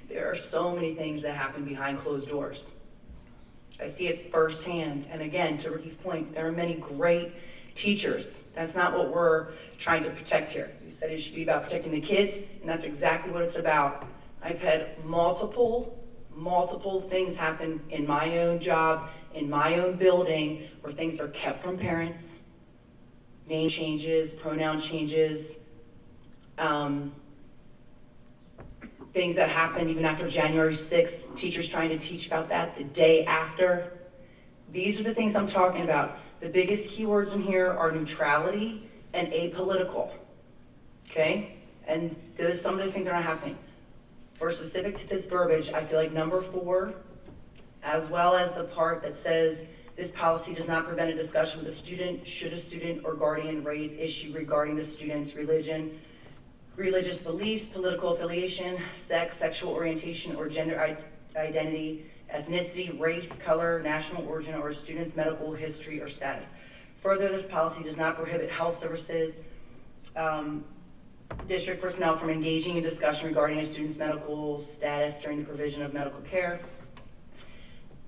there are so many things that happen behind closed doors. I see it firsthand. And again, to Ricky's point, there are many great teachers. That's not what we're trying to protect here. You said it should be about protecting the kids, and that's exactly what it's about. I've had multiple things happen in my own job, in my own building, where things are kept from parents, name changes, pronoun changes, things that happened even after January 6th, teachers trying to teach about that the day after. These are the things I'm talking about. The biggest keywords in here are neutrality and apolitical, okay? And some of those things are not happening. For specific to this verbiage, I feel like number 4, as well as the part that says this policy does not prevent a discussion with a student should a student or guardian raise issue regarding the student's religion, religious beliefs, political affiliation, sex, sexual orientation, or gender identity, ethnicity, race, color, national origin, or a student's medical history or status. Further, this policy does not prohibit health services, district personnel from engaging in discussion regarding a student's medical status during the provision of medical care.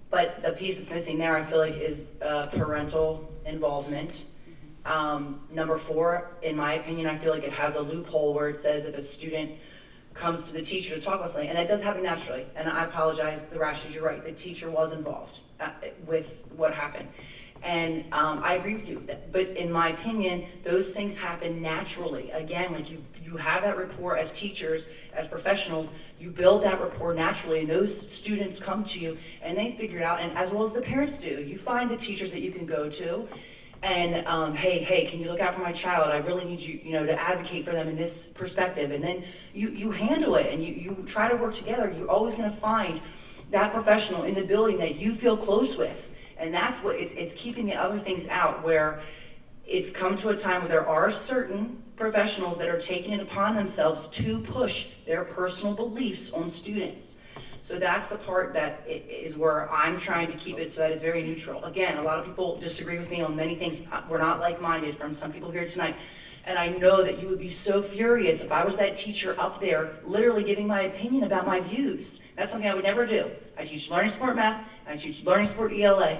But the piece that's missing there, I feel like, is parental involvement. Number 4, in my opinion, I feel like it has a loophole where it says if a student comes to the teacher to talk about something, and that does happen naturally, and I apologize, the rashes, you're right, the teacher was involved with what happened. And I agree with you, but in my opinion, those things happen naturally. Again, like you have that rapport as teachers, as professionals, you build that rapport naturally, and those students come to you and they figure it out, and as well as the parents do. You find the teachers that you can go to and hey, can you look out for my child? I really need you, to advocate for them in this perspective. And then you handle it and you try to work together. You're always gonna find that professional in the building that you feel close with. And that's what it's keeping the other things out, where it's come to a time where there are certain professionals that are taking it upon themselves to push their personal beliefs on students. So that's the part that is where I'm trying to keep it so that it's very neutral. Again, a lot of people disagree with me on many things. We're not like-minded from some people here tonight. And I know that you would be so furious if I was that teacher up there literally giving my opinion about my views. That's something I would never do. I teach learning support math, and I teach learning support ELA.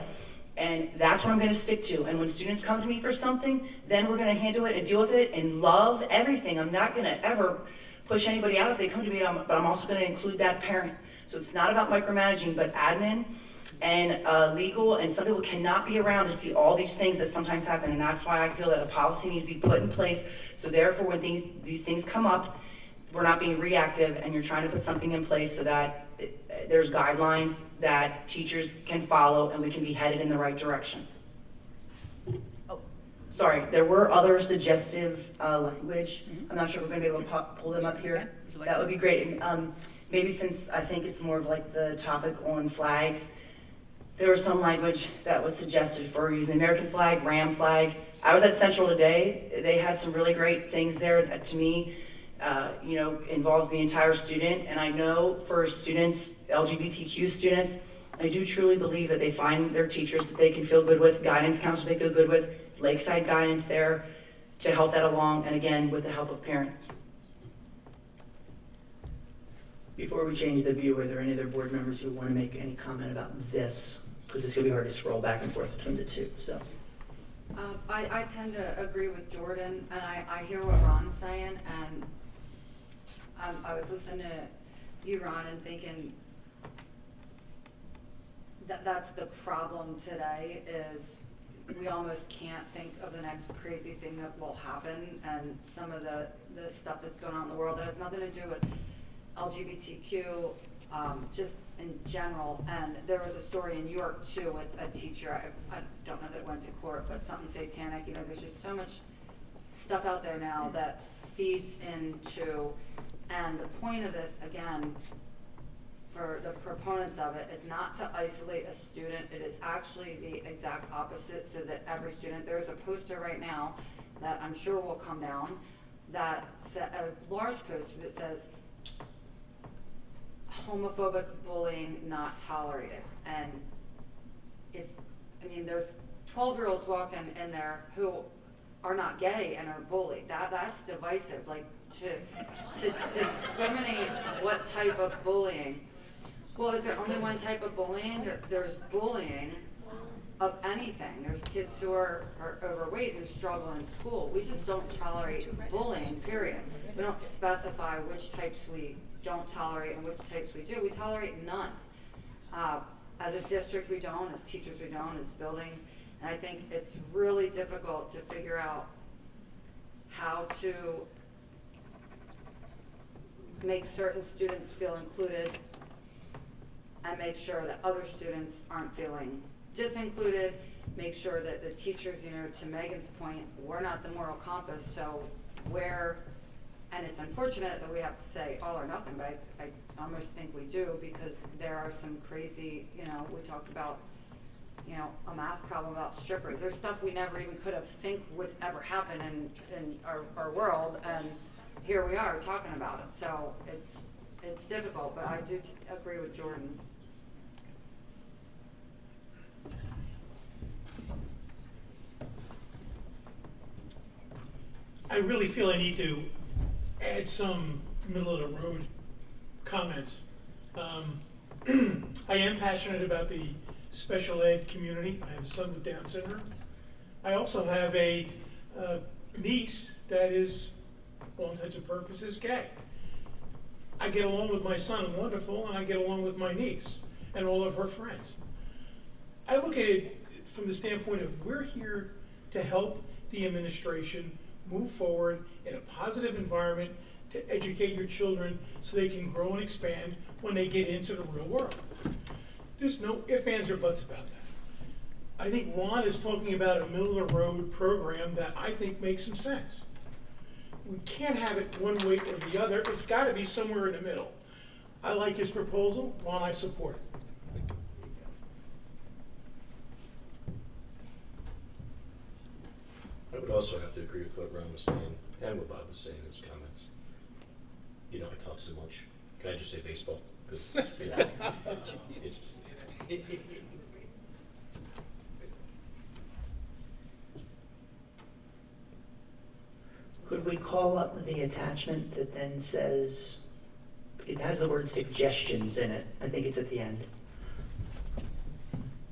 And that's what I'm gonna stick to. And when students come to me for something, then we're gonna handle it and deal with it and love everything. I'm not gonna ever push anybody out if they come to me, but I'm also gonna include that parent. So it's not about micromanaging, but admin and legal, and some people cannot be around to see all these things that sometimes happen, and that's why I feel that a policy needs to be put in place, so therefore when these things come up, we're not being reactive, and you're trying to put something in place so that there's guidelines that teachers can follow, and we can be headed in the right direction. Oh, sorry, there were other suggestive language. I'm not sure if we're gonna be able to pull them up here. That would be great. And, maybe since I think it's more of like the topic on flags, there was some language that was suggested for using American flag, Ram flag. I was at Central today. They had some really great things there that to me, involves the entire student. And I know for students, LGBTQ students, I do truly believe that they find their teachers that they can feel good with, guidance counselors they feel good with, Lakeside guidance there to help that along, and again, with the help of parents. Before we change the view, are there any other board members who want to make any comment about this? Because it's going to be hard to scroll back and forth between the two, so. I tend to agree with Jordan, and I hear what Ron's saying, and I was listening to you, Ron, and thinking that's the problem today is we almost can't think of the next crazy thing that will happen, and some of the stuff that's going on in the world that has nothing to do with LGBTQ, just in general. And there was a story in New York too with a teacher, I don't know that it went to court, but something satanic. There's just so much stuff out there now that feeds into, and the point of this, again, for the proponents of it, is not to isolate a student. It is actually the exact opposite, so that every student, there's a poster right now that I'm sure will come down, that a large poster that says, homophobic bullying not tolerated. And there's 12-year-olds walking in there who are not gay and are bullied. That's divisive. Like to discriminate what type of bullying. Well, is there only one type of bullying? There's bullying of anything. There's kids who are overweight who struggle in school. We just don't tolerate bullying, period. We don't specify which types we don't tolerate and which types we do. We tolerate none. As a district, we don't. As teachers, we don't. As building. And I think it's really difficult to figure out how to make certain students feel included and make sure that other students aren't feeling disincluded, make sure that the teachers, to Megan's point, we're not the moral compass, so and it's unfortunate that we have to say all or nothing, but I almost think we do, because there are some crazy, we talked about, a math problem about strippers. There's stuff we never even could have think would ever happen in our world, and here we are talking about it. So it's difficult, but I do agree with Jordan. I really feel I need to add some middle of the road comments. I am passionate about the special ed community. I have a son with Down syndrome. I also have a niece that is, for all intents and purposes, gay. I get along with my son wonderful, and I get along with my niece and all of her friends. I look at it from the standpoint of we're here to help the administration move forward in a positive environment to educate your children so they can grow and expand when they get into the real world. There's no ifs, ands, or buts about that. I think Ron is talking about a middle-of-the-road program that I think makes some sense. We can't have it one way or the other. It's got to be somewhere in the middle. I like his proposal. Ron, I support it. I would also have to agree with what Ron was saying and what Bob was saying in his comments. I talk so much. Can I just say baseball? Because Could we call up the attachment that then says, it has the word suggestions in it. I think it's at the end.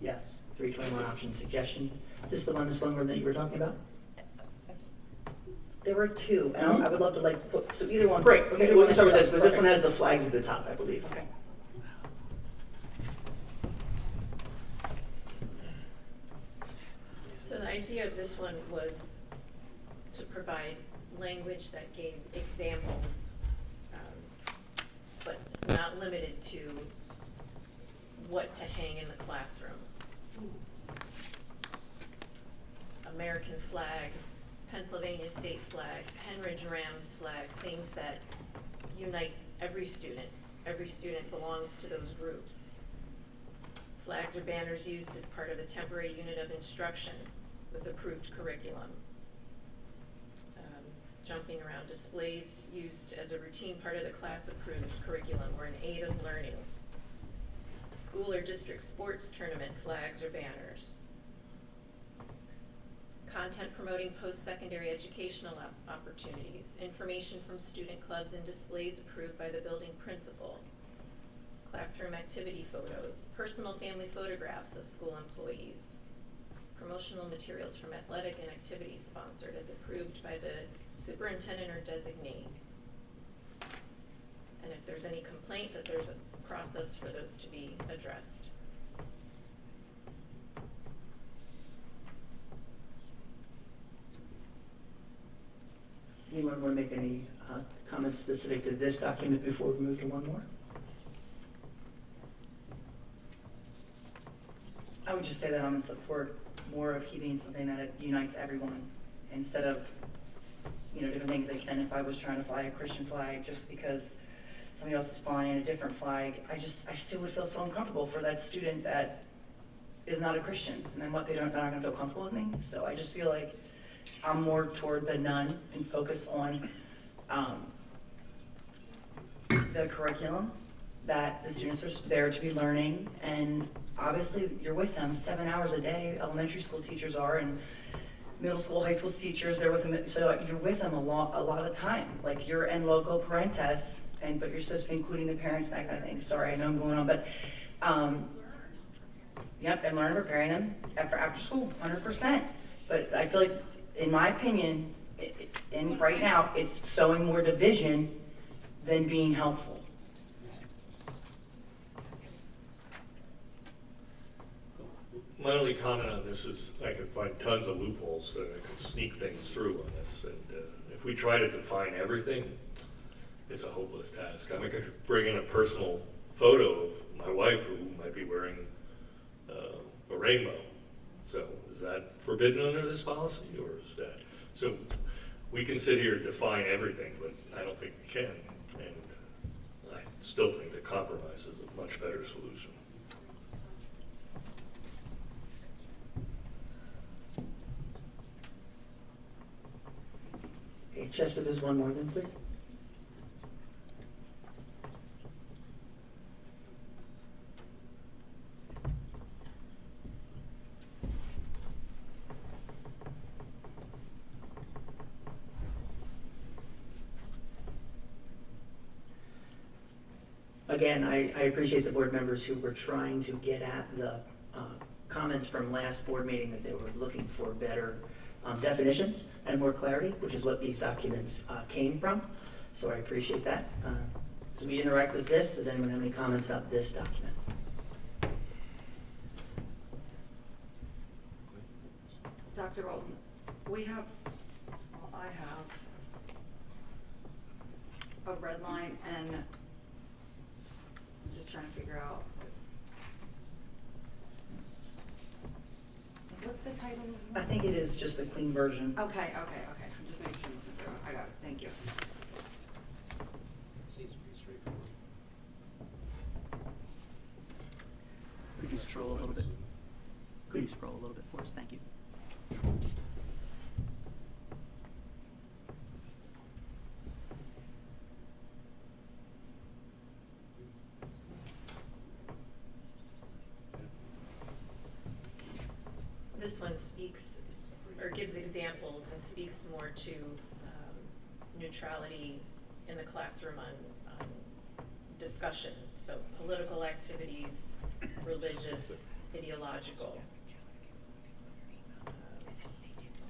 Yes. 321 option suggestion. Is this the one, this one that you were talking about? There were two, and I would love to like put, so either one. Great, okay, we'll start with this, but this one Perfect. has the flags at the top, I believe. Okay. So the idea of this one was to provide language that gave examples, but not limited to what to hang in the classroom. American flag, Pennsylvania state flag, Penridge Rams flag, things that unite every student. Every student belongs to those groups. Flags or banners used as part of a temporary unit of instruction with approved curriculum. Jumping around displays used as a routine part of the class-approved curriculum or an aid of learning. School or district sports tournament flags or banners. Content promoting post-secondary educational opportunities. Information from student clubs and displays approved by the building principal. Classroom activity photos. Personal family photographs of school employees. Promotional materials from athletic and activities sponsored as approved by the superintendent or designee. And if there's any complaint, that there's a process for those to be addressed. Anyone want to make any comments specific to this document before we move to one more? I would just say that I'm in support more of keeping something that unites everyone instead of, different things. Like, and if I was trying to fly a Christian flag just because somebody else is flying a different flag, I still would feel so uncomfortable for that student that is not a Christian, and then they're not going to feel comfortable with me. So I just feel like I'm more toward the none and focus on the curriculum that the students are there to be learning, and obviously you're with them 7 hours a day. Elementary school teachers are, and middle school, high school teachers, they're with them, so you're with them a lot of time. Like, you're in loco parentis, but you're supposed to be including the parents, that kind of thing. Sorry, I know I'm going on, but yep, and learn preparing them after school, 100%. But I feel like, in my opinion, and right now, it's sowing more division than being helpful. My only comment on this is I could find tons of loopholes that I could sneak things through on this. And if we try to define everything, it's a hopeless task. I could bring in a personal photo of my wife who might be wearing a rainbow. So is that forbidden under this policy, or is that? So we can sit here and define everything, but I don't think we can. And I still think the compromise is a much better solution. Okay, Chester, there's one more then, please. Again, I appreciate the board members who were trying to get at the comments from last board meeting, that they were looking for better definitions and more clarity, which is what these documents came from. So I appreciate that. As we interact with this, does anyone have any comments about this document? Dr. Alton, I have a red line, and I'm just trying to figure out what's the title? I think it is just a clean version. Okay. I'm just making sure. I got it. Thank you. Seems pretty straightforward. Could you scroll a little bit? Could you scroll a little bit for us? Thank you. This one speaks, or gives examples and speaks more to neutrality in the classroom on discussion. So political activities, religious, ideological.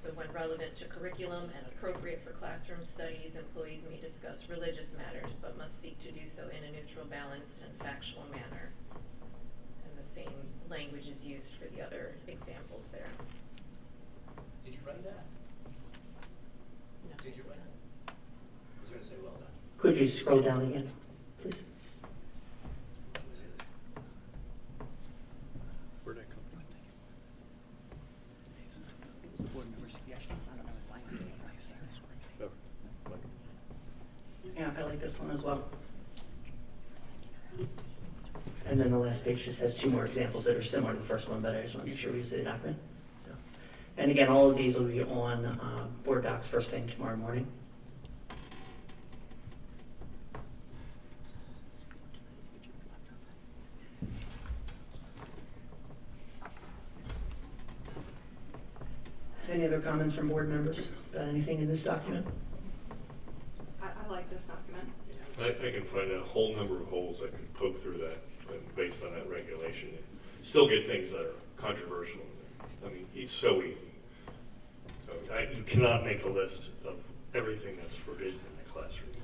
So when relevant to curriculum and appropriate for classroom studies, employees may discuss religious matters, but must seek to do so in a neutral, balanced, and factual manner. And the same language is used for the other examples there. Did you write that? No. Did you write it? I was going to say well done. Could you scroll down again, please? Where'd that come from? It was a board member suggestion. I don't know if Lions did it. Yeah, I like this one as well. And then the last page just has two more examples that are similar to the first one, but I just want to make sure we use the document. And again, all of these will be on board docs first thing tomorrow morning. Any other comments from board members about anything in this document? I like this document. I can find a whole number of holes that could poke through that, and based on that regulation. Still get things that are controversial. I mean, it's so easy. So you cannot make a list of everything that's forbidden in the classroom.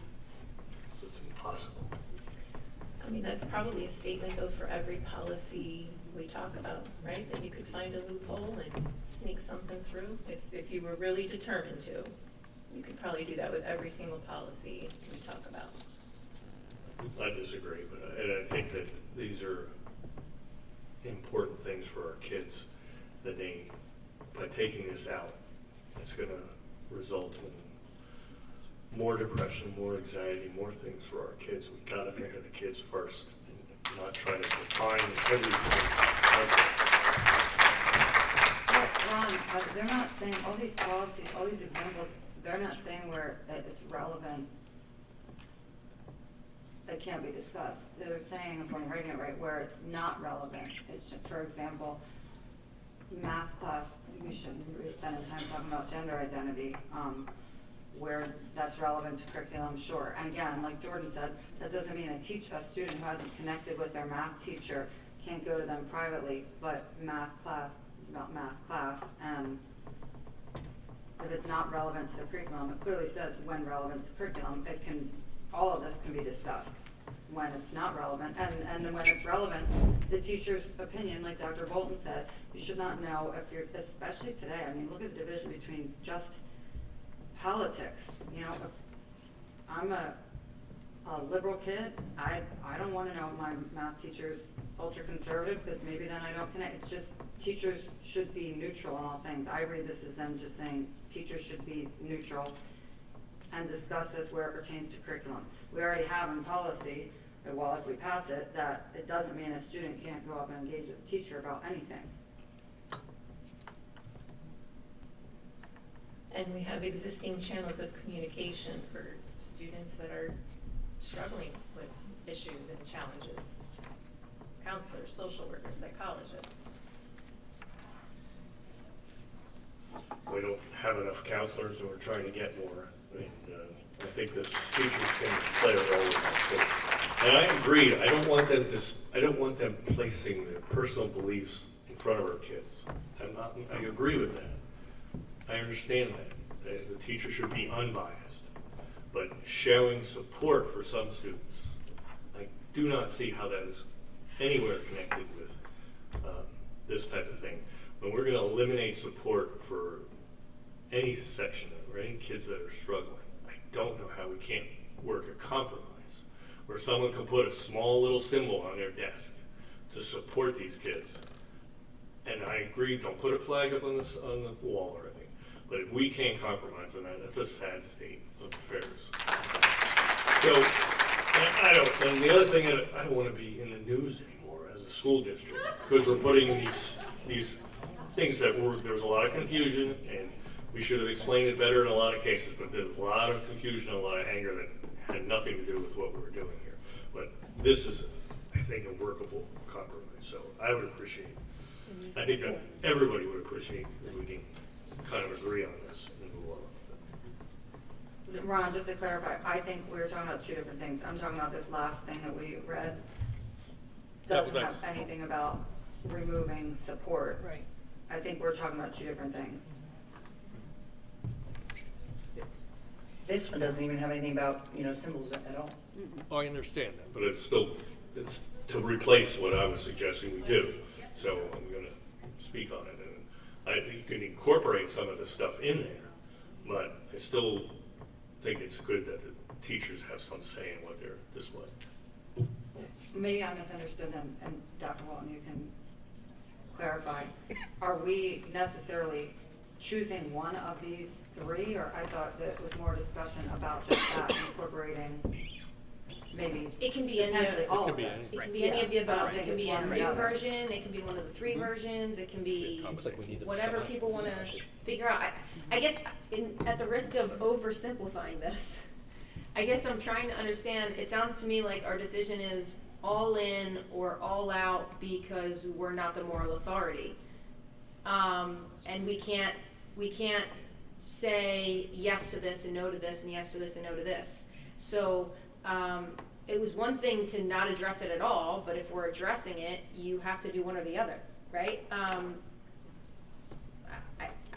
So it's impossible. I mean, that's probably a statement though for every policy we talk about, right? That you could find a loophole and sneak something through. If you were really determined to, you could probably do that with every single policy we talk about. I disagree, but I think that these are important things for our kids, that they, by taking this out, it's going to result in more depression, more anxiety, more things for our kids. We've got to think of the kids first and not try to define everything. Ron, they're not saying, all these policies, all these examples, they're not saying where it's relevant, it can't be discussed. They're saying, if I'm reading it right, where it's not relevant. It's, for example, math class, we shouldn't be spending time talking about gender identity, where that's relevant to curriculum, sure. And again, like Jordan said, that doesn't mean a student who hasn't connected with their math teacher can't go to them privately, but math class is about math class, and if it's not relevant to the curriculum, it clearly says when relevant to curriculum, it can, all of this can be discussed. When it's not relevant, and when it's relevant, the teacher's opinion, like Dr. Bolton said, you should not know if you're, especially today, I mean, look at the division between just politics. You know, if I'm a liberal kid, I don't want to know my math teacher's ultra conservative, because maybe then I don't connect. It's just teachers should be neutral in all things. I read this as them just saying teachers should be neutral and discuss this where it pertains to curriculum. We already have in policy, well, if we pass it, that it doesn't mean a student can't go up and engage with a teacher about anything. And we have existing channels of communication for students that are struggling with issues and challenges. Counselors, social workers, psychologists. We don't have enough counselors, and we're trying to get more. And I think the teachers can play a role in that too. And I agree. I don't want them placing their personal beliefs in front of our kids. I agree with that. I understand that. The teacher should be unbiased. But showing support for some students, I do not see how that is anywhere connected with this type of thing. When we're going to eliminate support for any section or any kids that are struggling, I don't know how we can't work a compromise where someone can put a small little symbol on their desk to support these kids. And I agree, don't put a flag up on the wall or anything. But if we can't compromise on that, that's a sad state of affairs. So, and the other thing, I don't want to be in the news anymore as a school district, because we're putting in these things that there was a lot of confusion, and we should have explained it better in a lot of cases, but there's a lot of confusion, a lot of anger that had nothing to do with what we were doing here. But this is, I think, a workable compromise. So I would appreciate, I think that everybody would appreciate if we can kind of agree on this and move on. Ron, just to clarify, I think we were talking about two different things. I'm talking about this last thing that we read. Doesn't have anything about removing support. Right. I think we're talking about two different things. This one doesn't even have anything about, symbols at all. I understand that, but it's still, it's to replace what I was suggesting we do. So I'm gonna speak on it, and you can incorporate some of the stuff in there, but I still think it's good that the teachers have some say in what they're displaying. Maybe I misunderstood them, and Dr. Walton, you can clarify. Are we necessarily choosing one of these three, or I thought that it was more discussion about just that, incorporating maybe It can be any potentially of, all It of could be this? it can be any of the I don't above. It think can it's be one a or the new other. version, it can be one of the three versions, it can be Looks like we need to whatever decide. people wanna figure out. I guess at the risk of oversimplifying this, I guess I'm trying to understand, it sounds to me like our decision is all in or all out because we're not the moral authority. And we can't say yes to this and no to this and yes to this and no to this. So, it was one thing to not address it at all, but if we're addressing it, you have to do one or the other, right?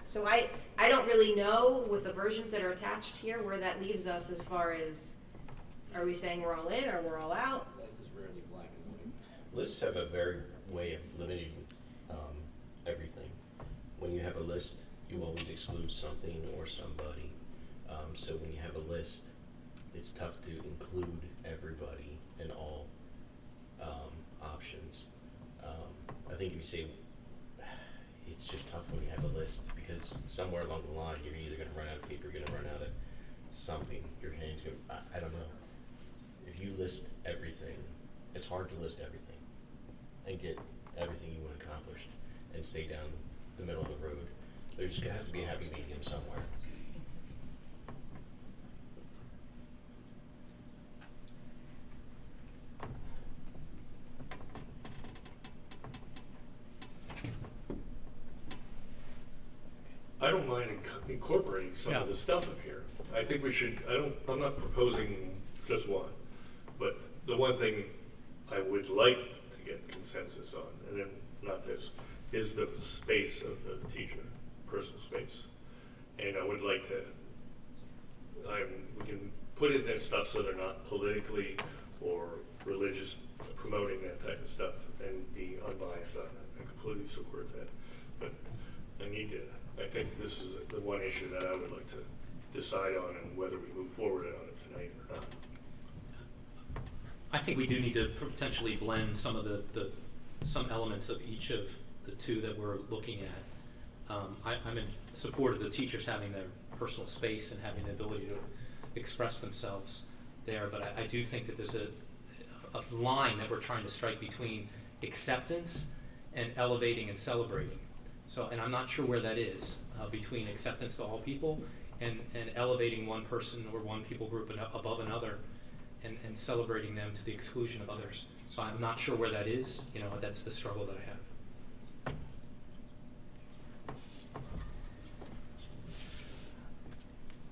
So I don't really know with the versions that are attached here where that leaves us as far as, are we saying we're all in or we're all out? Life is rarely black and white. Lists have a very way of limiting everything. When you have a list, you always exclude something or somebody. So when you have a list, it's tough to include everybody in all options. I think if you say, it's just tough when you have a list, because somewhere along the line, you're either gonna run out of paper, you're gonna run out of something, your hand's gonna, I don't know. If you list everything, it's hard to list everything and get everything you want accomplished and stay down the middle of the road. There just has to be a happy medium somewhere. I don't mind incorporating some of the stuff up here. I think we should, I'm not proposing just one, but the one thing I would like to get consensus on, and then not this, is the space of the teacher, personal space. And I would like to, we can put in their stuff so they're not politically or religious promoting that type of stuff and be unbiased on it. I completely support that. But I think this is the one issue that I would like to decide on and whether we move forward on it tonight or not. I think we do need to potentially blend some of some elements of each of the two that we're looking at. I'm in support of the teachers having their personal space and having the ability to express themselves there, but I do think that there's a line that we're trying to strike between acceptance and elevating and celebrating. So, and I'm not sure where that is, between acceptance to all people and elevating one person or one people group above another and celebrating them to the exclusion of others. So I'm not sure where that is, that's the struggle that I have.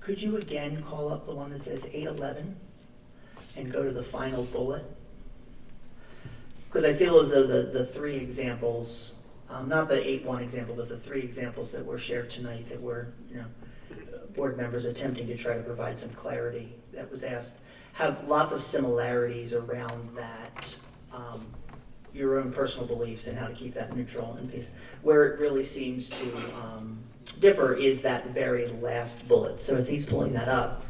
Could you again call up the one that says 811 and go to the final bullet? Because I feel as though the three examples, not the 8-1 example, but the three examples that were shared tonight that were, board members attempting to try to provide some clarity that was asked, have lots of similarities around that, your own personal beliefs and how to keep that neutral and peace. Where it really seems to differ is that very last bullet. So as he's pulling that up,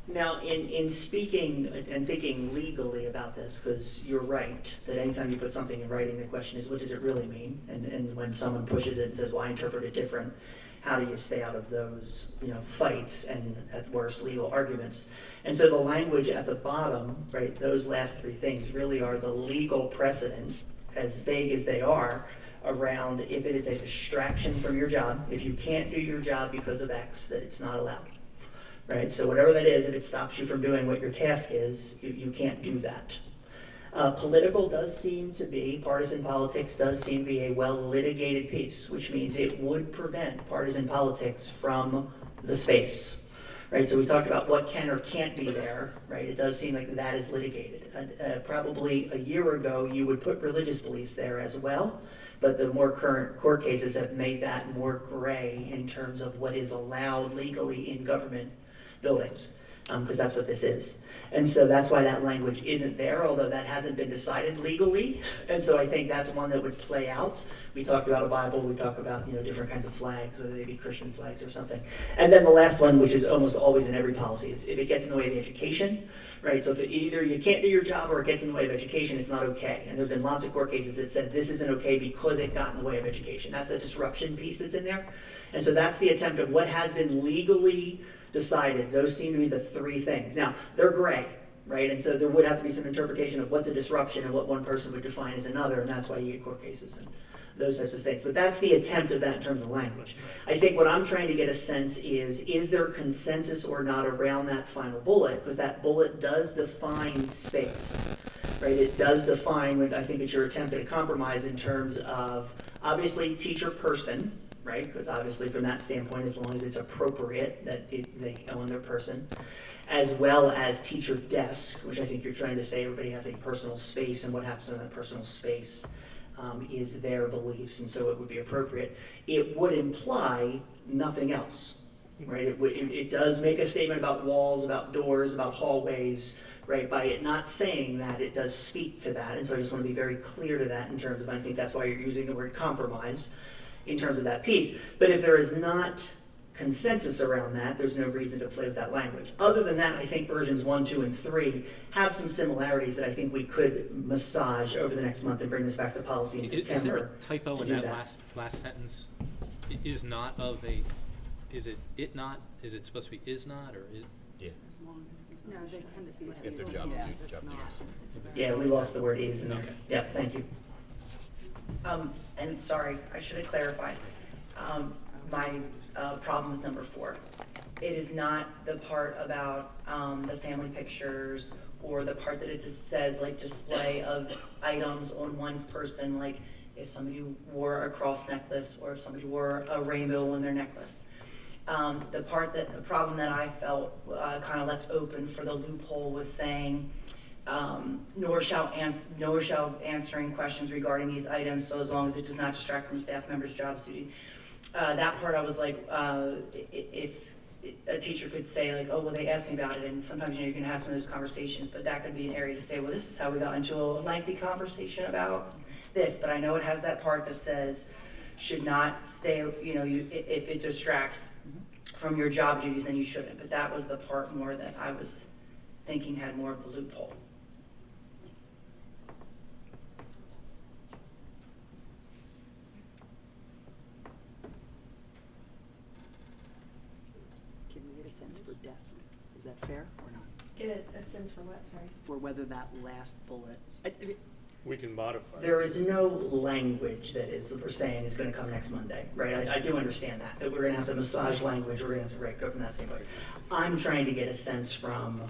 now, in speaking and thinking legally about this, because you're right, that anytime you put something in writing, the question is, what does it really mean? And when someone pushes it and says, well, I interpret it different, how do you stay out of those, fights and, at worst, legal arguments? And so the language at the bottom, right, those last three things really are the legal precedent, as vague as they are, around if it is a distraction from your job, if you can't do your job because of X, that it's not allowed. Right, so whatever that is, if it stops you from doing what your task is, you can't do that. Political does seem to be, partisan politics does seem to be a well-litigated piece, which means it would prevent partisan politics from the space, right? So we talked about what can or can't be there, right? It does seem like that is litigated. Probably a year ago, you would put religious beliefs there as well, but the more current court cases have made that more gray in terms of what is allowed legally in government buildings, because that's what this is. And so that's why that language isn't there, although that hasn't been decided legally. And so I think that's one that would play out. We talked about a Bible, we talk about, you know, different kinds of flags, whether they be Christian flags or something. And then the last one, which is almost always in every policy, is if it gets in the way of the education, right? So if either you can't do your job or it gets in the way of education, it's not okay. And there have been lots of court cases that said this isn't okay because it got in the way of education. That's the disruption piece that's in there. And so that's the attempt of what has been legally decided. Those seem to be the three things. Now, they're gray, right? And so there would have to be some interpretation of what's a disruption and what one person would define as another, and that's why you get court cases and those types of things. But that's the attempt of that in terms of language. I think what I'm trying to get a sense is there consensus or not around that final bullet? Because that bullet does define space, right? It does define, I think it's your attempt at a compromise in terms of, obviously, teacher person, right? Because obviously from that standpoint, as long as it's appropriate that they own their person, as well as teacher desk, which I think you're trying to say everybody has a personal space, and what happens in that personal space is their beliefs, and so it would be appropriate. It would imply nothing else, right? It does make a statement about walls, about doors, about hallways, right? By it not saying that, it does speak to that, and so I just want to be very clear to that in terms of, I think that's why you're using the word compromise in terms of that piece. But if there is not consensus around that, there's no reason to play with that language. Other than that, I think versions 1, 2, and 3 have some similarities that I think we could massage over the next month and bring this back to policy in September. Is there a typo to in do that last sentence? Is not of a, is it not? Is it supposed to be is not, or is? Yeah. No, they tend to see If their job's due, job duties. Yeah, we lost the word is in there. Okay. Yeah, thank you. And sorry, I should have clarified. My problem with number 4. It is not the part about the family pictures or the part that it just says like display of items on one's person, like if somebody wore a cross necklace or if somebody wore a rainbow on their necklace. The problem that I felt kind of left open for the loophole was saying, nor shall answering questions regarding these items, so as long as it does not distract from staff members' job duty. That part I was like, if a teacher could say like, oh, well, they asked me about it, and sometimes, you know, you can have some of those conversations, but that could be an area to say, well, this is how we got into a lengthy conversation about this, but I know it has that part that says should not stay, you know, if it distracts from your job duties, then you shouldn't, but that was the part more that I was thinking had more of the loophole. Can we get a sense for desk? Is that fair or not? Get a sense for what, sorry? For whether that last bullet, We can modify it. There is no language that we're saying is going to come next Monday, right? I do understand that we're going to have to massage language, we're going to have to go from that standpoint. I'm trying to get a sense from,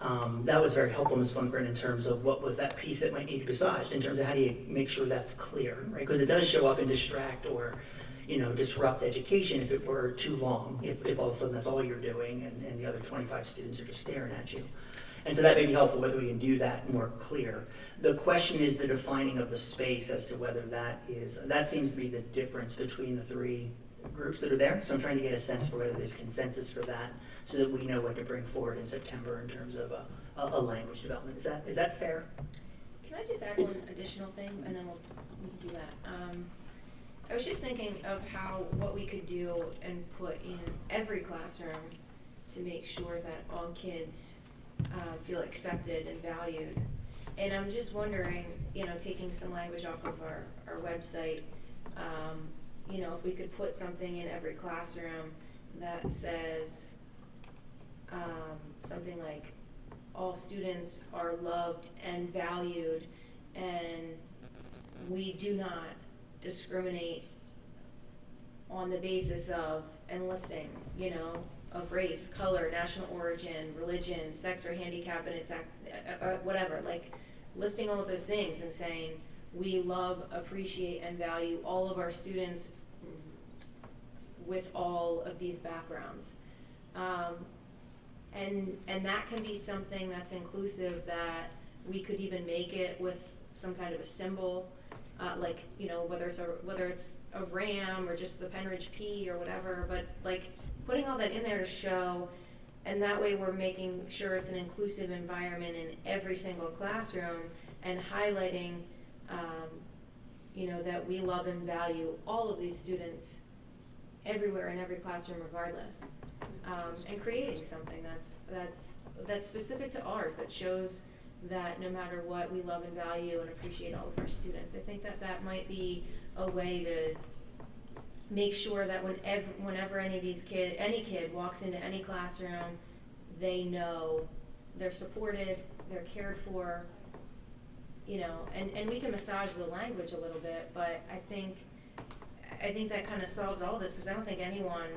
that was very helpful, Ms. Blunkren, in terms of what was that piece that might need to be massaged, in terms of how do you make sure that's clear, right? Because it does show up and distract or, you know, disrupt education if it were too long, if all of a sudden that's all you're doing and the other 25 students are just staring at you. And so that may be helpful, whether we can do that more clear. The question is the defining of the space as to whether that seems to be the difference between the 3 groups that are there. So I'm trying to get a sense for whether there's consensus for that so that we know what to bring forward in September in terms of a language development. Is that fair? Can I just add one additional thing, and then we can do that? I was just thinking of what we could do and put in every classroom to make sure that all kids feel accepted and valued. And I'm just wondering, you know, taking some language off of our website, you know, if we could put something in every classroom that says something like, all students are loved and valued, and we do not discriminate on the basis of enlisting, you know, of race, color, national origin, religion, sex or handicap, and it's whatever, like listing all of those things and saying we love, appreciate, and value all of our students with all of these backgrounds. And that can be something that's inclusive, that we could even make it with some kind of a symbol, like, you know, whether it's a ram or just the Penridge P or whatever, but like putting all that in there to show, and that way we're making sure it's an inclusive environment in every single classroom, and highlighting, you know, that we love and value all of these students everywhere in every classroom regardless. And creating something that's specific to ours, that shows that no matter what, we love and value and appreciate all of our students. I think that might be a way to make sure that whenever any kid walks into any classroom, they know they're supported, they're cared for, you know, and we can massage the language a little bit, but I think that kind of solves all this, because I don't think anyone,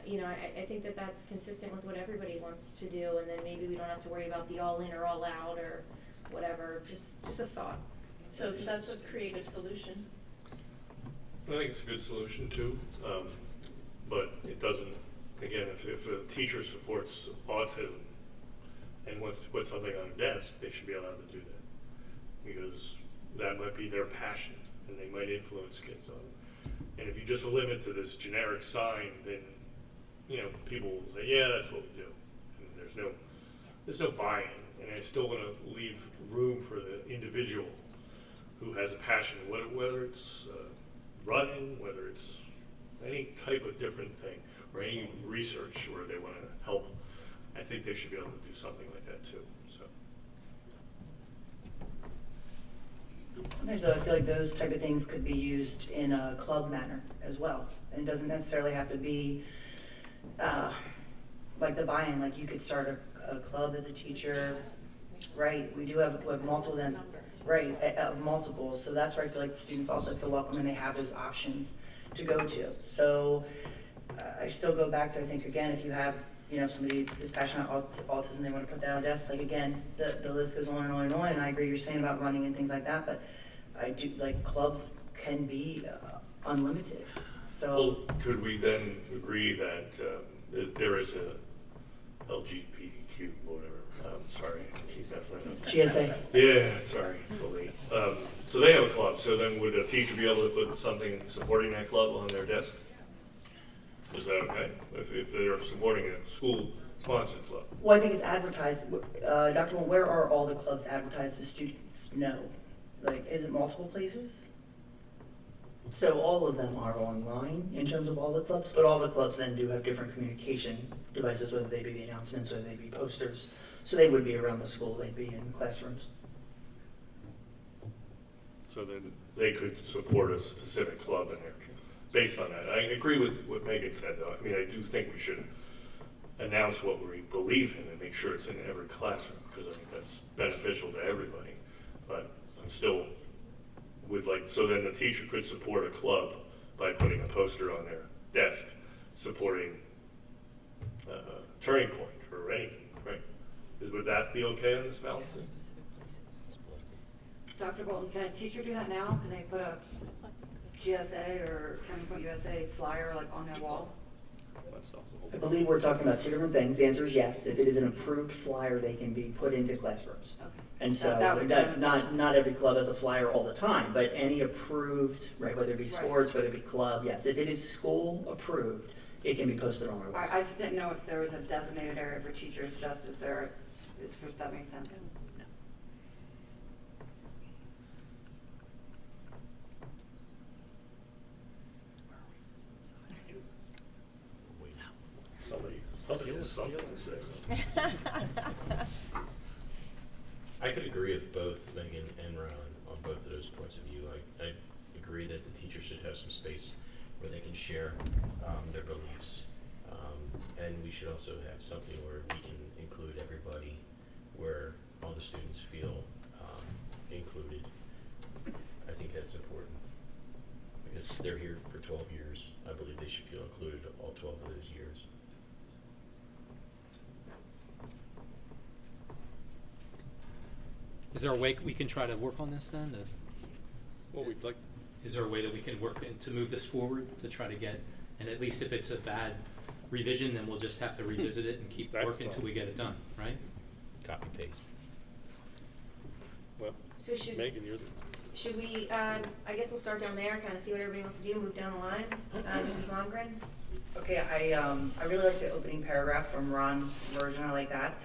you know, I think that's consistent with what everybody wants to do, and then maybe we don't have to worry about the all in or all out or whatever, just a thought. So that's a creative solution. I think it's a good solution too, but it doesn't, again, if a teacher supports autism and wants to put something on a desk, they should be allowed to do that, because that might be their passion and they might influence kids on it. And if you just limit to this generic sign, then, you know, people will say, yeah, that's what we do. And there's no buy-in, and I still want to leave room for the individual who has a passion, whether it's running, whether it's any type of different thing, or any research where they want to help. I think they should be able to do something like that too. So. Sometimes I feel like those type of things could be used in a club manner as well. And it doesn't necessarily have to be like the buy-in, like you could start a club as a teacher, right? We do have multiple of them, right, of multiples. So that's where I feel like the students also feel welcome and they have those options to go to. So I still go back to, I think, again, if you have, you know, somebody is passionate about autism, they want to put that on a desk, like again, the list goes on and on and on, and I agree you're saying about running and things like that, but I do, like, clubs can be unlimited, so. Well, could we then agree that there is a LGBTQ, whatever, sorry, I keep messing that up. GSA. Yeah, sorry, so late. So they have a club, so then would a teacher be able to put something supporting that club on their desk? Is that okay, if they're supporting a school-sponsored club? Well, I think it's advertised, Dr. Moore, where are all the clubs advertised to students? No, like, is it multiple places? So all of them are online in terms of all the clubs, but all the clubs then do have different communication devices, whether they be the announcements, whether they be posters. So they would be around the school, they'd be in classrooms. So then they could support a specific club in there, based on that. I agree with what Megan said, though. I mean, I do think we should announce what we believe in and make sure it's in every classroom, because I think that's beneficial to everybody. But I'm still would like, so then the teacher could support a club by putting a poster on their desk supporting Turning Point or anything, right? Would that be okay on this balance? Dr. Bolton, can a teacher do that now? Can they put a GSA or Turning Point USA flyer like on their wall? I believe we're talking about two different things. The answer is yes. If it is an approved flyer, they can be put into classrooms. Okay. And so not every club has a flyer all the time, but any approved, right, whether it be sports, whether it be club, yes. If it is school approved, it can be posted on our website. I just didn't know if there was a designated area for teachers, just as there is, if that makes sense. Somebody has something to say. I could agree with both Megan and Ron on both of those points of view. I agree that the teacher should have some space where they can share their beliefs. And we should also have something where we can include everybody, where all the students feel included. I think that's important. Because they're here for 12 years. I believe they should feel included all 12 of those years. Is there a way we can try to work on this then? Well, we'd like. Is there a way that we can work to move this forward to try to get, and at least if it's a bad revision, then we'll just have to revisit it and keep That's working until fine. we get it done, right? Copy paste. Well, So Megan, you're the. should we, I guess we'll start down there, kind of see what everybody wants to do, move down the line. Mrs. Blomgren? Okay, I really like the opening paragraph from Ron's version, I like that.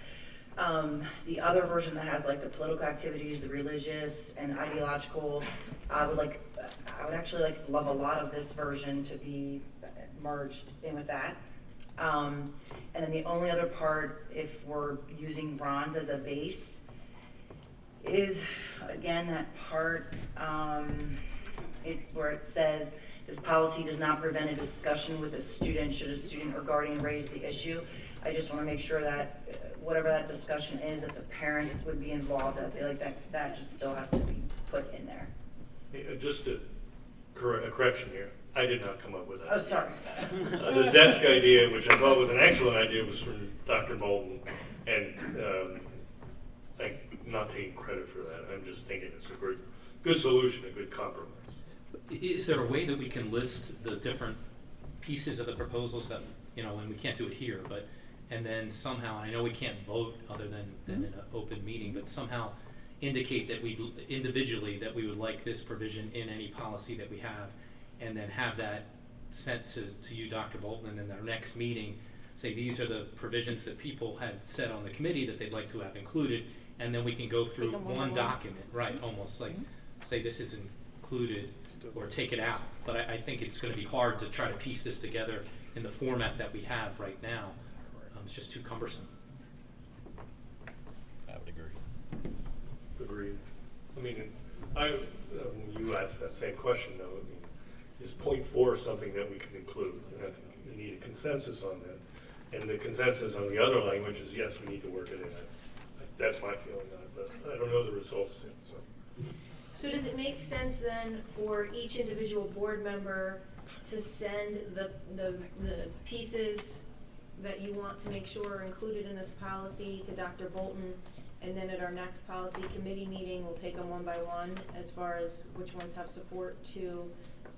The other version that has like the political activities, the religious and ideological, I would actually love a lot of this version to be merged in with that. And then the only other part, if we're using bronze as a base, is again that part where it says this policy does not prevent a discussion with a student should a student or guardian raise the issue. I just want to make sure that whatever that discussion is, that the parents would be involved. I feel like that just still has to be put in there. Hey, just a correction here. I did not come up with that. Oh, sorry. The desk idea, which I thought was an excellent idea, was from Dr. Bolton, and I'm not taking credit for that. I'm just thinking it's a good solution, a good compromise. Is there a way that we can list the different pieces of the proposals that, and we can't do it here, but, and then somehow, and I know we can't vote other than in an open meeting, but somehow indicate that we, individually, that we would like this provision in any policy that we have, and then have that sent to you, Dr. Bolton, and then our next meeting, say these are the provisions that people had said on the committee that they'd like to have included, and then we can go through one document, right, almost like, say this is included, or take it out. But I think it's going to be hard to try to piece this together in the format that we have right now. It's just too cumbersome. I would agree. Agreed. I mean, you asked that same question, though. I mean, is point 4 something that we can include? And I think we need a consensus on that. And the consensus on the other language is, yes, we need to work it in. That's my feeling on it, but I don't know the results yet, so. So does it make sense then for each individual board member to send the pieces that you want to make sure are included in this policy to Dr. Bolton, and then at our next policy committee meeting, we'll take them one by one as far as which ones have support to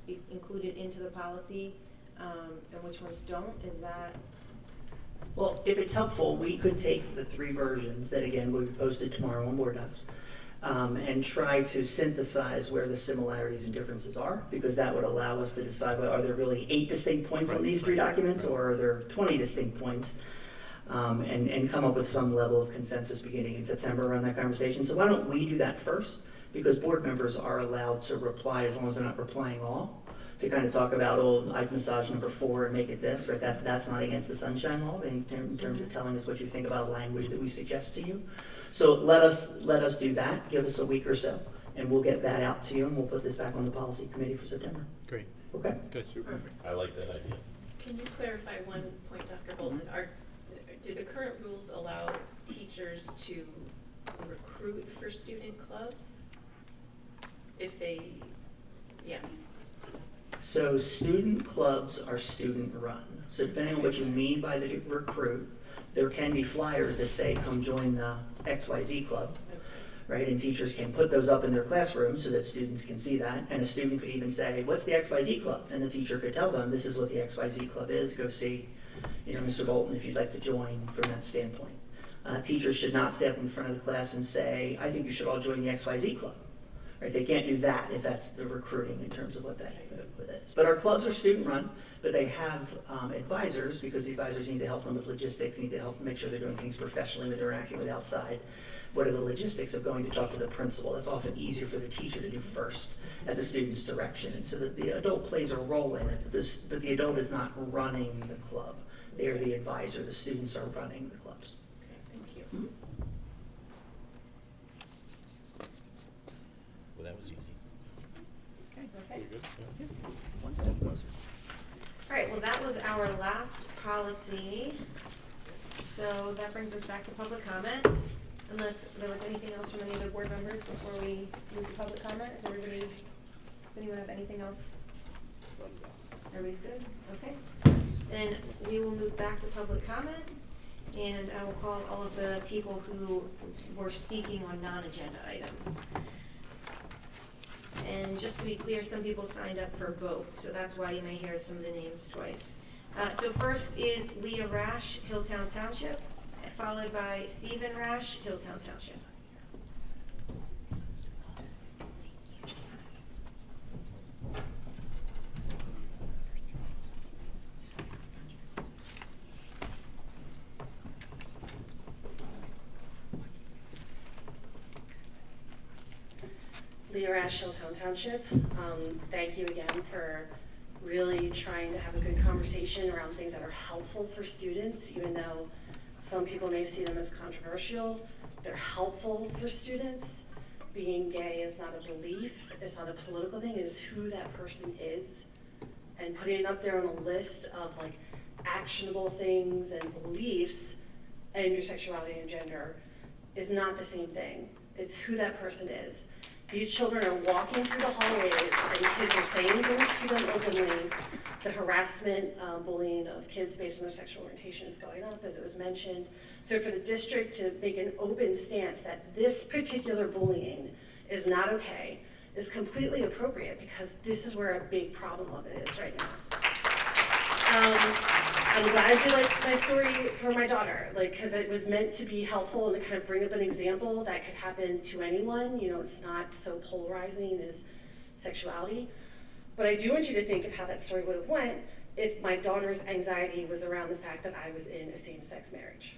be included into the policy, and which ones don't? Is that? Well, if it's helpful, we could take the 3 versions that again will be posted tomorrow on Board Docs, and try to synthesize where the similarities and differences are, because that would allow us to decide, well, are there really 8 distinct points on these 3 documents, or are there 20 distinct points, and come up with some level of consensus beginning in September around that conversation. So why don't we do that first, because board members are allowed to reply as long as they're not replying all, to kind of talk about, oh, I'd massage number 4 and make it this, right? That's not against the Sunshine Law in terms of telling us what you think about language that we suggest to you. So let us do that. Give us a week or so, and we'll get that out to you, and we'll put this back on the policy committee for September. Great. Okay. Good. Perfect. I like that idea. Can you clarify one point, Dr. Bolton? Do the current rules allow teachers to recruit for student clubs? If they, yeah. So student clubs are student run. So depending on what you mean by the recruit, there can be flyers that say, come join the XYZ club, right? And teachers can put those up in their classrooms so that students can see that. And a student could even say, what's the XYZ club? And the teacher could tell them, this is what the XYZ club is. Go see, Mr. Bolton, if you'd like to join from that standpoint. Teachers should not step in front of the class and say, I think you should all join the XYZ club. Right? They can't do that if that's the recruiting in terms of what that is. But our clubs are student run, but they have advisors, because the advisors need to help them with logistics, need to help make sure they're doing things professionally, that they're interacting with outside. What are the logistics of going to talk to the principal? That's often easier for the teacher to do first at the student's direction. And so that the adult plays a role in it, but the adult is not running the club. They are the advisor. The students are running the clubs. Okay, thank you. Mm-hmm. Well, that was easy. Okay. You good? One step closer. All right, well, that was our last policy. So that brings us back to public comment. Unless there was anything else from any other board members before we move to public comment. Does anyone have anything else? Everybody's good? Okay. Then we will move back to public comment, and I will call all of the people who were speaking on non-agenda items. And just to be clear, some people signed up for both, so that's why you may hear some of the names twice. So first is Leah Rash, Hilltown Township, followed by Stephen Rash, Hilltown Township. Leah Rash, Hilltown Township. Thank you again for really trying to have a good conversation around things that are helpful for students, even though some people may see them as controversial. They're helpful for students. Being gay is not a belief, it's not a political thing, it is who that person is. And putting it up there on a list of like actionable things and beliefs and your sexuality and gender is not the same thing. It's who that person is. These children are walking through the hallways and kids are saying things to them openly. The harassment, bullying of kids based on their sexual orientation is going up, as it was mentioned. So for the district to make an open stance that this particular bullying is not okay is completely appropriate, because this is where a big problem of it is right now. I'm glad you liked my story for my daughter, because it was meant to be helpful and to kind of bring up an example that could happen to anyone. You know, it's not so polarizing as sexuality. But I do want you to think of how that story would have went if my daughter's anxiety was around the fact that I was in a same-sex marriage,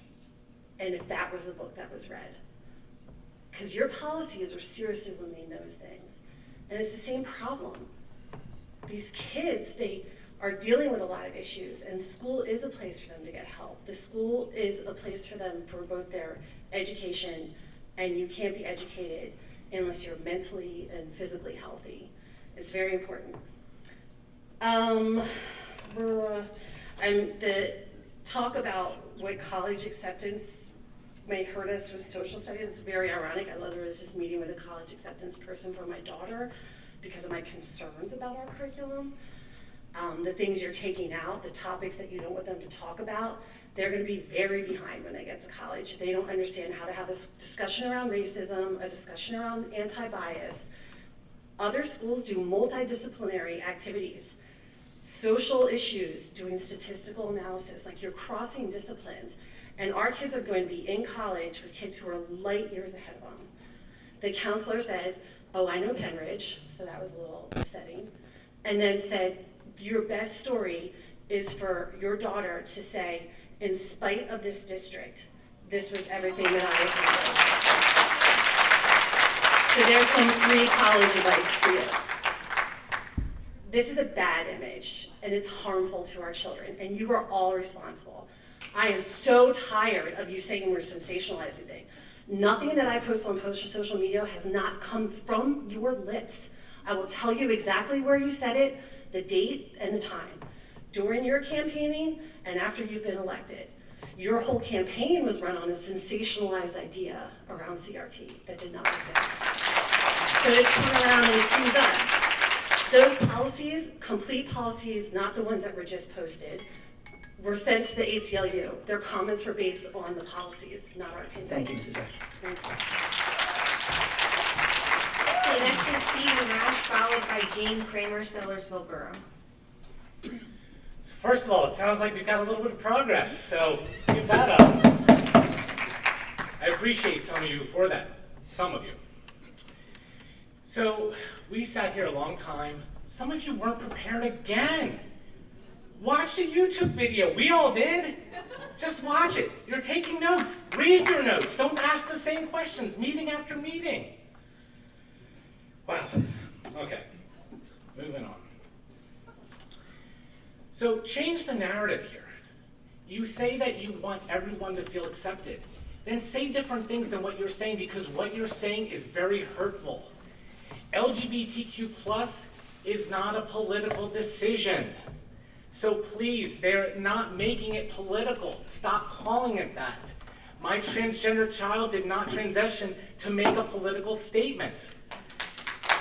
and if that was the book that was read. Because your policies are seriously limiting those things. And it's the same problem. These kids, they are dealing with a lot of issues, and school is a place for them to get help. The school is a place for them for both their education, and you can't be educated unless you're mentally and physically healthy. It's very important. The talk about what college acceptance may hurt us with social studies is very ironic. I literally was just meeting with a college acceptance person for my daughter because of my concerns about our curriculum. The things you're taking out, the topics that you don't want them to talk about, they're going to be very behind when they get to college. They don't understand how to have a discussion around racism, a discussion around anti-bias. Other schools do multidisciplinary activities, social issues, doing statistical analysis, like you're crossing disciplines. And our kids are going to be in college with kids who are light years ahead of them. The counselor said, oh, I know Penridge, so that was a little upsetting, and then said, your best story is for your daughter to say, in spite of this district, this was everything that I attended. So there's some free college advice for you. This is a bad image, and it's harmful to our children, and you are all responsible. I am so tired of you saying we're sensationalizing things. Nothing that I post on social media has not come from your lips. I will tell you exactly where you said it, the date and the time, during your campaigning and after you've been elected. Your whole campaign was run on a sensationalized idea around CRT that did not exist. So to turn around and accuse us, those policies, complete policies, not the ones that were just posted, were sent to the ACLU. Their comments were based on the policies, not our opinions. Thank you, Mrs. Rash. Thank you. Okay, next is Stephen Rash, followed by Jane Kramer, Sellersville Borough. First of all, it sounds like we've got a little bit of progress, so give that up. I appreciate some of you for that, some of you. So we sat here a long time. Some of you weren't prepared again. Watch the YouTube video. We all did. Just watch it. You're taking notes. Read your notes. Don't ask the same questions meeting after meeting. Wow. Okay. Moving on. So change the narrative here. You say that you want everyone to feel accepted. Then say different things than what you're saying, because what you're saying is very hurtful. LGBTQ+ is not a political decision. So please, they're not making it political. Stop calling it that. My transgender child did not transition to make a political statement.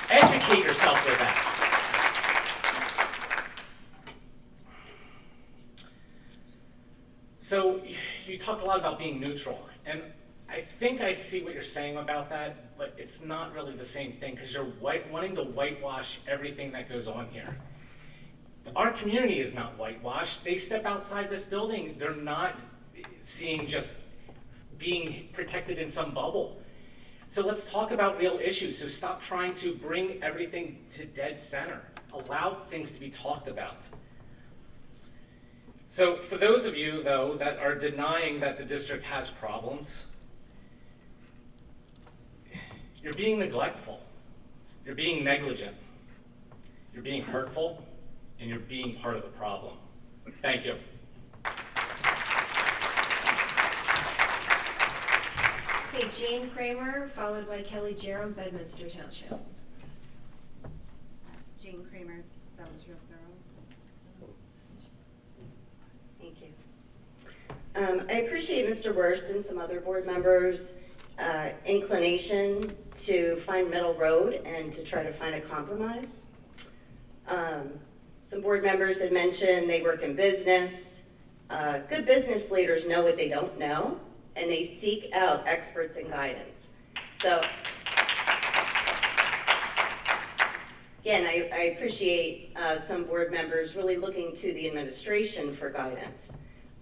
Educate yourself with that. So you talked a lot about being neutral, and I think I see what you're saying about that, but it's not really the same thing, because you're wanting to whitewash everything that goes on here. Our community is not whitewashed. They step outside this building, they're not seeing just being protected in some bubble. So let's talk about real issues. So stop trying to bring everything to dead center. Allow things to be talked about. So for those of you, though, that are denying that the district has problems, you're being neglectful, you're being negligent, you're being hurtful, and you're being part of the problem. Thank you. Okay, Jane Kramer, followed by Kelly Jerem, Bedminster Township. Jane Kramer, Sellersville Borough. Thank you. I appreciate Mr. Wurst and some other board members' inclination to find middle road and to try to find a compromise. Some board members had mentioned they work in business. Good business leaders know what they don't know, and they seek out experts and guidance. So, again, I appreciate some board members really looking to the administration for guidance.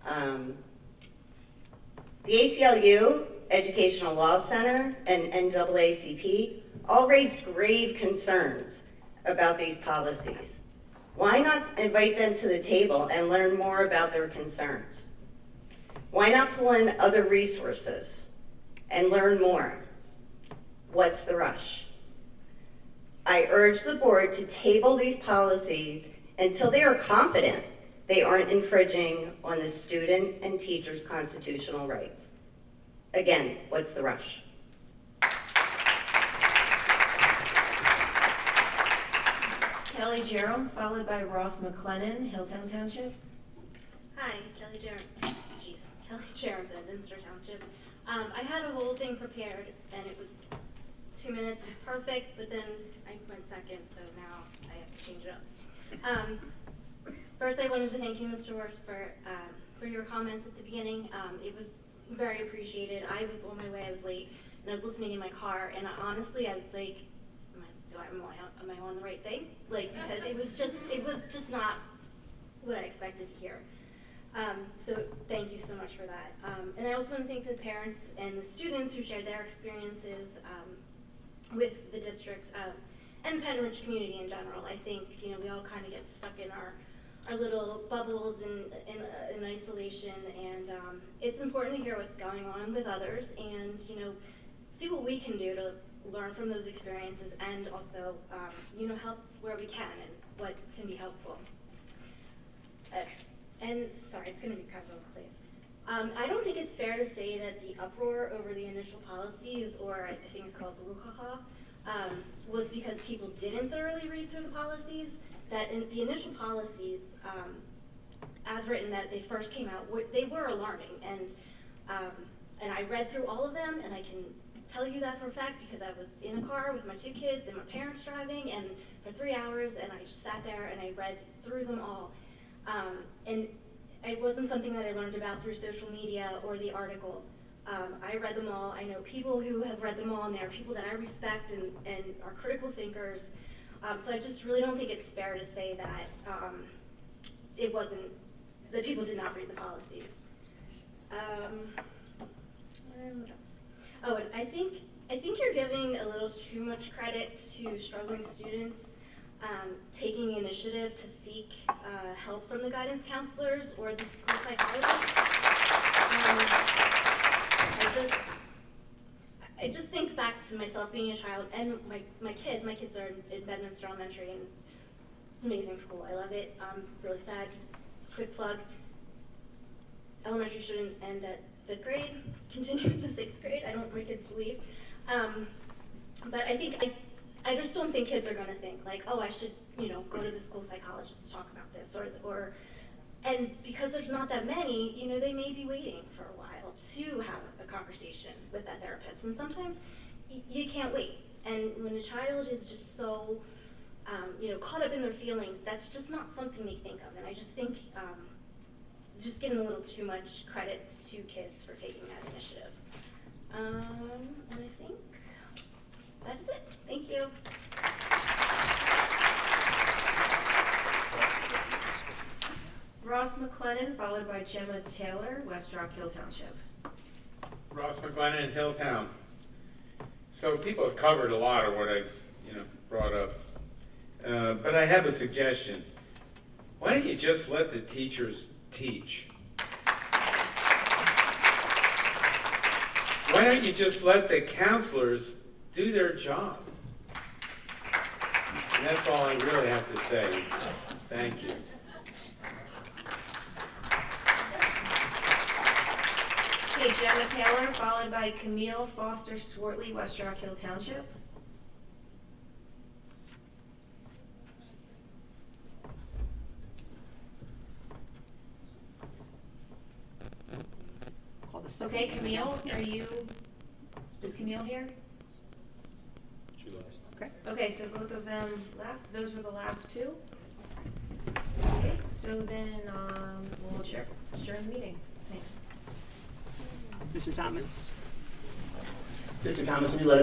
The ACLU, Educational Law Center, and NAACP all raised grave concerns about these policies. Why not invite them to the table and learn more about their concerns? Why not pull in other resources and learn more? What's the rush? I urge the board to table these policies until they are confident they aren't infringing on the student and teachers' constitutional rights. Again, what's the rush? Kelly Jerem, followed by Ross McLennan, Hilltown Township. Hi, Kelly Jerem, Bedminster Township. I had a whole thing prepared, and it was 2 minutes. It was perfect, but then I went second, so now I have to change it up. First, I wanted to thank you, Mr. Wirth, for your comments at the beginning. It was very appreciated. I was on my way. I was late, and I was listening in my car, and honestly, I was like, am I on the right thing? Like, because it was just not what I expected to hear. So thank you so much for that. And I also want to thank the parents and the students who shared their experiences with the district and the Penn Ridge community in general. I think, we all kind of get stuck in our little bubbles in isolation, and it's important to hear what's going on with others and, see what we can do to learn from those experiences and also, help where we can and what can be helpful. Okay. And sorry, it's going to be kind of over the place. I don't think it's fair to say that the uproar over the initial policies, or I think it's called brouhaha, was because people didn't thoroughly read through the policies. That in the initial policies, as written, that they first came out, they were alarming, and I read through all of them, and I can tell you that for a fact because I was in a car with my 2 kids and my parents driving, and for 3 hours, and I just sat there and I read through them all. And it wasn't something that I learned about through social media or the article. I read them all. I know people who have read them all, and they're people that I respect and are critical thinkers. So I just really don't think it's fair to say that that people did not read the policies. What else? Oh, and I think you're giving a little too much credit to struggling students taking the initiative to seek help from the guidance counselors or the school psychologists. I just think back to myself being a child and my kids are in Bedminster Elementary, and it's an amazing school. I love it. I'm really sad. Quick plug. Elementary shouldn't end at 5th grade, continue to 6th grade. I don't want my kids to leave. But I just don't think kids are going to think like, oh, I should, go to the school psychologist to talk about this, and because there's not that many, they may be waiting for a while to have a conversation with that therapist, and sometimes you can't wait. And when a child is just so, caught up in their feelings, that's just not something they think of. And I just think, just giving a little too much credit to kids for taking that initiative. And I think that's it. Thank you. Ross McLennan, followed by Gemma Taylor, West Rock Hill Township. Ross McGlennon, Hilltown. So people have covered a lot of what I've, brought up. But I have a suggestion. Why don't you just let the teachers teach? Why don't you just let the counselors do their job? And that's all I really have to say. Thank you. Okay, Gemma Taylor, followed by Camille Foster Swartley, West Rock Hill Township. Call the second. Okay, Camille, is Camille here? She left. Okay. Okay, so both of them left. Those were the last two. Okay, so then we'll adjourn the meeting. Thanks. Mr. Thomas? Mr. Thomas, will you let us